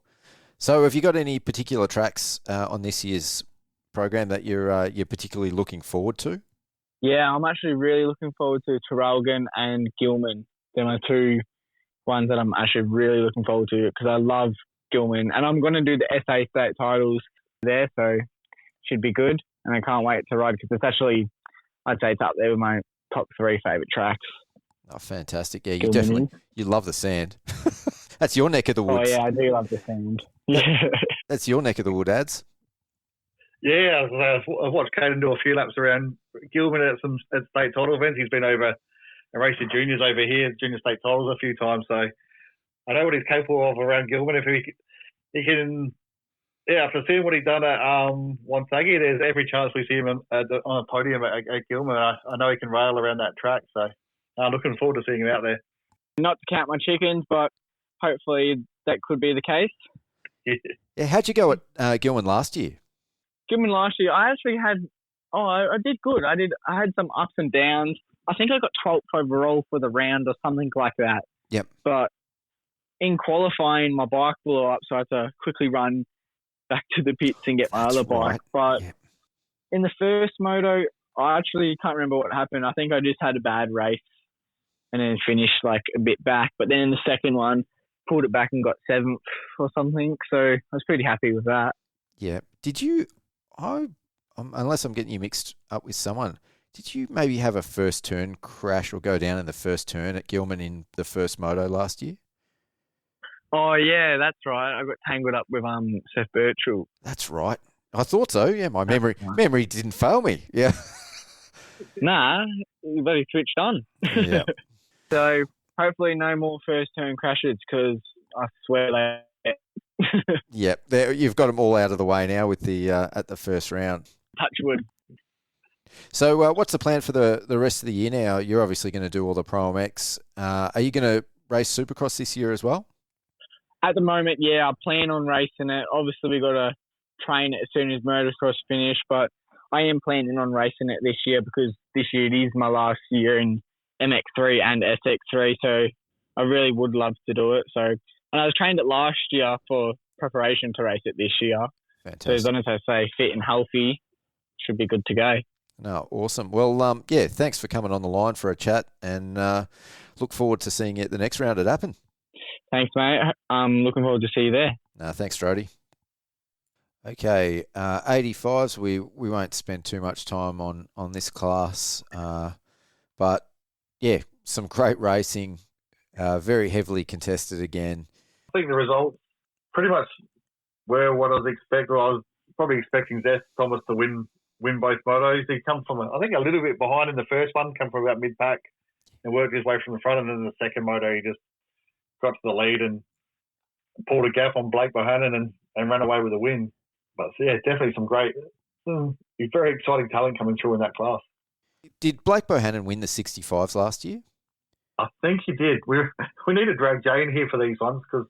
So have you got any particular tracks on this year's program that you're particularly looking forward to? Yeah, I'm actually really looking forward to Traralgon and Gilman. They're my two ones that I'm actually really looking forward to because I love Gilman. And I'm going to do the SA state titles there, so should be good. And I can't wait to ride because it's actually, I'd say it's up there with my top 3 favourite tracks. Oh, fantastic. Yeah, you love the sand. That's your neck of the woods. Oh, yeah, I do love the sand. Yeah. That's your neck of the wood, Ads. Yeah, I've watched Kayden do a few laps around Gilman at some state title events. He's been over and raced the juniors over here, junior state titles a few times. So I know what he's capable of around Gilman. If he can, after seeing what he's done at Wonthaggi, there's every chance we see him on a podium at Gilman. I know he can rail around that track. So I'm looking forward to seeing him out there. Not to count my chickens, but hopefully that could be the case. Yeah, how'd you go at Gilman last year? Gilman last year, I actually I did good. I had some ups and downs. I think I got 12th overall for the round or something like that. Yep. But in qualifying, my bike blew up, so I had to quickly run back to the pits and get my other bike. But in the first moto, I actually can't remember what happened. I think I just had a bad race and then finished like a bit back. But then in the second one, pulled it back and got 7th or something. So I was pretty happy with that. Yeah. Did you, unless I'm getting you mixed up with someone, did you maybe have a first turn crash or go down in the first turn at Gilman in the first moto last year? Oh, yeah, that's right. I got tangled up with Seth Birchall. That's right. I thought so. Yeah, my memory didn't fail me. Yeah. Nah, but he switched on. Yeah. So hopefully no more first turn crashes because I swear they. Yeah, there, you've got them all out of the way now with the at the first round. Touch wood. So what's the plan for the rest of the year now? You're obviously going to do all the ProMX. Are you going to race Supercross this year as well? At the moment, yeah, I plan on racing it. Obviously, we got to train it as soon as motocross finish, but I am planning on racing it this year because this year it is my last year in MX3 and SX3, so I really would love to do it. So, and I was trained it last year for preparation to race it this year. Fantastic. So as long as I stay fit and healthy, should be good to go. No, awesome. Well, yeah, thanks for coming on the line for a chat, and look forward to seeing you at the next round at Appin. Thanks, mate. I'm looking forward to see you there. No, thanks, Strode. Okay, 85s, we won't spend too much time on this class, but yeah, some great racing, very heavily contested again. I think the results pretty much were what I was expecting. I was probably expecting Zeth Thomas to win both motos. He come from, I think, a little bit behind in the first one, come from about mid-pack and worked his way from the front, and then in the second moto he just got to the lead and pulled a gap on Blake Bohannon and ran away with a win. But yeah, definitely some very exciting talent coming through in that class. Did Blake Bohannon win the 65s last year? I think he did. We need to drag Jay in here for these ones because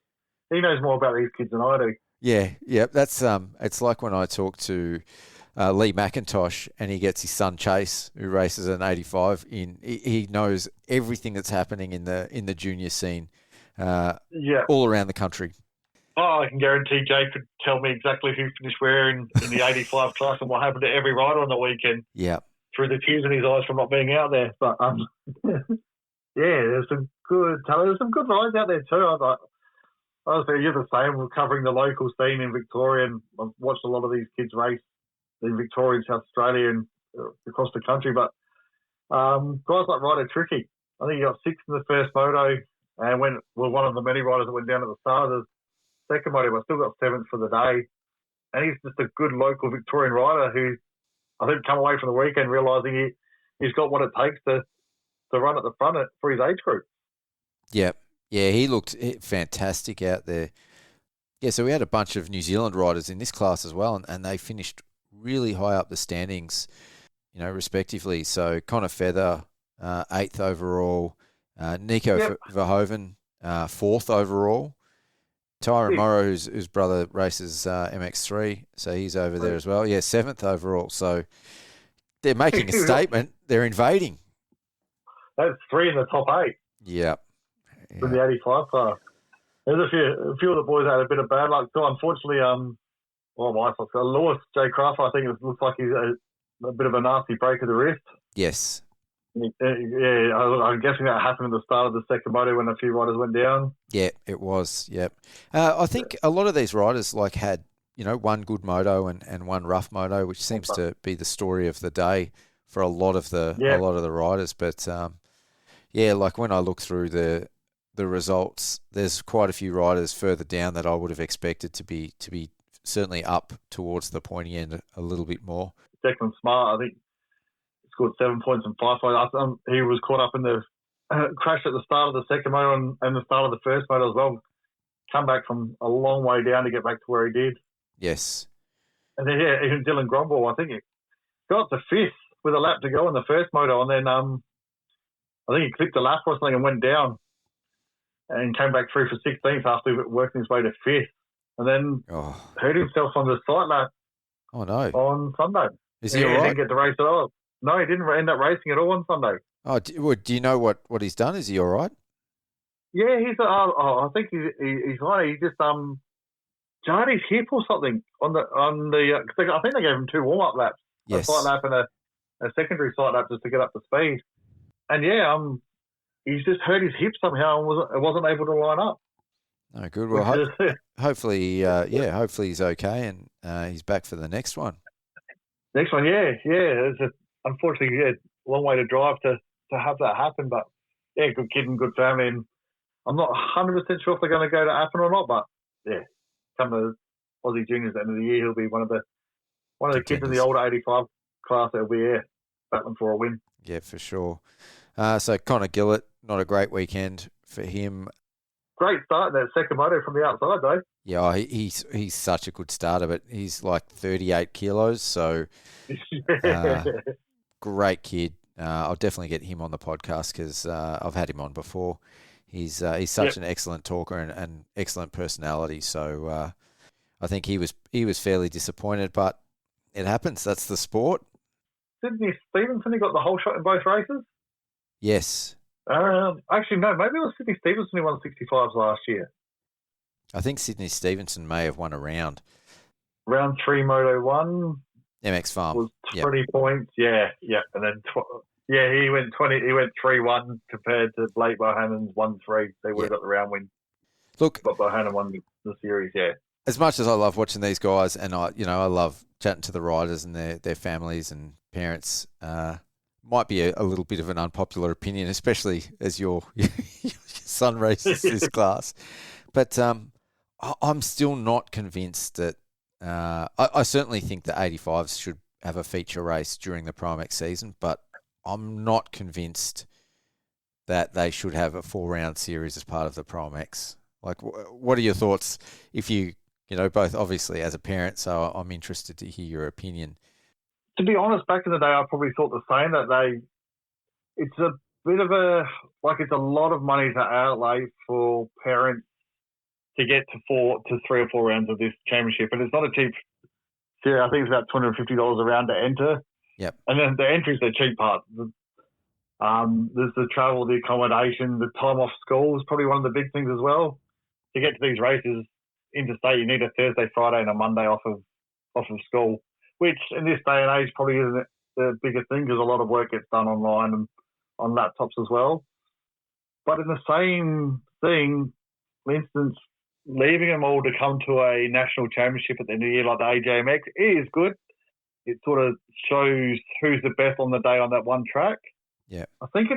he knows more about these kids than I do. Yeah. That's it's like when I talk to Lee McIntosh and he gets his son Chase, who races an 85. He knows everything that's happening in the junior scene, all around the country. Oh, I can guarantee Jay could tell me exactly who finished where in the 85 class and what happened to every rider on the weekend. Yeah. Through the tears in his eyes from not being out there. But yeah, there's some good talent. There's some good rides out there too. I was there. You're the same. We're covering the local scene in Victoria, and I've watched a lot of these kids race in Victoria and South Australia and across the country. But guys like Ryder Tricky, I think he got 6th in the first moto and was one of the many riders that went down at the start of the second moto, but still got 7th for the day. And he's just a good local Victorian rider who I think come away from the weekend realising he's got what it takes to run at the front for his age group. Yeah, he looked fantastic out there. Yeah, so we had a bunch of New Zealand riders in this class as well, and they finished really high up the standings, respectively. So Connor Feather, 8th overall, Nico Verhoeven, 4th overall. Tyron Morrow, whose brother races MX3, so he's over there as well. Yeah, 7th overall. So they're making a statement. They're invading. That's 3 in the top 8. Yeah. From the 85 class. There's a few of the boys had a bit of bad luck too. Unfortunately, Lewis J. Craft, I think it looks like he's a bit of a nasty break of the wrist. Yes. Yeah, I'm guessing that happened at the start of the second moto when a few riders went down. Yeah, it was. Yep. I think a lot of these riders had one good moto and one rough moto, which seems to be the story of the day for a lot of the riders. But when I look through the results, there's quite a few riders further down that I would have expected to be certainly up towards the pointy end a little bit more. Declan Smart, I think, scored 7 points and 5 points. He was caught up in the crash at the start of the second moto and the start of the first moto as well. Come back from a long way down to get back to where he did. Yes. And then, even Dylan Gromball, I think he got to 5th with a lap to go in the first moto, and then I think he clipped a lap or something and went down and came back through for 16th after working his way to 5th. And then hurt himself on the sight lap on Sunday. Is he all right? He didn't get to race at all. No, he didn't end up racing at all on Sunday. Oh, do you know what he's done? Is he all right? Yeah, I think he's fine. He just jarred his hip or something on the. I think they gave him 2 warm-up laps. Yes. A sight lap and a secondary sight lap just to get up to speed. And he's just hurt his hip somehow and wasn't able to line up. No, good. Well, hopefully, hopefully he's okay and he's back for the next one. Next one, yeah. It's unfortunately, a long way to drive to have that happen, but yeah, good kid and good family. And I'm not 100% sure if they're going to go to Appin or not, but yeah, come to Aussie Juniors at the end of the year, he'll be one of the kids in the older 85 class that'll be battling for a win. Yeah, for sure. So Connor Gillett, not a great weekend for him. Great start in that second moto from the outside, though. Yeah, he's such a good starter, but he's like 38 kilos, so great kid. I'll definitely get him on the podcast because I've had him on before. He's such an excellent talker and excellent personality. So I think he was fairly disappointed, but it happens. That's the sport. Sydney Stevenson, he got the whole shot in both races? Yes. Actually, no. Maybe it was Sydney Stevenson who won 65s last year. I think Sydney Stevenson may have won a round. Round 3, Moto 1. MX Farm. Was 20 points. Yeah. And then, he went 20. He went 3-1 compared to Blake Bohannon's 1-3. They would have got the round win. Look, but Bohannon won the series, yeah. As much as I love watching these guys, and I love chatting to the riders and their families and parents, might be a little bit of an unpopular opinion, especially as your son races this class. But I'm still not convinced that. I certainly think the 85s should have a feature race during the ProMX season, but I'm not convinced that they should have a 4-round series as part of the ProMX. Like, what are your thoughts? If you both obviously as a parent, so I'm interested to hear your opinion. To be honest, back in the day, I probably thought the same, that it's a bit of it's a lot of money to outlay for parents to get to 3 or 4 rounds of this championship. And it's not a cheap series. I think it's about $250 a round to enter. Yep. And then the entry's the cheap part. There's the travel, the accommodation, the time off school is probably one of the big things as well. To get to these races interstate, you need a Thursday, Friday, and a Monday off of school, which in this day and age probably isn't the biggest thing because a lot of work gets done online and on laptops as well. But in the same thing, for instance, leaving them all to come to a national championship at the end of the year like the AJMX is good. It sort of shows who's the best on the day on that one track. Yeah, I think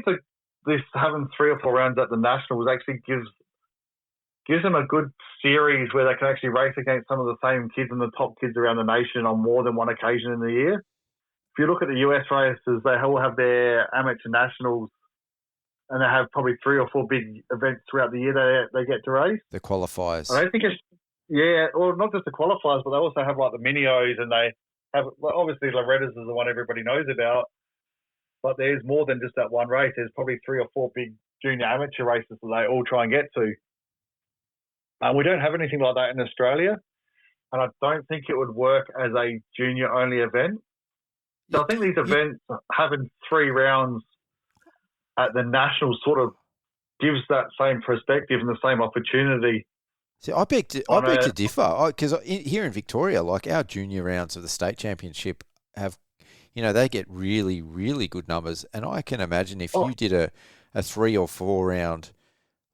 this having 3 or 4 rounds at the nationals actually gives them a good series where they can actually race against some of the same kids and the top kids around the nation on more than one occasion in the year. If you look at the US races, they all have their amateur nationals and they have probably 3 or 4 big events throughout the year they get to race. The qualifiers. I don't think or not just the qualifiers, but they also have like the mini-O's and they have, obviously Loretta's is the one everybody knows about, but there's more than just that one race. There's probably 3 or 4 big junior amateur races that they all try and get to. We don't have anything like that in Australia, and I don't think it would work as a junior-only event. So I think these events, having 3 rounds at the Nationals sort of gives that same perspective and the same opportunity. See, I beg to differ, because here in Victoria, like our junior rounds of the state championship have, they get really, really good numbers, and I can imagine if you did a 3 or 4 round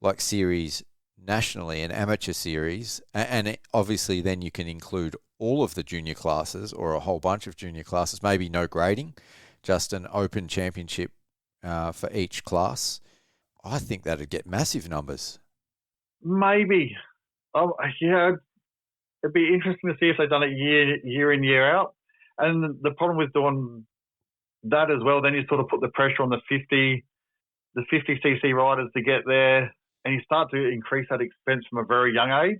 like series nationally, an amateur series, and obviously then you can include all of the junior classes or a whole bunch of junior classes, maybe no grading, just an open championship for each class. I think that'd get massive numbers. Maybe. It'd be interesting to see if they've done it year in, year out. And the problem with doing that as well, then you sort of put the pressure on the 50cc riders to get there, and you start to increase that expense from a very young age.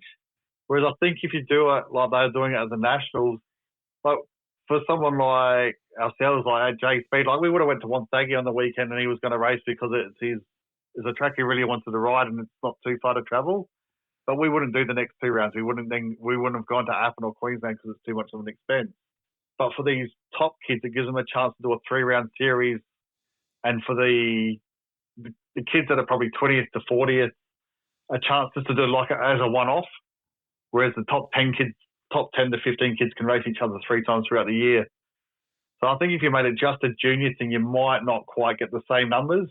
Whereas I think if you do it like they're doing it at the Nationals, like for someone like ourselves, like Jay Speed, like we would have went to Wonthaggi on the weekend and he was going to race because it's a track he really wanted to ride and it's not too far to travel. But we wouldn't do the next 2 rounds. We wouldn't have gone to Appin or Queensland because it's too much of an expense. But for these top kids, it gives them a chance to do a 3-round series. And for the kids that are probably 20th to 40th, a chance just to do like as a one-off. Whereas the top 10 to 15 kids can race each other 3 times throughout the year. So I think if you made it just a junior thing, you might not quite get the same numbers.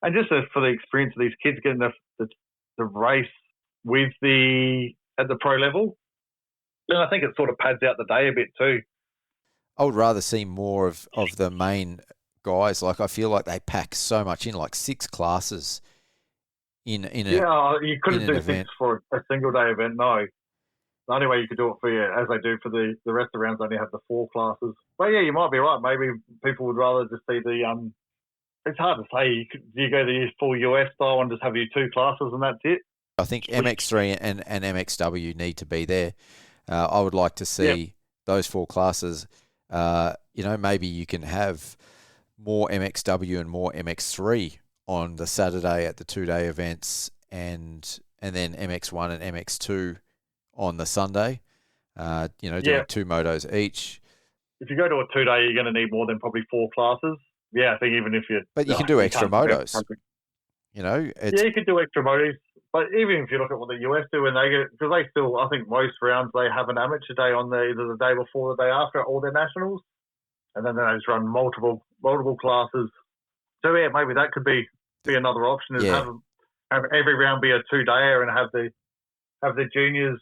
and just for the experience of these kids getting the race with at the pro level, then I think it sort of pads out the day a bit too. I would rather see more of the main guys. Like, I feel like they pack so much in, like 6 classes in a you couldn't do 6 for a single day event. No, the only way you could do it as they do for the rest of the rounds, only have the 4 classes. But yeah, you might be right. Maybe people would rather just see the It's hard to say. You go the full US style and just have your 2 classes and that's it. I think MX3 and MXW need to be there. I would like to see those 4 classes. Maybe you can have more MXW and more MX3 on the Saturday at the 2-day events, and then MX1 and MX2 on the Sunday. Doing 2 motos each. If you go to a 2-day, you're going to need more than probably 4 classes. Yeah, I think even if you... But you can do extra motos. You could do extra motos. But even if you look at what the US do, when they get... Because they still, I think most rounds, they have an amateur day on either the day before or the day after all their nationals. And then they just run multiple classes. So, yeah, maybe that could be another option, is have every round be a 2-dayer and have the juniors...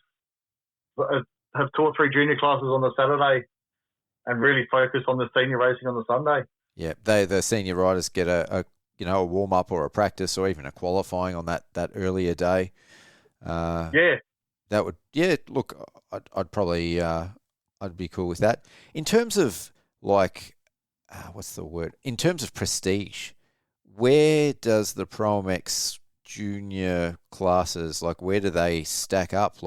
have 2 or 3 junior classes on the Saturday and really focus on the senior racing on the Sunday. Yeah, the senior riders get a warm up or a practice or even a qualifying on that earlier day. That would look. I'd probably I'd be cool with that. In terms of what's the word? In terms of prestige, where does the ProMX junior classes, where do they stack up?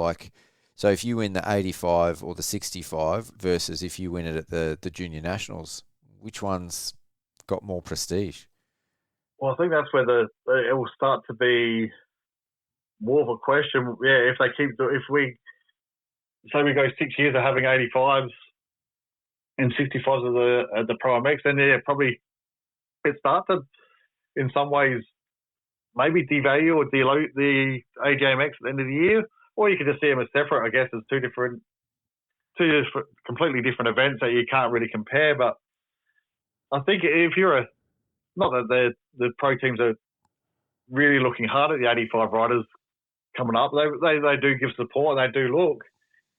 So if you win the 85 or the 65 versus if you win it at the junior nationals, which one's got more prestige? Well, I think that's where it will start to be more of a question. Yeah, if we say we go 6 years of having 85s and 65s at the ProMX, then probably it starts to, in some ways, maybe devalue or deload the AJMX at the end of the year, or you could just see them as separate. I guess as two completely different events that you can't really compare. But I think if you're not that the pro teams are really looking hard at the 85 riders coming up. They do give support and they do look.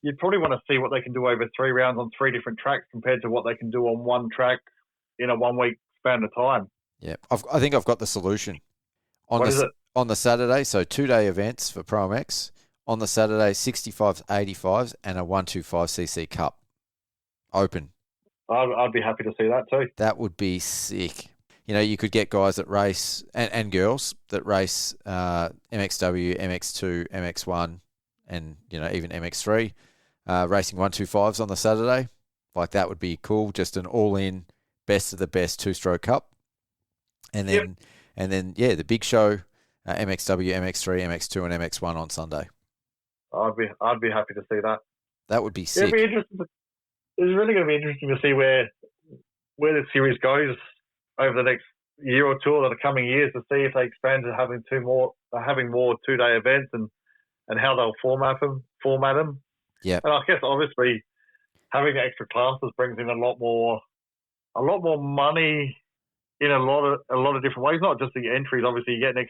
You'd probably want to see what they can do over 3 rounds on 3 different tracks compared to what they can do on one track in a 1 week span of time. Yeah, I think I've got the solution. On the Saturday, so 2-day events for ProMX. On the Saturday, 65s, 85s, and a 125cc Cup. Open. I'd be happy to see that too. That would be sick. You could get guys that race, and girls that race MXW, MX2, MX1, and, even MX3, racing 125s on the Saturday. That would be cool. Just an all-in, best of the best 2-stroke Cup. And then, the big show, MXW, MX3, MX2, and MX1 on Sunday. I'd be happy to see that. That would be sick. It'd be interesting. It's really going to be interesting to see where the series goes over the next year or two or the coming years, to see if they expand to having more 2-day events and how they'll format them. Yeah. And I guess obviously having extra classes brings in a lot more money in a lot of different ways. Not just the entries. Obviously, you get an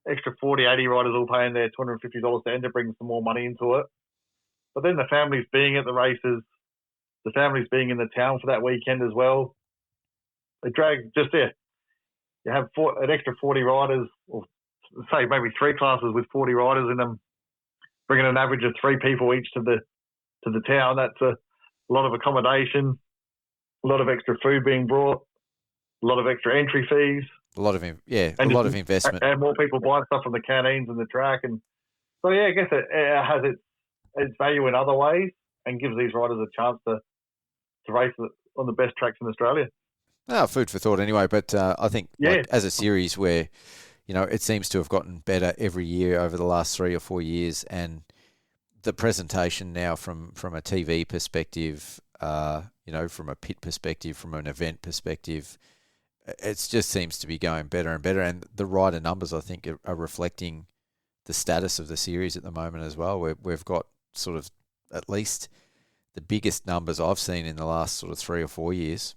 extra 40, 80 riders all paying their $250 to enter, brings some more money into it. But then the families being at the races, the families being in the town for that weekend as well, they drag just there. You have an extra 40 riders, or say maybe 3 classes with 40 riders in them, bringing an average of 3 people each to the town. That's a lot of accommodation, a lot of extra food being brought, a lot of extra entry fees. A lot of investment. And more people buying stuff from the canteens and the track. And so, I guess it has its value in other ways and gives these riders a chance to race on the best tracks in Australia. Food for thought anyway. But I think as a series where, it seems to have gotten better every year over the last 3 or 4 years, and the presentation now from a TV perspective, from a pit perspective, from an event perspective, it just seems to be going better and better. And the rider numbers, I think, are reflecting the status of the series at the moment as well. We've got sort of at least the biggest numbers I've seen in the last sort of 3 or 4 years.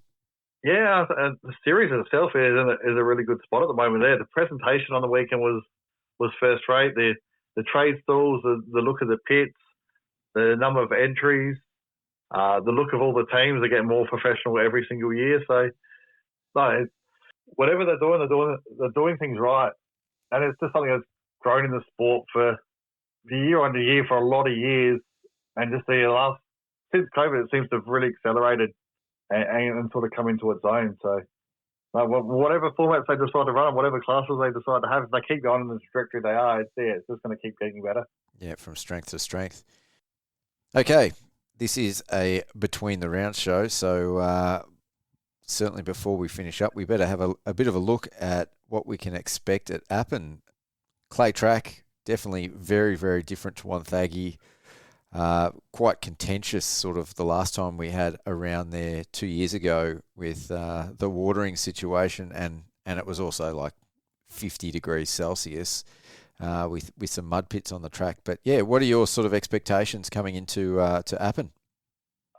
Yeah, the series itself is a really good spot at the moment there. The presentation on the weekend was first rate. The trade stalls, the look of the pits, the number of entries, the look of all the teams are getting more professional every single year. So, no, whatever they're doing things right, and it's just something that's grown in the sport for year on year for a lot of years, and just since COVID, it seems to have really accelerated and sort of come into its own. So, whatever formats they decide to run, whatever classes they decide to have, if they keep going in the trajectory they are, it's just going to keep getting better. Yeah, from strength to strength. Okay, this is a between the rounds show, so certainly before we finish up, we better have a bit of a look at what we can expect at Appin. Clay track, definitely very, very different to Wonthaggi. Quite contentious sort of the last time we had around there 2 years ago with the watering situation, and it was also like 50 degrees Celsius with some mud pits on the track. But yeah, what are your sort of expectations coming into to Appin?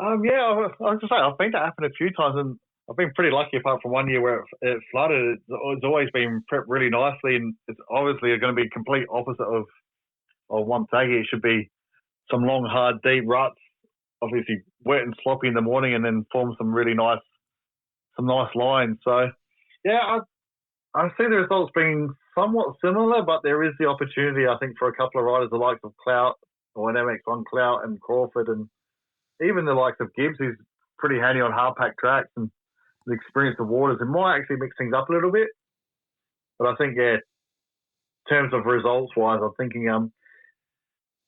I was to say, I've been to Appin a few times and I've been pretty lucky apart from one year where it flooded. It's always been prepped really nicely, and it's obviously going to be complete opposite of Wonthaggi. It should be some long, hard, deep ruts, obviously wet and sloppy in the morning, and then form some nice lines. So, yeah, I see the results being somewhat similar, but there is the opportunity, I think, for a couple of riders, the likes of Clout, or an MX1 Clout and Crawford, and even the likes of Gibbs, who's pretty handy on hard pack tracks and the experience of waters. It might actually mix things up a little bit. But I think, yeah, in terms of results-wise, I'm thinking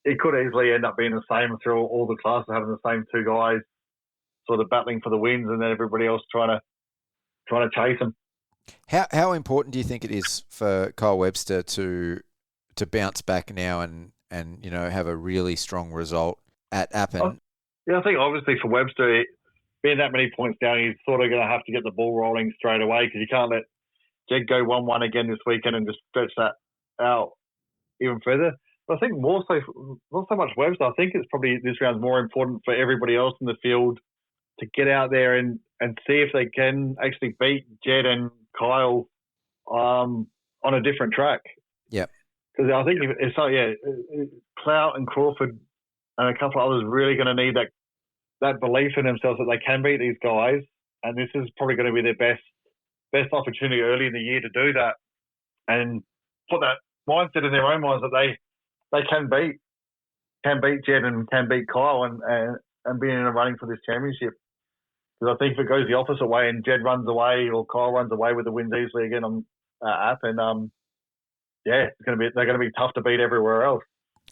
it could easily end up being the same through all the classes, having the same two guys sort of battling for the wins and then everybody else trying to chase them. How important do you think it is for Kyle Webster to bounce back now and have a really strong result at Appin? Yeah, I think obviously for Webster, being that many points down, he's sort of going to have to get the ball rolling straight away because you can't let Jed go 1-1 again this weekend and just stretch that out even further. But I think more so, not so much Webster, I think it's probably this round's more important for everybody else in the field to get out there and see if they can actually beat Jed and Kyle on a different track. Yeah. Because I think Clout and Crawford and a couple of others really going to need that belief in themselves that they can beat these guys, and this is probably going to be their best opportunity early in the year to do that and put that mindset in their own minds that they can beat Jed and can beat Kyle and be in a running for this championship. Because I think if it goes the opposite way and Jed runs away or Kyle runs away with the wins easily again on Appin, they're going to be tough to beat everywhere else.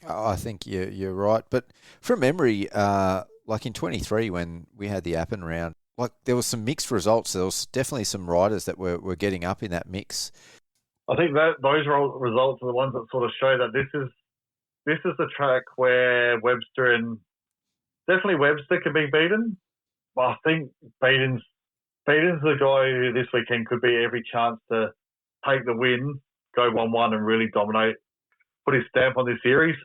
Oh, I think you're right. But from memory, like in 23 when we had the Appin round, like there was some mixed results. There was definitely some riders that were getting up in that mix. I think that those results are the ones that sort of show that this is the track where Webster can be beaten. But I think Beaton's the guy who this weekend could be every chance to take the win, go 1-1 and really dominate, put his stamp on this series.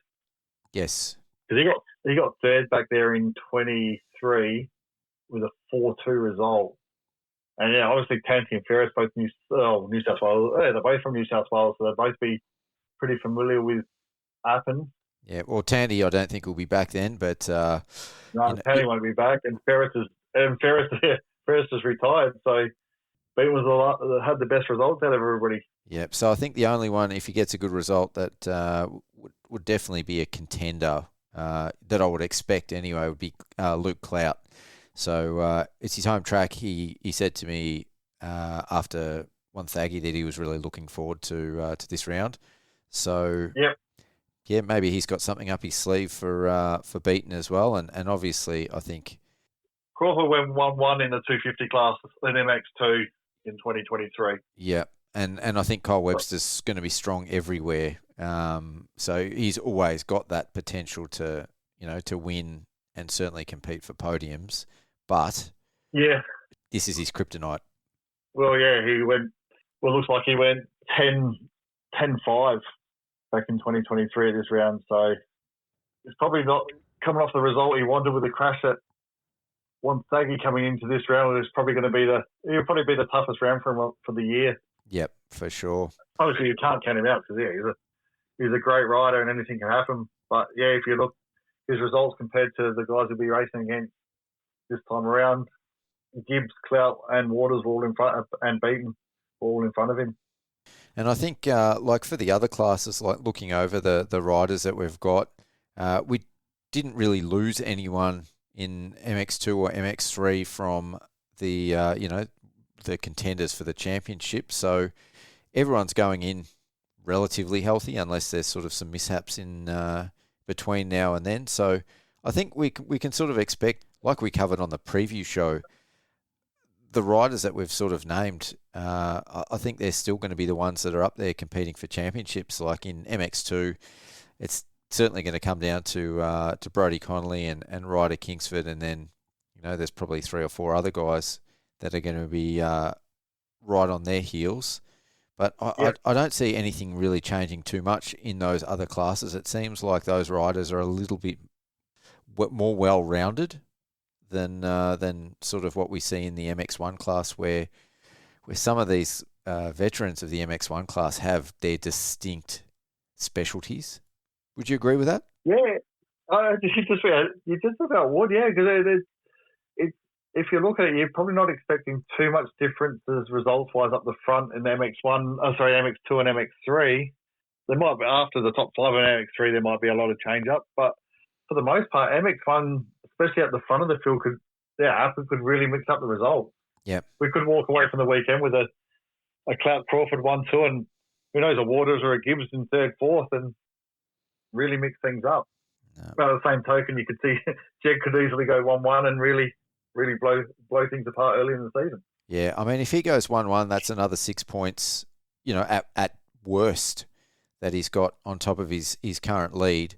Yes. Because he got third back there in 23 with a 4-2 result. And yeah, obviously Tanti and Ferris both New South Wales. Yeah, they're both from New South Wales, so they'll both be pretty familiar with Appin. Yeah, well, Tanti I don't think will be back then, but Tanti won't be back, and Ferris is retired, so Beaton had the best results out of everybody. Yep. So I think the only one, if he gets a good result, that would definitely be a contender that I would expect anyway would be Luke Clout. So it's his home track. He said to me after Wonthaggi that he was really looking forward to this round. So yeah, maybe he's got something up his sleeve for Beaton as well. And obviously, I think Crawford went 1-1 in the 250 class in MX2 in 2023. Yeah. And I think Kyle Webster's going to be strong everywhere. So he's always got that potential to win and certainly compete for podiums. But this is his kryptonite. Well, yeah, looks like he went 10-5 back in 2023 this round. So it's probably not coming off the result he wanted with the crash at Wonthaggi coming into this round is probably going to be he'll probably be the toughest round for him for the year. Yep, for sure. Obviously, you can't count him out because he's a great rider and anything can happen. But yeah, if you look his results compared to the guys he'll be racing against this time around, Gibbs, Clout, and Waters were all in front and Beaton all in front of him. And I think, like for the other classes, like looking over the riders that we've got, we didn't really lose anyone in MX2 or MX3 from the the contenders for the championship. So everyone's going in relatively healthy, unless there's sort of some mishaps in between now and then. So I think we can sort of expect, like we covered on the preview show, the riders that we've sort of named, I think they're still going to be the ones that are up there competing for championships. Like in MX2, it's certainly going to come down to Brodie Connolly and Ryder Kingsford, and then there's probably 3 or 4 other guys that are going to be right on their heels. But I don't see anything really changing too much in those other classes. It seems like those riders are a little bit more well-rounded than sort of what we see in the MX1 class, where some of these veterans of the MX1 class have their distinct specialties. Would you agree with that? Yeah, you just about would, yeah, because if you look at it, you're probably not expecting too much differences results-wise up the front in MX2 and MX3. There might be, after the top 5 in MX3, there might be a lot of change-up, but for the most part, MX1, especially at the front of the field, Appin could really mix up the results. Yeah, we could walk away from the weekend with a Clout Crawford 1-2, and who knows, a Waters or a Gibbs in 3rd, 4th, and really mix things up. No. But at the same token, you could see Jed could easily go 1-1 and really blow things apart early in the season. Yeah, I mean, if he goes 1-1, that's another 6 points, at worst, that he's got on top of his current lead.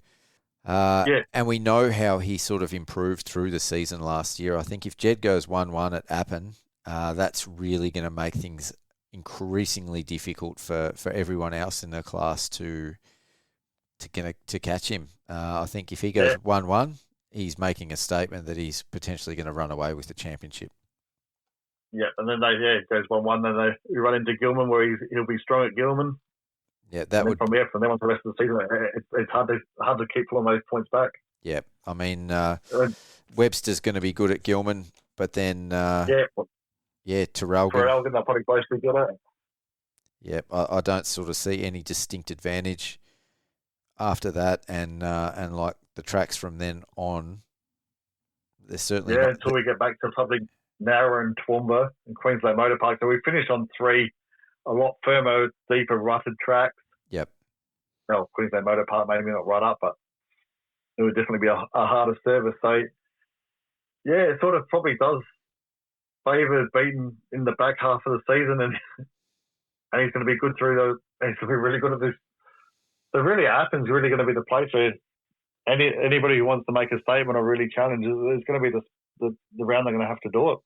And we know how he sort of improved through the season last year. I think if Jed goes 1-1 at Appin, that's really going to make things increasingly difficult for everyone else in the class to catch him. I think if he goes 1-1, he's making a statement that he's potentially going to run away with the championship. Yeah, and then it goes 1-1, then you run into Gilman where he'll be strong at Gilman. Yeah, that would. From there on to the rest of the season, it's hard to keep pulling those points back. Yeah, I mean, Webster's going to be good at Gilman, but then Terrelgan, they'll probably both be good at it. Yeah, I don't sort of see any distinct advantage after that, and like the tracks from then on, there's certainly until we get back to something narrower and Toowoomba and Queensland Motor Park. So we finished on 3 a lot firmer, deeper, rutted tracks. Yep. Well, Queensland Motor Park maybe not right up, but it would definitely be a harder service. So yeah, it sort of probably does favour Beaton in the back half of the season, and he's going to be good through those. He's going to be really good at this. So really, Appin's really going to be the place where anybody who wants to make a statement or really challenge, it's going to be the round they're going to have to do it.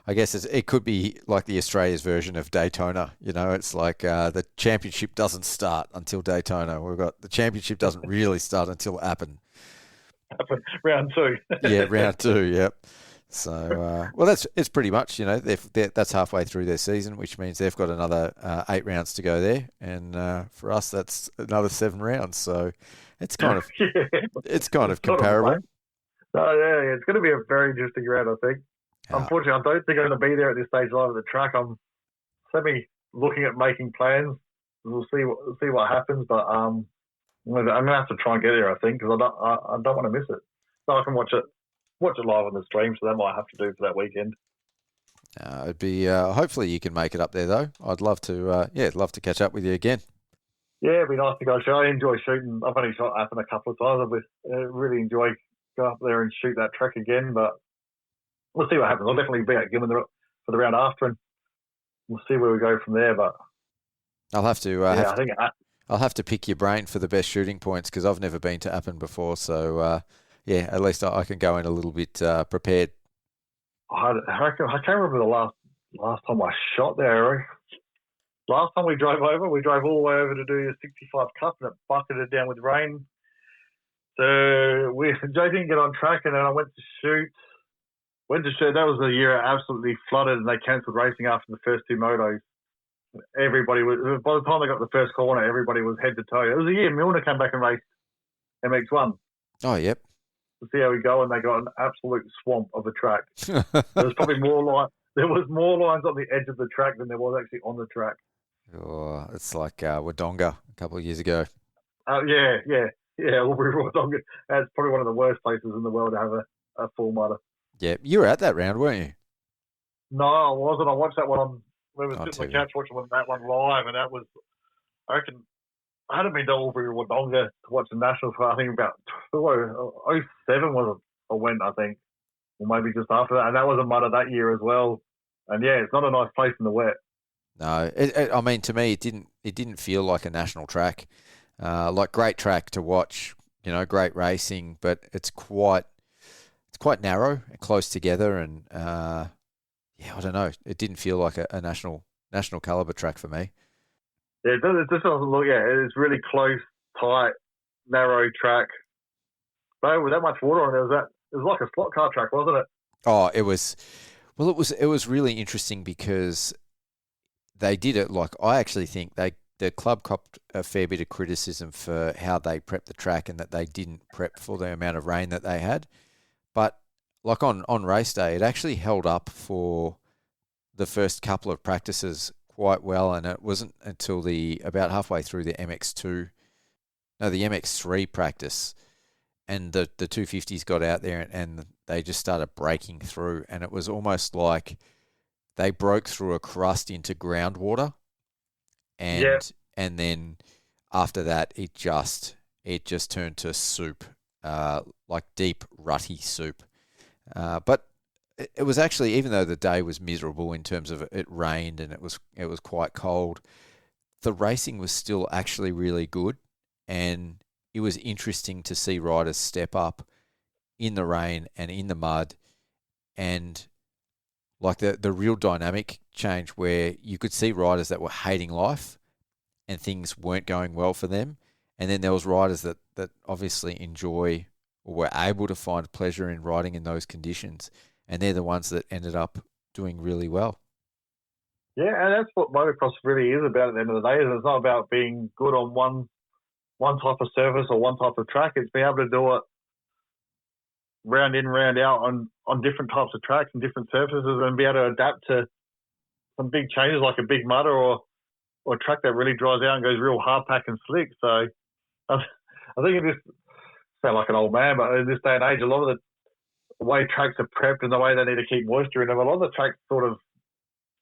I guess it could be like the Australia's version of Daytona. It's like the championship doesn't start until Daytona. We've got the championship doesn't really start until Appin. Round 2. Yeah, round 2. Yep. So it's pretty much that's halfway through their season, which means they've got another 8 rounds to go there, and for us that's another 7 rounds. So it's kind of it's kind of comparable. It's going to be a very interesting round, I think. Unfortunately, I don't think I'm going to be there at this stage live at the track. I'm looking at making plans. We'll see what happens, but I'm going to have to try and get there, I think, because I don't want to miss it. So I can watch it live on the stream, so that might have to do for that weekend. It'd be hopefully you can make it up there though. I'd love to love to catch up with you again. Yeah, it'd be nice to go. I enjoy shooting. I've only shot Appin a couple of times. I really enjoy going up there and shoot that track again, but we'll see what happens. I'll definitely be at Gilman for the round after, and we'll see where we go from there. But I'll have to. I'll have to pick your brain for the best shooting points because I've never been to Appin before. So at least I can go in a little bit prepared. I can't remember the last time I shot there. Last time we drove all the way over to do the 65 Cup, and it bucketed down with rain. So Joe didn't get on track, and then I went to shoot. went to show. That was the year it absolutely flooded, and they cancelled racing after the first 2 motos. Everybody was, by the time they got the first corner, everybody was head to toe. It was a year Milner came back and raced MX1 Oh, yep. to see how we go, and they got an absolute swamp of a track. There was probably more lines on the edge of the track than there was actually on the track. Oh, it's like Wodonga a couple of years ago. Yeah. Wonthaggi. That's probably one of the worst places in the world to have a full motor. Yeah, you were at that round, weren't you? No, I wasn't. I watched that one we were On sitting on TV. the couch watching that one live, and that was, I reckon, I hadn't been to Wonthaggi to watch the Nationals for, I think, about 07 was a went, I think, or maybe just after that. And that was a mutter that year as well. And yeah, it's not a nice place in the wet. No, I mean, to me, it didn't feel like a national track. Like great track to watch, great racing, but it's quite narrow and close together, and I don't know. It didn't feel like a national caliber track for me. Yeah, it just doesn't look. Yeah, it's really close, tight, narrow track. But with that much water on it, it was like a slot car track, wasn't it? Oh, it was. Well, it was really interesting because they did it. Like, I actually think the club copped a fair bit of criticism for how they prepped the track and that they didn't prep for the amount of rain that they had. But like on race day, it actually held up for the first couple of practices quite well, and it wasn't until about halfway through the MX3 practice, and the 250s got out there and they just started breaking through, and it was almost like they broke through a crust into groundwater, and then after that it just turned to soup, like deep rutty soup. But it was actually, even though the day was miserable in terms of it rained and it was quite cold, the racing was still actually really good, and it was interesting to see riders step up in the rain and in the mud, and like the real dynamic change where you could see riders that were hating life and things weren't going well for them, and then there was riders that obviously enjoy or were able to find pleasure in riding in those conditions, and they're the ones that ended up doing really well. Yeah, and that's what motocross really is about at the end of the day. It's not about being good on one type of surface or one type of track. It's being able to do it round in, round out on different types of tracks and different surfaces, and be able to adapt to some big changes like a big mutter or a track that really dries out and goes real hard pack and slick. So I think it just sound like an old man, but in this day and age, a lot of the way tracks are prepped and the way they need to keep moisture in them, a lot of the tracks sort of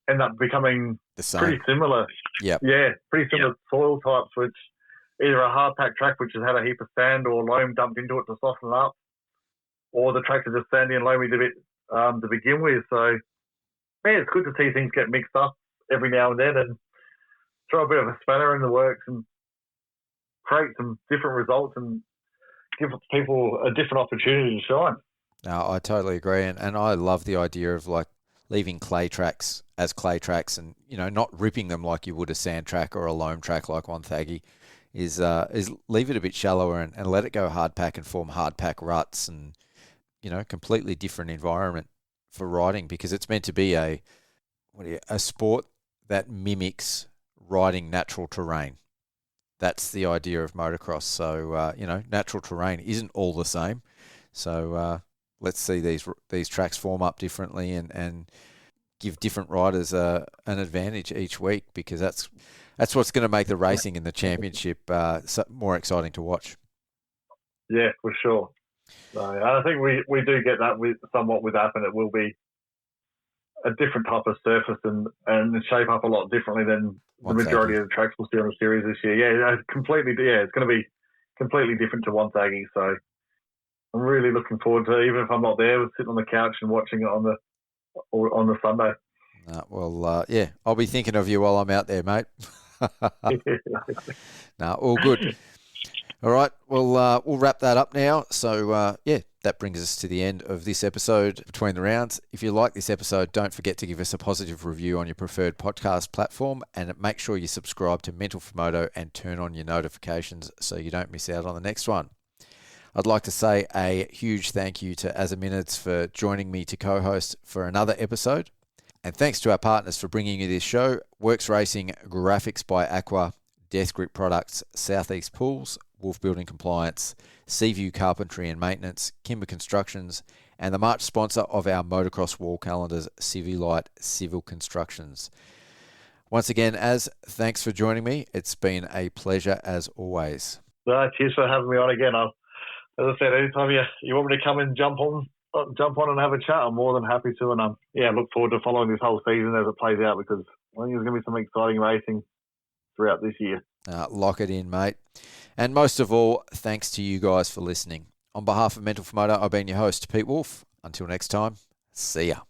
end up becoming The same. pretty similar. Yep. Yeah, pretty similar soil types, which either a hard pack track which has had a heap of sand or loam dumped into it to soften it up, or the tracks are just sandy and loamy to begin with. So, man, it's good to see things get mixed up every now and then and throw a bit of a spanner in the works and create some different results and give people a different opportunity to shine. No, I totally agree, and I love the idea of like leaving clay tracks as clay tracks, and not ripping them like you would a sand track or a loam track like Wonthaggi. Is leave it a bit shallower and let it go hard pack and form hard pack ruts, and completely different environment for riding, because it's meant to be a sport that mimics riding natural terrain. That's the idea of motocross. So natural terrain isn't all the same. So let's see these tracks form up differently and give different riders an advantage each week, because that's what's going to make the racing in the championship more exciting to watch. Yeah, for sure. So I think we do get that somewhat with Appin. It will be a different type of surface and shape up a lot differently than the majority of the tracks we'll see on the series this year. Yeah, completely. Yeah, it's going to be completely different to Wonthaggi. So I'm really looking forward to, even if I'm not there, sitting on the couch and watching it on the Sunday. Yeah, I'll be thinking of you while I'm out there, mate. No, all good. All right, well, we'll wrap that up now. So, that brings us to the end of this episode Between the Rounds. If you like this episode, don't forget to give us a positive review on your preferred podcast platform, and make sure you subscribe to Mental4Moto and turn on your notifications so you don't miss out on the next one. I'd like to say a huge thank you to Minerds for joining me to co-host for another episode. And thanks to our partners for bringing you this show: Works Racing, Graphics by Aqua, Death Grip Products, Southeast Pools, Wolf Building Compliance, Seaview Carpentry and Maintenance, Kimber Constructions, and the March sponsor of our motocross wall calendars, Civilite Civil Constructions. Once again, thanks for joining me. It's been a pleasure as always. Cheers for having me on again. As I said, anytime you want me to come and jump on and have a chat, I'm more than happy to. And look forward to following this whole season as it plays out, because I think there's going to be some exciting racing throughout this year. Lock it in, mate. And most of all, thanks to you guys for listening. On behalf of Mental4Moto, I've been your host, Pete Wolf. Until next time, see ya.